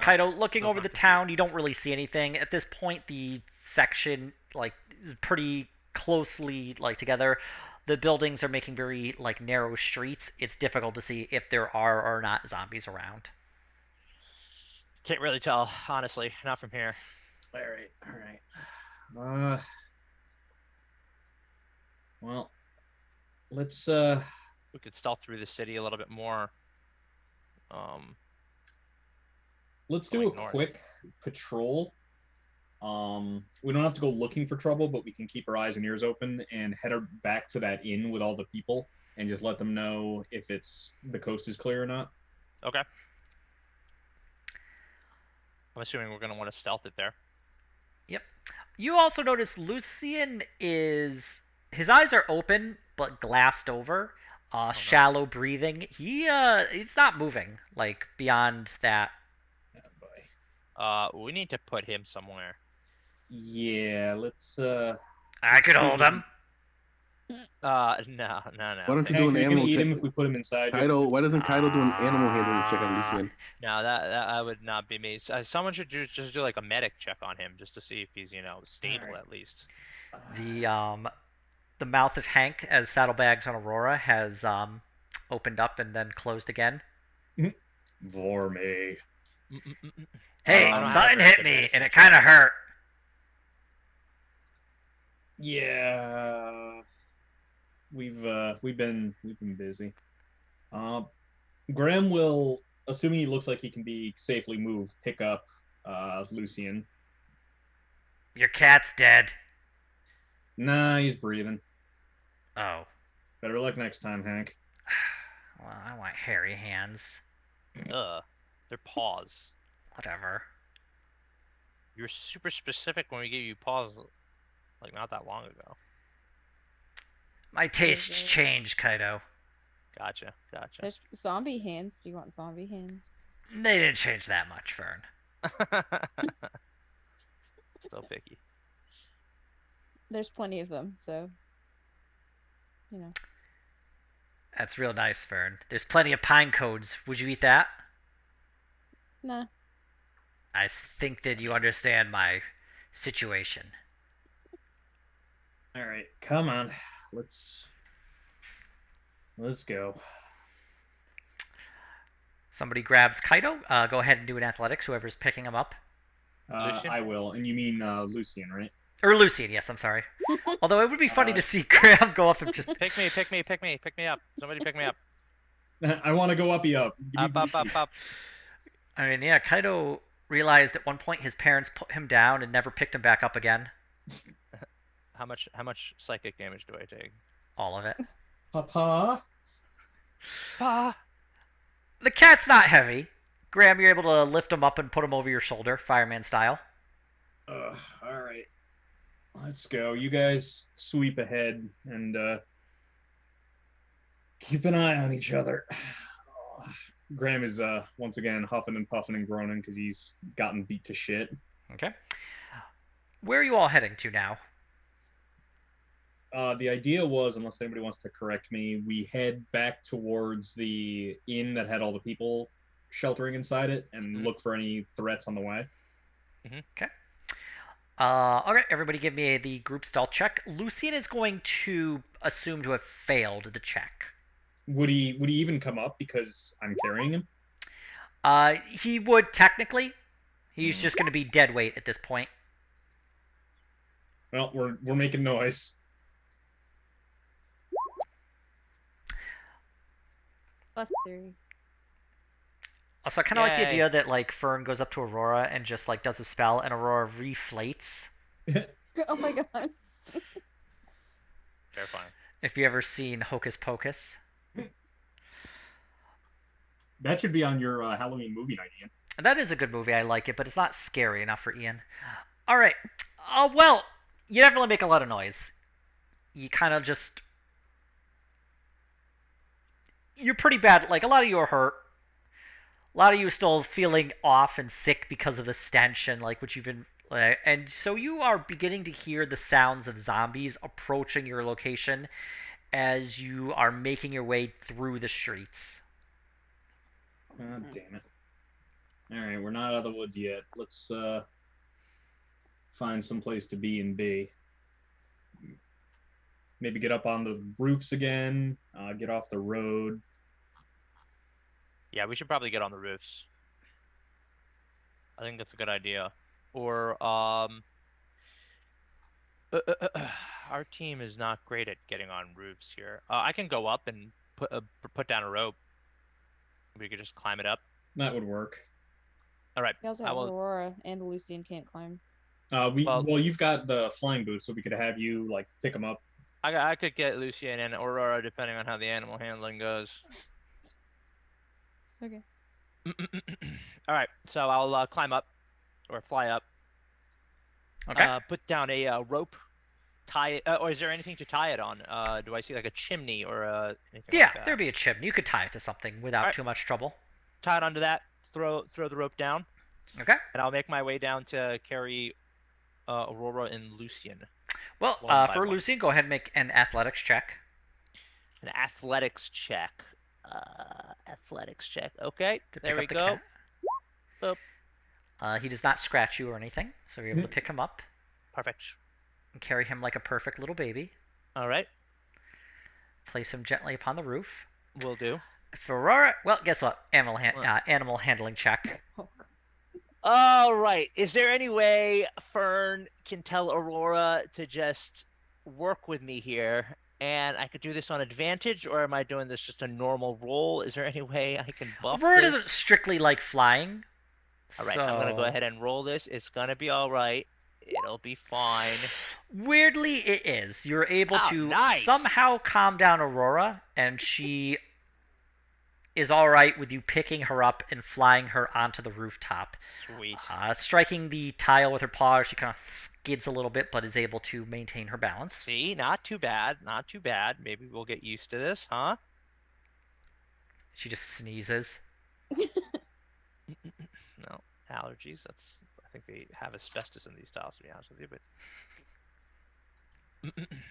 [SPEAKER 1] Kaido, looking over the town, you don't really see anything. At this point, the section is pretty closely together. The buildings are making very narrow streets. It's difficult to see if there are or not zombies around.
[SPEAKER 3] Can't really tell, honestly, not from here.
[SPEAKER 5] All right. Well, let's
[SPEAKER 3] We could stealth through the city a little bit more.
[SPEAKER 5] Let's do a quick patrol. We don't have to go looking for trouble, but we can keep our eyes and ears open and head back to that inn with all the people and just let them know if the coast is clear or not.
[SPEAKER 3] Okay. I'm assuming we're going to want to stealth it there.
[SPEAKER 1] Yep. You also notice Lucian is his eyes are open but glassed over, shallow breathing. He's not moving like beyond that.
[SPEAKER 5] Oh, boy.
[SPEAKER 3] We need to put him somewhere.
[SPEAKER 5] Yeah, let's
[SPEAKER 1] I could
[SPEAKER 5] see if
[SPEAKER 1] hold
[SPEAKER 5] we
[SPEAKER 1] him.
[SPEAKER 3] No.
[SPEAKER 8] Why don't you
[SPEAKER 5] Hank,
[SPEAKER 8] do
[SPEAKER 5] are
[SPEAKER 8] an
[SPEAKER 5] you gonna
[SPEAKER 8] animal
[SPEAKER 5] eat
[SPEAKER 8] check?
[SPEAKER 5] him if we put him inside you?
[SPEAKER 8] Kaido, why doesn't Kaido do an animal handling check on Lucian?
[SPEAKER 3] No, that would not be me. Someone should just do like a medic check on him just to see if he's stable
[SPEAKER 5] Alright.
[SPEAKER 3] at least.
[SPEAKER 1] The mouth of Hank as Saddlebags on Aurora has opened up and then closed again.
[SPEAKER 5] Vorme.
[SPEAKER 1] Hey,
[SPEAKER 3] I don't have a
[SPEAKER 1] something
[SPEAKER 3] very
[SPEAKER 1] hit
[SPEAKER 3] good
[SPEAKER 1] me
[SPEAKER 3] medicine
[SPEAKER 1] and it
[SPEAKER 3] check.
[SPEAKER 1] kind of hurt.
[SPEAKER 5] Yeah, we've been busy. Graham will, assuming he looks like he can be safely moved, pick up Lucian.
[SPEAKER 1] Your cat's dead.
[SPEAKER 5] Nah, he's breathing.
[SPEAKER 1] Oh.
[SPEAKER 5] Better luck next time, Hank.
[SPEAKER 1] Well, I want hairy hands.
[SPEAKER 3] Ugh, their paws.
[SPEAKER 1] Whatever.
[SPEAKER 3] You were super specific when we gave you paws, like not that long ago.
[SPEAKER 1] My tastes changed, Kaido.
[SPEAKER 3] Gotcha.
[SPEAKER 6] There's zombie hands. Do you want zombie hands?
[SPEAKER 1] They didn't change that much, Fern.
[SPEAKER 3] Still picky.
[SPEAKER 6] There's plenty of them, so you know.
[SPEAKER 1] That's real nice, Fern. There's plenty of pine cones. Would you eat that?
[SPEAKER 6] Nah.
[SPEAKER 1] I think that you understand my situation.
[SPEAKER 5] All right, come on, let's go.
[SPEAKER 1] Somebody grabs Kaido. Go ahead and do an athletics, whoever's picking him up.
[SPEAKER 3] Lucian?
[SPEAKER 5] I will, and you mean Lucian, right?
[SPEAKER 1] Or Lucian, yes, I'm sorry. Although it would be funny to see Graham go up and just...
[SPEAKER 3] Pick me up. Somebody pick me up.
[SPEAKER 5] I want to go uppy up. Give me
[SPEAKER 3] Up.
[SPEAKER 1] I mean, yeah, Kaido realized at one point his parents put him down and never picked him back up again.
[SPEAKER 3] How much psychic damage do I take?
[SPEAKER 1] All of it.
[SPEAKER 5] Papa.
[SPEAKER 1] The cat's not heavy. Graham, you're able to lift him up and put him over your shoulder, fireman style.
[SPEAKER 5] All right. Let's go. You guys sweep ahead and keep an eye on each other. Graham is once again huffing and puffing and groaning because he's gotten beat to shit.
[SPEAKER 1] Okay. Where are you all heading to now?
[SPEAKER 5] The idea was, unless anybody wants to correct me, we head back towards the inn that had all the people sheltering inside it and look for any threats on the way.
[SPEAKER 1] Okay. All right, everybody give me the group stealth check. Lucian is going to assume to have failed the check.
[SPEAKER 5] Would he even come up because I'm carrying him?
[SPEAKER 1] He would technically. He's just going to be dead weight at this point.
[SPEAKER 5] Well, we're making noise.
[SPEAKER 6] +3.
[SPEAKER 1] Also, I kind of like the
[SPEAKER 3] Yay.
[SPEAKER 1] idea that like Fern goes up to Aurora and just like does a spell, and Aurora reflates.
[SPEAKER 6] Oh my god.
[SPEAKER 3] Terrifying.
[SPEAKER 1] If you ever seen Hocus Pocus,
[SPEAKER 5] That should be on your Halloween movie night, Ian.
[SPEAKER 1] that is a good movie. I like it, but it's not scary enough for Ian. All right. Well, you definitely make a lot of noise. You kind of just. You're pretty bad. Like, a lot of you are hurt. A lot of you are still feeling off and sick because of the stench and, like, what you've been. And so you are beginning to hear the sounds of zombies approaching your location as you are making your way through the streets.
[SPEAKER 5] Oh, damn it. Alright, we're not out of the woods yet. Let's find some place to be and be. Maybe get up on the roofs again, get off the road.
[SPEAKER 3] Yeah, we should probably get on the roofs. I think that's a good idea. Or our team is not great at getting on roofs here. I can go up and put down a rope. We could just climb it up.
[SPEAKER 5] That would work.
[SPEAKER 3] All right.
[SPEAKER 6] We also
[SPEAKER 3] I
[SPEAKER 6] have
[SPEAKER 3] will.
[SPEAKER 6] Aurora and Lucian can't climb.
[SPEAKER 5] Well, you've got the flying boots, so we could have you like pick them up.
[SPEAKER 3] I could get Lucian and Aurora depending on how the animal handling goes.
[SPEAKER 6] Okay.
[SPEAKER 3] All right. So I'll climb up or fly up.
[SPEAKER 1] Okay.
[SPEAKER 3] Put down a rope, tie it, or is there anything to tie it on? Do I see like a chimney or anything
[SPEAKER 1] Yeah,
[SPEAKER 3] like that?
[SPEAKER 1] there'd be a chimney. You could tie it to something without
[SPEAKER 3] Alright.
[SPEAKER 1] too much trouble.
[SPEAKER 3] Tie it onto that. Throw the rope down,
[SPEAKER 1] Okay.
[SPEAKER 3] and I'll make my way down to carry Aurora and Lucian.
[SPEAKER 1] Well,
[SPEAKER 3] One by
[SPEAKER 1] for
[SPEAKER 3] one.
[SPEAKER 1] Lucian, go ahead and make an athletics check.
[SPEAKER 3] An athletics check. Athletics check. Okay,
[SPEAKER 1] To pick
[SPEAKER 3] there
[SPEAKER 1] up
[SPEAKER 3] we
[SPEAKER 1] the
[SPEAKER 3] go.
[SPEAKER 1] cat.
[SPEAKER 3] Boop.
[SPEAKER 1] He does not scratch you or anything, so you're able to pick him up
[SPEAKER 3] Perfect.
[SPEAKER 1] and carry him like a perfect little baby.
[SPEAKER 3] All right,
[SPEAKER 1] Place him gently upon the roof.
[SPEAKER 3] will do.
[SPEAKER 1] For Aurora, well, guess what? Animal handling check.
[SPEAKER 3] All right. Is there any way Fern can tell Aurora to just work with me here, and I could do this on advantage, or am I doing this just a normal roll? Is there any way I can buff
[SPEAKER 1] Aurora
[SPEAKER 3] this?
[SPEAKER 1] doesn't strictly like flying.
[SPEAKER 3] All right, I'm gonna go ahead and roll this. It's gonna be all right. It'll be fine.
[SPEAKER 1] Weirdly, it is. You're able
[SPEAKER 3] Oh,
[SPEAKER 1] to
[SPEAKER 3] nice.
[SPEAKER 1] somehow calm down Aurora, and she is all right with you picking her up and flying her onto the rooftop.
[SPEAKER 3] Sweet.
[SPEAKER 1] Striking the tile with her paws, she kind of skids a little bit, but is able to maintain her balance.
[SPEAKER 3] See, not too bad. Not too bad. Maybe we'll get used to this, huh?
[SPEAKER 1] She just sneezes.
[SPEAKER 3] No allergies. I think they have asbestos in these tiles, to be honest with you. But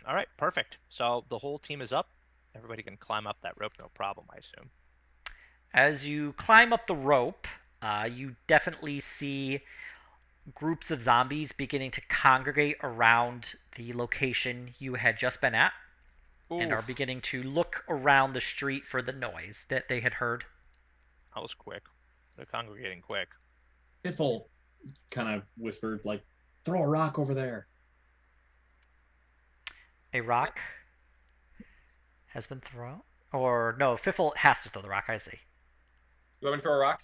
[SPEAKER 3] all right, perfect. So the whole team is up. Everybody can climb up that rope, no problem, I assume.
[SPEAKER 1] As you climb up the rope, you definitely see groups of zombies beginning to congregate around the location you had just been at, and are
[SPEAKER 3] Oof,
[SPEAKER 1] beginning to look around the street for the noise that they had heard.
[SPEAKER 3] that was quick. They're congregating quick.
[SPEAKER 5] Piffle kind of whispered, like, throw a rock over there.
[SPEAKER 1] A rock has been thrown? Or, no, Fiffle has to throw the rock, I see.
[SPEAKER 4] You want me to throw a rock?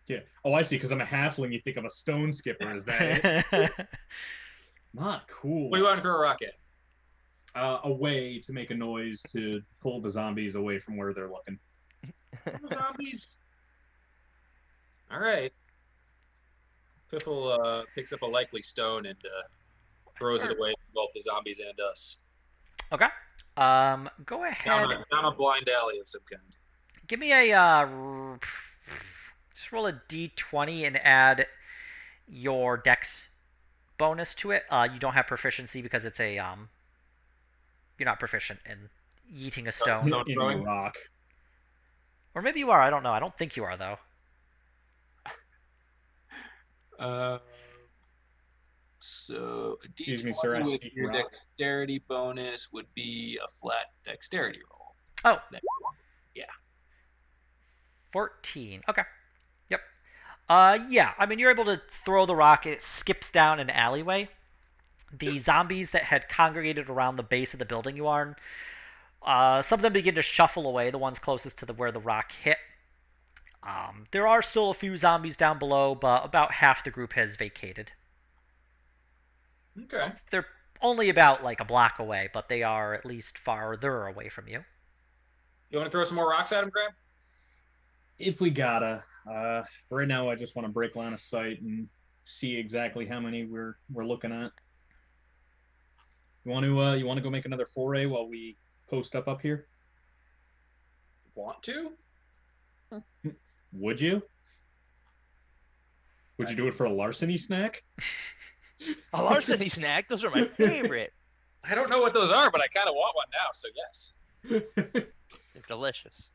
[SPEAKER 5] Yeah. Oh, I see. Because I'm a halfling, you think I'm a stone skipper. Is that it? Not cool.
[SPEAKER 4] What do you want to throw a rock at?
[SPEAKER 5] A way to make a noise to pull the zombies away from where they're looking.
[SPEAKER 4] Zombies. All right. Piffle picks up a likely stone and throws it away from both the zombies and us.
[SPEAKER 1] Okay. Go ahead.
[SPEAKER 4] Down a blind alley of some kind.
[SPEAKER 1] Give me a just roll a d20 and add your dex bonus to it. You don't have proficiency because it's a you're not proficient in yeeting a stone.
[SPEAKER 4] No
[SPEAKER 5] In
[SPEAKER 4] throwing?
[SPEAKER 5] a rock.
[SPEAKER 1] Or maybe you are, I don't know. I don't think you are though.
[SPEAKER 4] So a
[SPEAKER 5] Excuse me,
[SPEAKER 4] D20
[SPEAKER 5] sir, I
[SPEAKER 4] with
[SPEAKER 5] speak
[SPEAKER 4] your
[SPEAKER 5] rock.
[SPEAKER 4] dexterity bonus would be a flat dexterity roll.
[SPEAKER 1] Oh,
[SPEAKER 4] Yeah.
[SPEAKER 1] 14. Okay. Yep. Yeah, I mean you're able to throw the rock, it skips down an alleyway. The zombies that had congregated around the base of the building you are in, some of them begin to shuffle away, the ones closest to where the rock hit. There are still a few zombies down below, but about half the group has vacated.
[SPEAKER 4] Okay.
[SPEAKER 1] They're only about like a block away, but they are at least farther away from you.
[SPEAKER 4] You want to throw some more rocks at him, Graham?
[SPEAKER 5] If we gotta. Right now, I just want to break line of sight and see exactly how many we're looking at. You want to go make another foray while we post up here?
[SPEAKER 4] Want to?
[SPEAKER 5] Would you? Would you do it for a larceny snack?
[SPEAKER 3] A larceny snack? Those are my favorite.
[SPEAKER 4] I don't know what those are, but I kind of want one now, so yes.
[SPEAKER 3] They're delicious.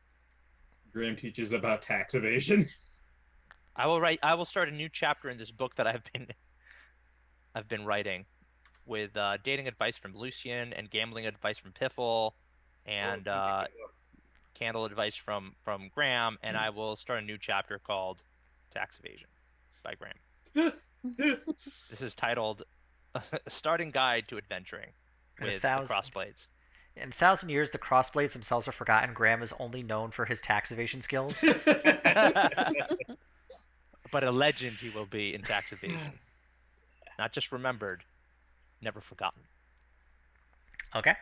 [SPEAKER 5] Graham teaches about tax evasion.
[SPEAKER 3] I will start a new chapter in this book that I've been writing, with dating advice from Lucian and gambling advice from Piffle, and candle advice from Graham, and I will start a new chapter called Tax Evasion by Graham. This is titled "A Starting Guide to Adventuring with the Crossblades."
[SPEAKER 1] In 1,000 years, the Crossblades themselves are forgotten. Graham is only known for his tax evasion skills.
[SPEAKER 3] But a legend he will be in tax evasion. Not just remembered, never forgotten.
[SPEAKER 1] Okay.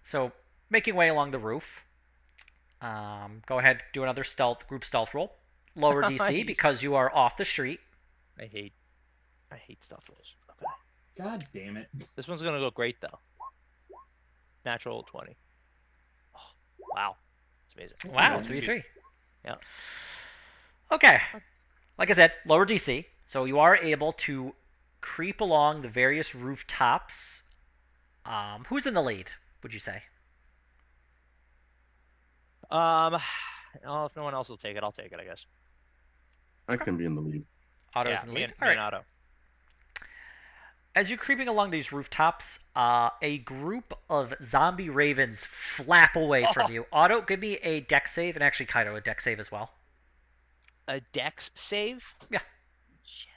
[SPEAKER 1] So, making way along the roof. Go ahead, do another group stealth roll. Lower DC because you are off the street.
[SPEAKER 3] I hate stealth rolls. Okay.
[SPEAKER 5] God damn it.
[SPEAKER 3] This one's gonna go great though. Natural 20. Oh, wow. It's amazing.
[SPEAKER 1] Wow,
[SPEAKER 5] Okay.
[SPEAKER 1] 3-3.
[SPEAKER 3] Yeah.
[SPEAKER 1] Okay. Like I said, lower DC. So you are able to creep along the various rooftops. Who's in the lead, would you say?
[SPEAKER 3] Well, if no one else will take it, I'll take it, I guess.
[SPEAKER 8] I can be in the lead.
[SPEAKER 1] Otto's
[SPEAKER 3] Yeah,
[SPEAKER 1] in the
[SPEAKER 3] me
[SPEAKER 1] lead.
[SPEAKER 3] and,
[SPEAKER 1] All
[SPEAKER 3] me
[SPEAKER 1] right.
[SPEAKER 3] and Otto.
[SPEAKER 1] As you're creeping along these rooftops, a group of zombie ravens flap away from you. Otto, give me a dex save, and actually Kaido, a dex save as well.
[SPEAKER 3] A dex save?
[SPEAKER 1] Yeah.
[SPEAKER 3] Shit.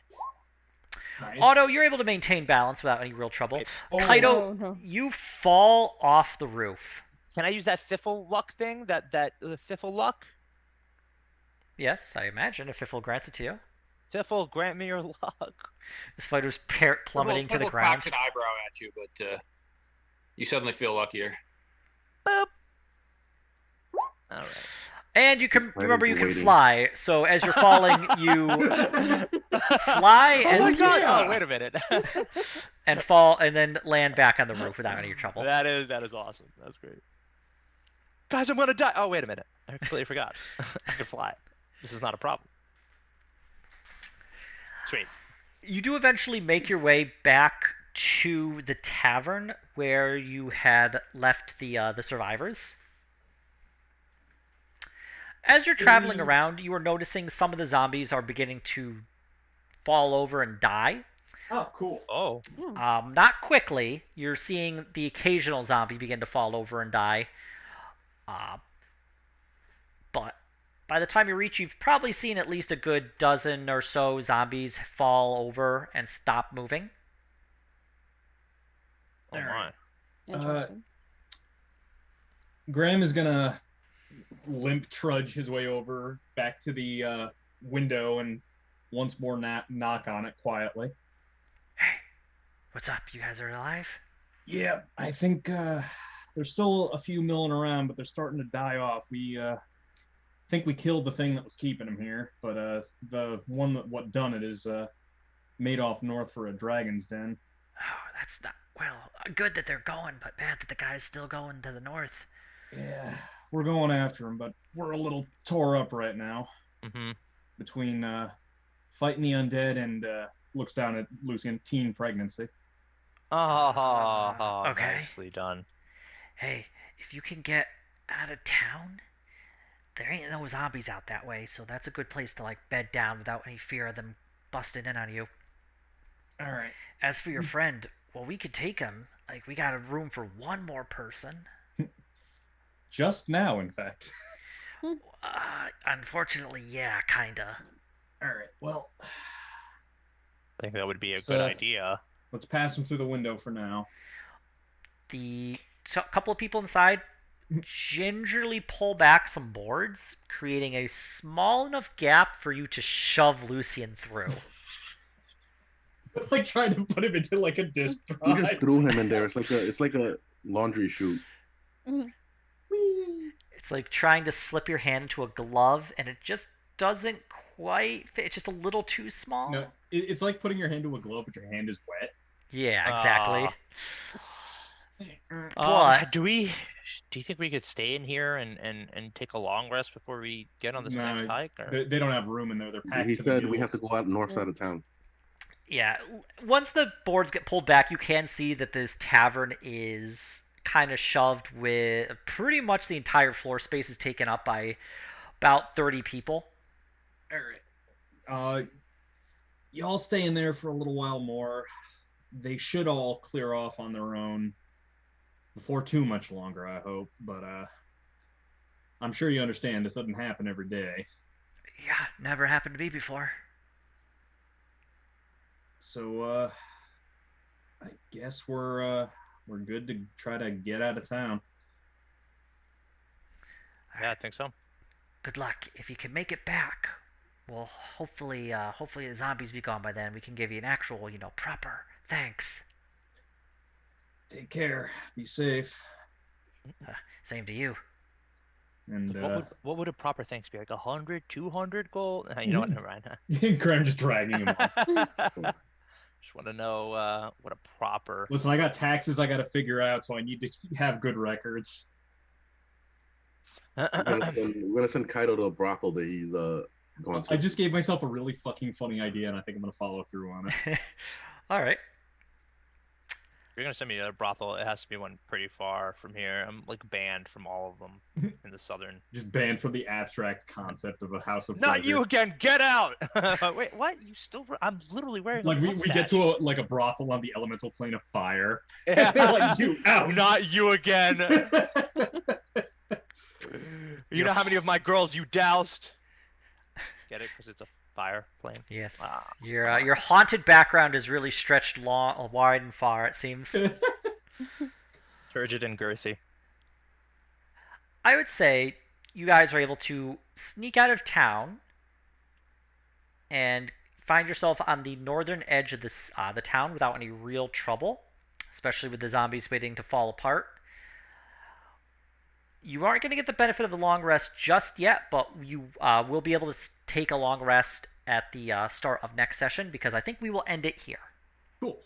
[SPEAKER 5] Nice.
[SPEAKER 1] Otto, you're able to maintain balance without any real trouble.
[SPEAKER 3] Wait,
[SPEAKER 1] Kaido,
[SPEAKER 6] Oh, no.
[SPEAKER 1] you fall off the roof.
[SPEAKER 3] can I use that fiffle luck thing? That the fiffle luck?
[SPEAKER 1] Yes, I imagine, if Fiffle grants it to you.
[SPEAKER 3] Fiffle, grant me your luck.
[SPEAKER 1] This fighter's plummeting to the
[SPEAKER 4] Purple
[SPEAKER 1] ground.
[SPEAKER 4] cocks an eyebrow at you, but you suddenly feel luckier.
[SPEAKER 3] Boop. All right.
[SPEAKER 1] And you can
[SPEAKER 8] This
[SPEAKER 1] remember you
[SPEAKER 8] fighter's
[SPEAKER 1] can
[SPEAKER 8] waiting.
[SPEAKER 1] fly. So as you're falling, you fly
[SPEAKER 3] Oh my
[SPEAKER 1] and
[SPEAKER 3] god!
[SPEAKER 5] yeah.
[SPEAKER 3] Oh, wait a minute.
[SPEAKER 1] and fall and then land back on the roof without any trouble.
[SPEAKER 3] that is awesome. That's great. Guys, I'm gonna die. Oh, wait a minute. I completely forgot. I can fly. This is not a problem. Sweet.
[SPEAKER 1] You do eventually make your way back to the tavern where you had left the survivors. As you're traveling around, you are noticing some of the zombies are beginning to fall over and die.
[SPEAKER 5] Oh, cool.
[SPEAKER 3] Oh.
[SPEAKER 1] Not quickly. You're seeing the occasional zombie begin to fall over and die. But by the time you reach, you've probably seen at least a good dozen or so zombies fall over and stop moving.
[SPEAKER 3] Oh my.
[SPEAKER 6] Interesting.
[SPEAKER 5] Graham is gonna limp trudge his way over back to the window and once more knock on it quietly.
[SPEAKER 1] Hey, what's up? You guys are alive?
[SPEAKER 5] Yeah, I think there's still a few milling around, but they're starting to die off. We think we killed the thing that was keeping them here, but the one what done it is made off north for a dragon's den.
[SPEAKER 1] Oh, that's not... Well, good that they're going, but bad that the guy's still going to the north.
[SPEAKER 5] Yeah, we're going after him, but we're a little tore up right now
[SPEAKER 3] Mm-hmm.
[SPEAKER 5] between fighting the undead and looks down at Lucian, teen pregnancy.
[SPEAKER 3] Oh,
[SPEAKER 1] okay.
[SPEAKER 3] Nicely done.
[SPEAKER 1] Hey, if you can get out of town, there ain't no zombies out that way, so that's a good place to, like, bed down without any fear of them busting in on you.
[SPEAKER 5] All right.
[SPEAKER 1] As for your friend, well, we could take him. Like, we got a room for one more person.
[SPEAKER 5] Just now, in fact.
[SPEAKER 1] Unfortunately, yeah, kinda.
[SPEAKER 5] All right. Well,
[SPEAKER 3] I think that would be a
[SPEAKER 5] So-
[SPEAKER 3] good idea.
[SPEAKER 5] let's pass him through the window for now.
[SPEAKER 1] So a couple of people inside gingerly pull back some boards, creating a small enough gap for you to shove Lucian through.
[SPEAKER 5] Like trying to put him into like a disc
[SPEAKER 8] You
[SPEAKER 5] drive.
[SPEAKER 8] just threw him in there. It's like a laundry chute.
[SPEAKER 1] It's like trying to slip your hand into a glove, and it just doesn't quite fit. It's just a little too small.
[SPEAKER 5] No, it's like putting your hand to a glove, but your hand is wet.
[SPEAKER 1] Yeah, exactly.
[SPEAKER 3] Ah.
[SPEAKER 1] But
[SPEAKER 3] Do you think we could stay in here and take a long rest before we get on this
[SPEAKER 5] No,
[SPEAKER 3] next hike? Or?
[SPEAKER 5] They don't have room in there. They're packed.
[SPEAKER 8] He
[SPEAKER 5] to the
[SPEAKER 8] said we
[SPEAKER 5] gills.
[SPEAKER 8] have to go out north side of town.
[SPEAKER 1] yeah, once the boards get pulled back, you can see that this tavern is kind of shoved with pretty much the entire floor space is taken up by about 30 people.
[SPEAKER 5] All right. Y'all stay in there for a little while more. They should all clear off on their own before too much longer, I hope. But I'm sure you understand this doesn't happen every day.
[SPEAKER 1] Yeah, never happened to me before.
[SPEAKER 5] So I guess we're good to try to get out of town.
[SPEAKER 3] Yeah, I think so.
[SPEAKER 1] Good luck. If you can make it back, well, hopefully the zombies be gone by then. We can give you an actual, proper thanks.
[SPEAKER 5] Take care. Be safe.
[SPEAKER 1] Same to you.
[SPEAKER 5] And
[SPEAKER 3] What would a proper thanks be? Like 100, 200 gold? You know what? Never mind.
[SPEAKER 5] Graham just dragging him on.
[SPEAKER 3] Just want to know what a proper.
[SPEAKER 5] Listen, I got taxes I got to figure out, so I need to have good records.
[SPEAKER 8] We're gonna send Kaido to a brothel that he's going to.
[SPEAKER 5] I just gave myself a really fucking funny idea, and I think I'm gonna follow through on it.
[SPEAKER 1] All right.
[SPEAKER 3] If you're gonna send me to a brothel, it has to be one pretty far from here. I'm like banned from all of them in the southern.
[SPEAKER 5] Just banned from the abstract concept of a house of
[SPEAKER 3] Not
[SPEAKER 5] pleasure.
[SPEAKER 3] you again! Get out! Wait, what? You still? I'm literally wearing.
[SPEAKER 5] Like
[SPEAKER 3] a
[SPEAKER 5] we get to a brothel on the elemental plane of fire.
[SPEAKER 3] Yeah.
[SPEAKER 5] They're like, you out.
[SPEAKER 3] Not you again. You know how many of my girls you doused? Get it? Because it's a fire plane.
[SPEAKER 1] Yes.
[SPEAKER 3] Ah,
[SPEAKER 1] Your haunted background is really stretched long, wide and far. It seems.
[SPEAKER 3] turgid and girthy.
[SPEAKER 1] I would say you guys are able to sneak out of town and find yourself on the northern edge of this the town without any real trouble, especially with the zombies waiting to fall apart. You aren't going to get the benefit of the long rest just yet, but you will be able to take a long rest at the start of next session because I think we will end it here.
[SPEAKER 5] Cool.